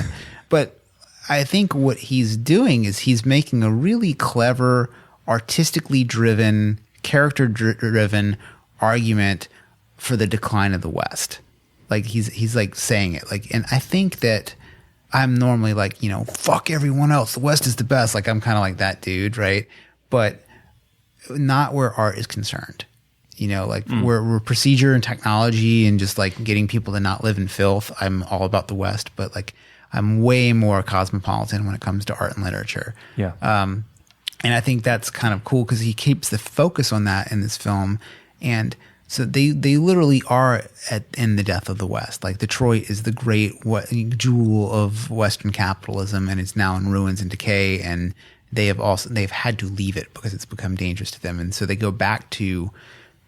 But I think what he's doing is he's making a really clever, artistically driven, character-driven argument for the decline of the West. He's saying it. And I think that... I'm normally fuck everyone else. The West is the best. I'm kind of like that dude, right? But not where art is concerned. You know, like we're procedure and technology and just like getting people to not live in filth. I'm all about the West, but like I'm way more cosmopolitan when it comes to art and literature. Yeah. And I think that's kind of cool because he keeps the focus on that in this film. And so they literally are in the death of the West. Like Detroit is the great jewel of Western capitalism, and it's now in ruins and decay. And they've had to leave it because it's become dangerous to them. And so they go back to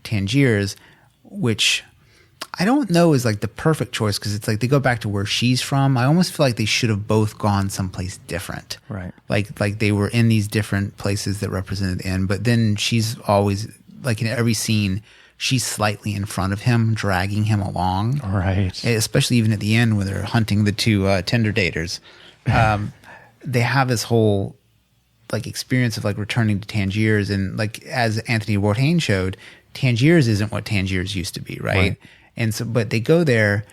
Tangiers, which I don't know is like the perfect choice because it's like they go back to where she's from. I almost feel like they should have both gone someplace different. Right. Like they were in these different places that represented the end, but then she's always like in every scene, she's slightly in front of him, dragging him along. Right. Especially even at the end when they're hunting the two Tinder daters. They have this whole like experience of like returning to Tangiers, and like as Anthony Bourdain showed, Tangiers isn't what Tangiers used to be, right? And so, but they go there,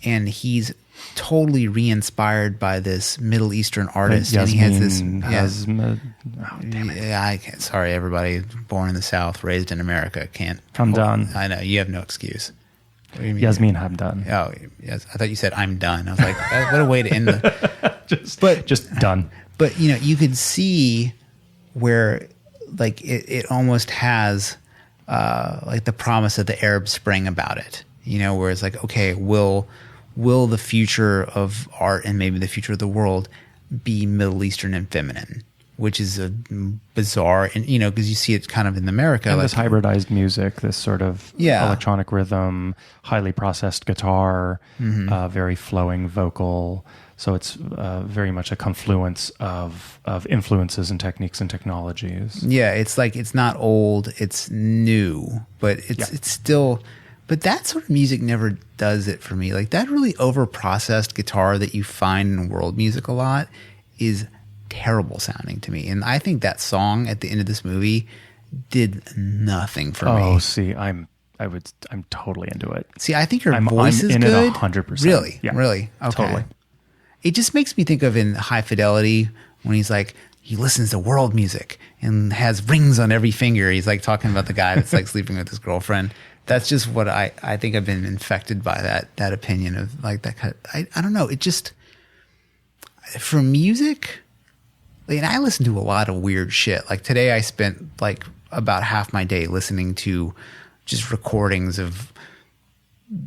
and he's totally re-inspired by this Middle Eastern artist, and he has this. Sorry, everybody. Born in the South, raised in America, can't. Hamdan. I know you have no excuse. What do you mean? Yasmin Hamdan. Oh, yes. I thought you said I'm done. I was like, what a way to end the. just done. But you know, you could see where like it almost has like the promise of the Arab Spring about it. You know, where it's like, okay, will the future of art and maybe the future of the world be Middle Eastern and feminine? Which is a bizarre, and you know, because you see it kind of in America, and like, this hybridized music, this sort of electronic rhythm, highly processed guitar, very flowing vocal. So it's very much a confluence of influences and techniques and technologies. Yeah, it's like it's not old, it's new, but it's still. But that sort of music never does it for me. Like that really over-processed guitar that you find in world music a lot is terrible sounding to me. And I think that song at the end of this movie did nothing for me. Oh, see, I'm totally into it. See, I think her voice is good. good. It 100%. Really? Yeah, really? Okay. Totally. It just makes me think of in High Fidelity when he's like, he listens to world music and has rings on every finger. He's like talking about the guy that's like sleeping with his girlfriend. That's just what I think I've been infected by that opinion of like that kind of, I don't know. It just, for music, and I listen to a lot of weird shit. Like today I spent like about half my day listening to just recordings of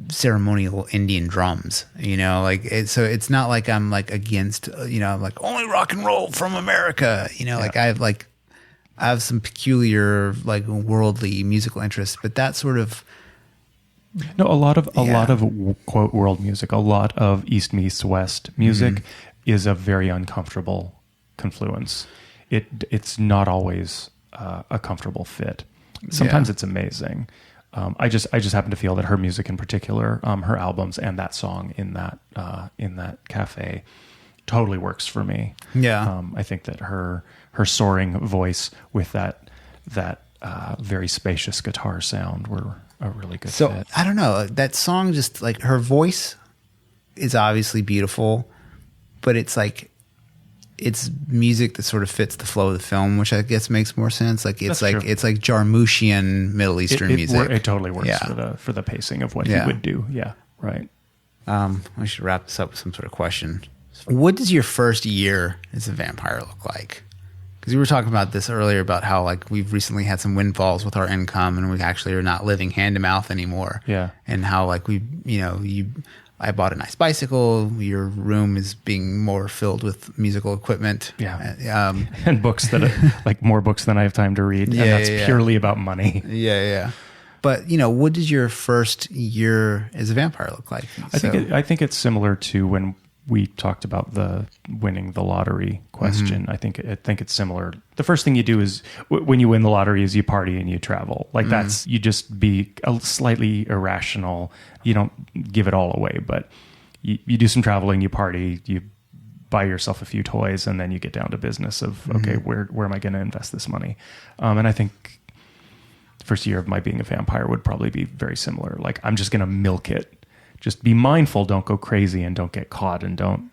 ceremonial Indian drums, you know, like so it's not like I'm like against, you know, like only rock and roll from America, you know, like I have some peculiar like worldly musical interests, but that sort of a lot of quote world music, a lot of East meets West music is a very uncomfortable confluence. It's not always a comfortable fit. Sometimes it's amazing. I just happen to feel that her music in particular, her albums and that song in that cafe totally works for me. Yeah. I think that her soaring voice with that very spacious guitar sound were a really good fit. I don't know. That song just like her voice is obviously beautiful, but it's like it's music that sort of fits the flow of the film, which I guess makes more sense. Like it's it's like Jarmuschian Middle Eastern music. It totally works for the pacing of what he would do. Yeah, right. We should wrap this up with some sort of question. What does your first year as a vampire look like? Because we were talking about this earlier about how like we've recently had some windfalls with our income and we actually are not living hand to mouth anymore. Yeah. And how like I bought a nice bicycle. Your room is being more filled with musical equipment. Yeah. And books that like more books than I have time to read. And that's purely about money. Yeah. But what does your first year as a vampire look like? I think it's similar to when we talked about the winning the lottery question. I think it's similar. The first thing you do is when you win the lottery is you party and you travel. Like that's, you just be slightly irrational. You don't give it all away, but you do some traveling, you party, you buy yourself a few toys, and then you get down to business of, okay, where am I going to invest this money? And I think the first year of my being a vampire would probably be very similar. Like I'm just going to milk it. Just be mindful, don't go crazy and don't get caught and don't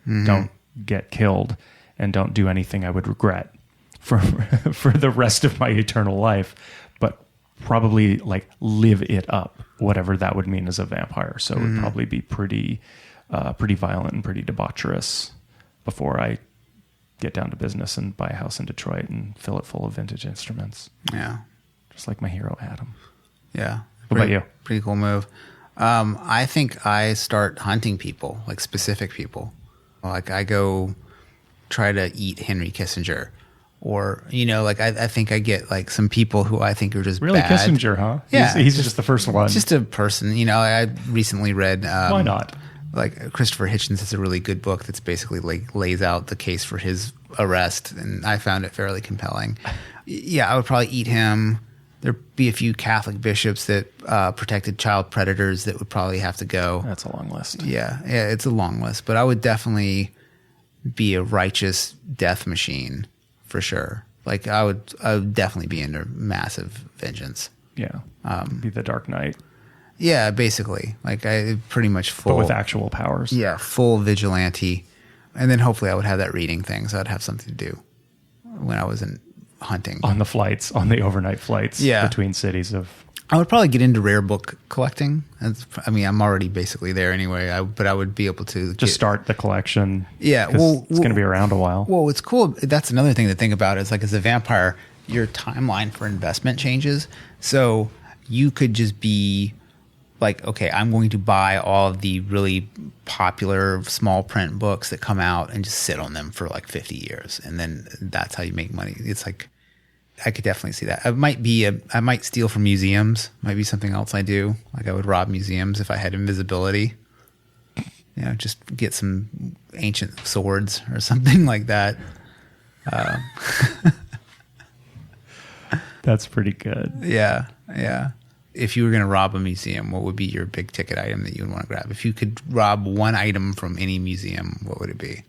get killed and don't do anything I would regret for the rest of my eternal life. But probably like live it up, whatever that would mean as a vampire. So it would probably be pretty violent and pretty debaucherous before I get down to business and buy a house in Detroit and fill it full of vintage instruments. Yeah. Just like my hero Adam. Yeah. What about you? Pretty cool move. I think I start hunting people, like specific people. Like I go try to eat Henry Kissinger. Or, like I think I get like some people who I think are just really bad. Kissinger, huh? Yeah. He's just the first one. Just a person. I recently read... Why not? Like Christopher Hitchens has a really good book that's basically like lays out the case for his arrest, and I found it fairly compelling. Yeah, I would probably eat him. There'd be a few Catholic bishops that protected child predators that would probably have to go. That's a long list. Yeah, it's a long list, but I would definitely be a righteous death machine for sure. Like I would definitely be into massive vengeance. Yeah, be the Dark Knight. Yeah, basically. Like I pretty much full... But with actual powers. Yeah, full vigilante. And then hopefully I would have that reading thing, so I'd have something to do when I wasn't hunting. On the overnight flights between cities of... I would probably get into rare book collecting. I'm already basically there anyway, but I would be able to... Just start the collection. Yeah, it's going to be around a while. Well, what's cool, that's another thing to think about is like as a vampire, your timeline for investment changes. So you could just be... like, okay, I'm going to buy all of the really popular small print books that come out and just sit on them for like 50 years. And then that's how you make money. It's like, I could definitely see that. I might steal from museums. Might be something else I do. Like I would rob museums if I had invisibility. Just get some ancient swords or something like that. That's pretty good. Yeah. If you were going to rob a museum, what would be your big ticket item that you would want to grab? If you could rob one item from any museum, what would it be?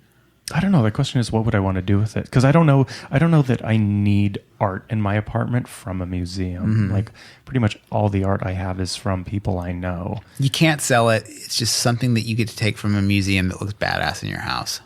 I don't know. The question is, what would I want to do with it? Because I don't know that I need art in my apartment from a museum. Mm-hmm. Like pretty much all the art I have is from people I know. You can't sell it. It's just something that you get to take from a museum that looks badass in your house.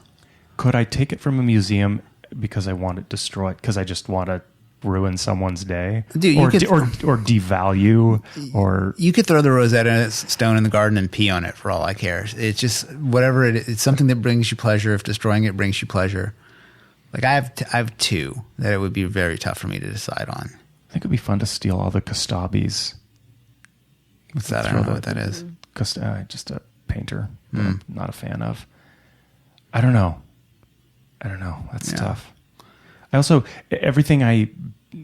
Could I take it from a museum because I want it destroyed? Because I just want to ruin someone's day, dude, or devalue, or you could throw the Rosetta Stone in the garden and pee on it for all I care. It's just whatever it is. It's something that brings you pleasure. If destroying it brings you pleasure, like I have two that it would be very tough for me to decide on. I think it'd be fun to steal all the Custabis. What's that? I don't know what that is. Just a painter that I'm not a fan of. I don't know. That's tough. I also, everything I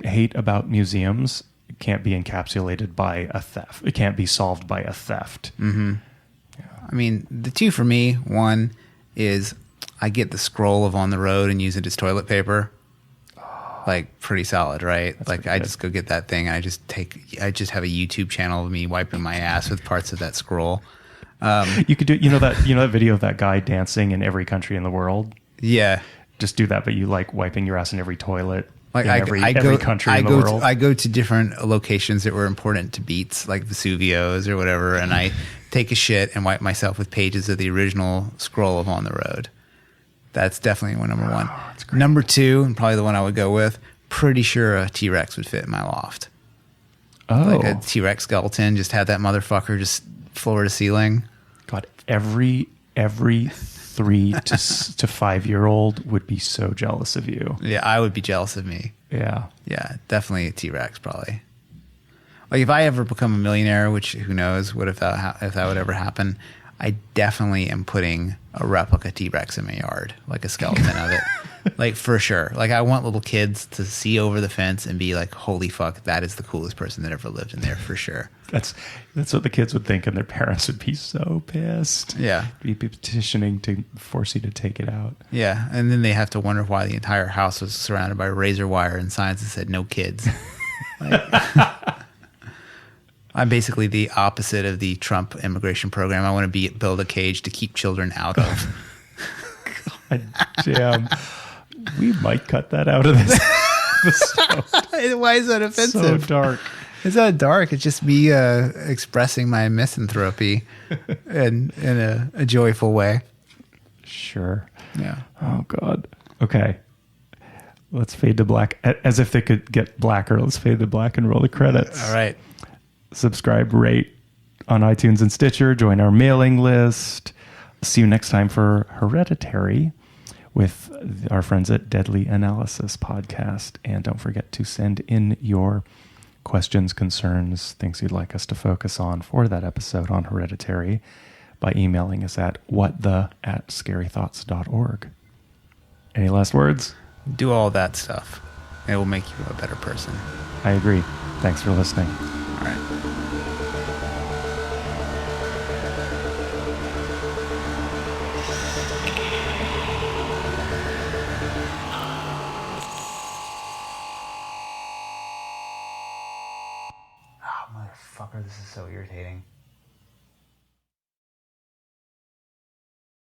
hate about museums can't be encapsulated by a theft. It can't be solved by a theft. Mm-hmm. Yeah. I mean, the two for me, one is I get the scroll of On the Road and use it as toilet paper. Like pretty solid, right? Like I just go get that thing. And I just have a YouTube channel of me wiping my ass with parts of that scroll. You could do, that video of that guy dancing in every country in the world. Yeah. Just do that, but you like wiping your ass in every toilet like in every country in the world. I go to different locations that were important to beats, like Vesuvio's or whatever, and I take a shit and wipe myself with pages of the original scroll of On the Road. That's definitely number one. Number two, and probably the one I would go with, pretty sure a T-Rex would fit in my loft. Oh. Like a T-Rex skeleton, just had that motherfucker just floor to ceiling. God, every 3 to 5-year-old would be so jealous of you. Yeah, I would be jealous of me. Yeah. Yeah, definitely a T-Rex probably. Like if I ever become a millionaire, which who knows, what if that would ever happen, I definitely am putting a replica T-Rex in my yard, like a skeleton of it. Like for sure. Like I want little kids to see over the fence and be like, holy fuck, that is the coolest person that ever lived in there for sure. That's what the kids would think, and their parents would be so pissed. Yeah. Be petitioning to force you to take it out. Yeah. And then they have to wonder why the entire house was surrounded by razor wire and signs that said no kids. I'm basically the opposite of the Trump immigration program. I want to build a cage to keep children out of. God damn. We might cut that out of this episode. Why is that offensive? So dark. It's not dark. It's just me expressing my misanthropy in a joyful way. Sure. Yeah. Oh, God. Okay. Let's fade to black. As if they could get blacker. Let's fade to black and roll the credits. All right. Subscribe, rate on iTunes and Stitcher. Join our mailing list. See you next time for Hereditary with our friends at Deadly Analysis Podcast. And don't forget to send in your questions, concerns, things you'd like us to focus on for that episode on Hereditary by emailing us at whatthe@scarythoughts.org. Any last words? Do all that stuff. It will make you a better person. I agree. Thanks for listening. All right. Oh, motherfucker, this is so irritating.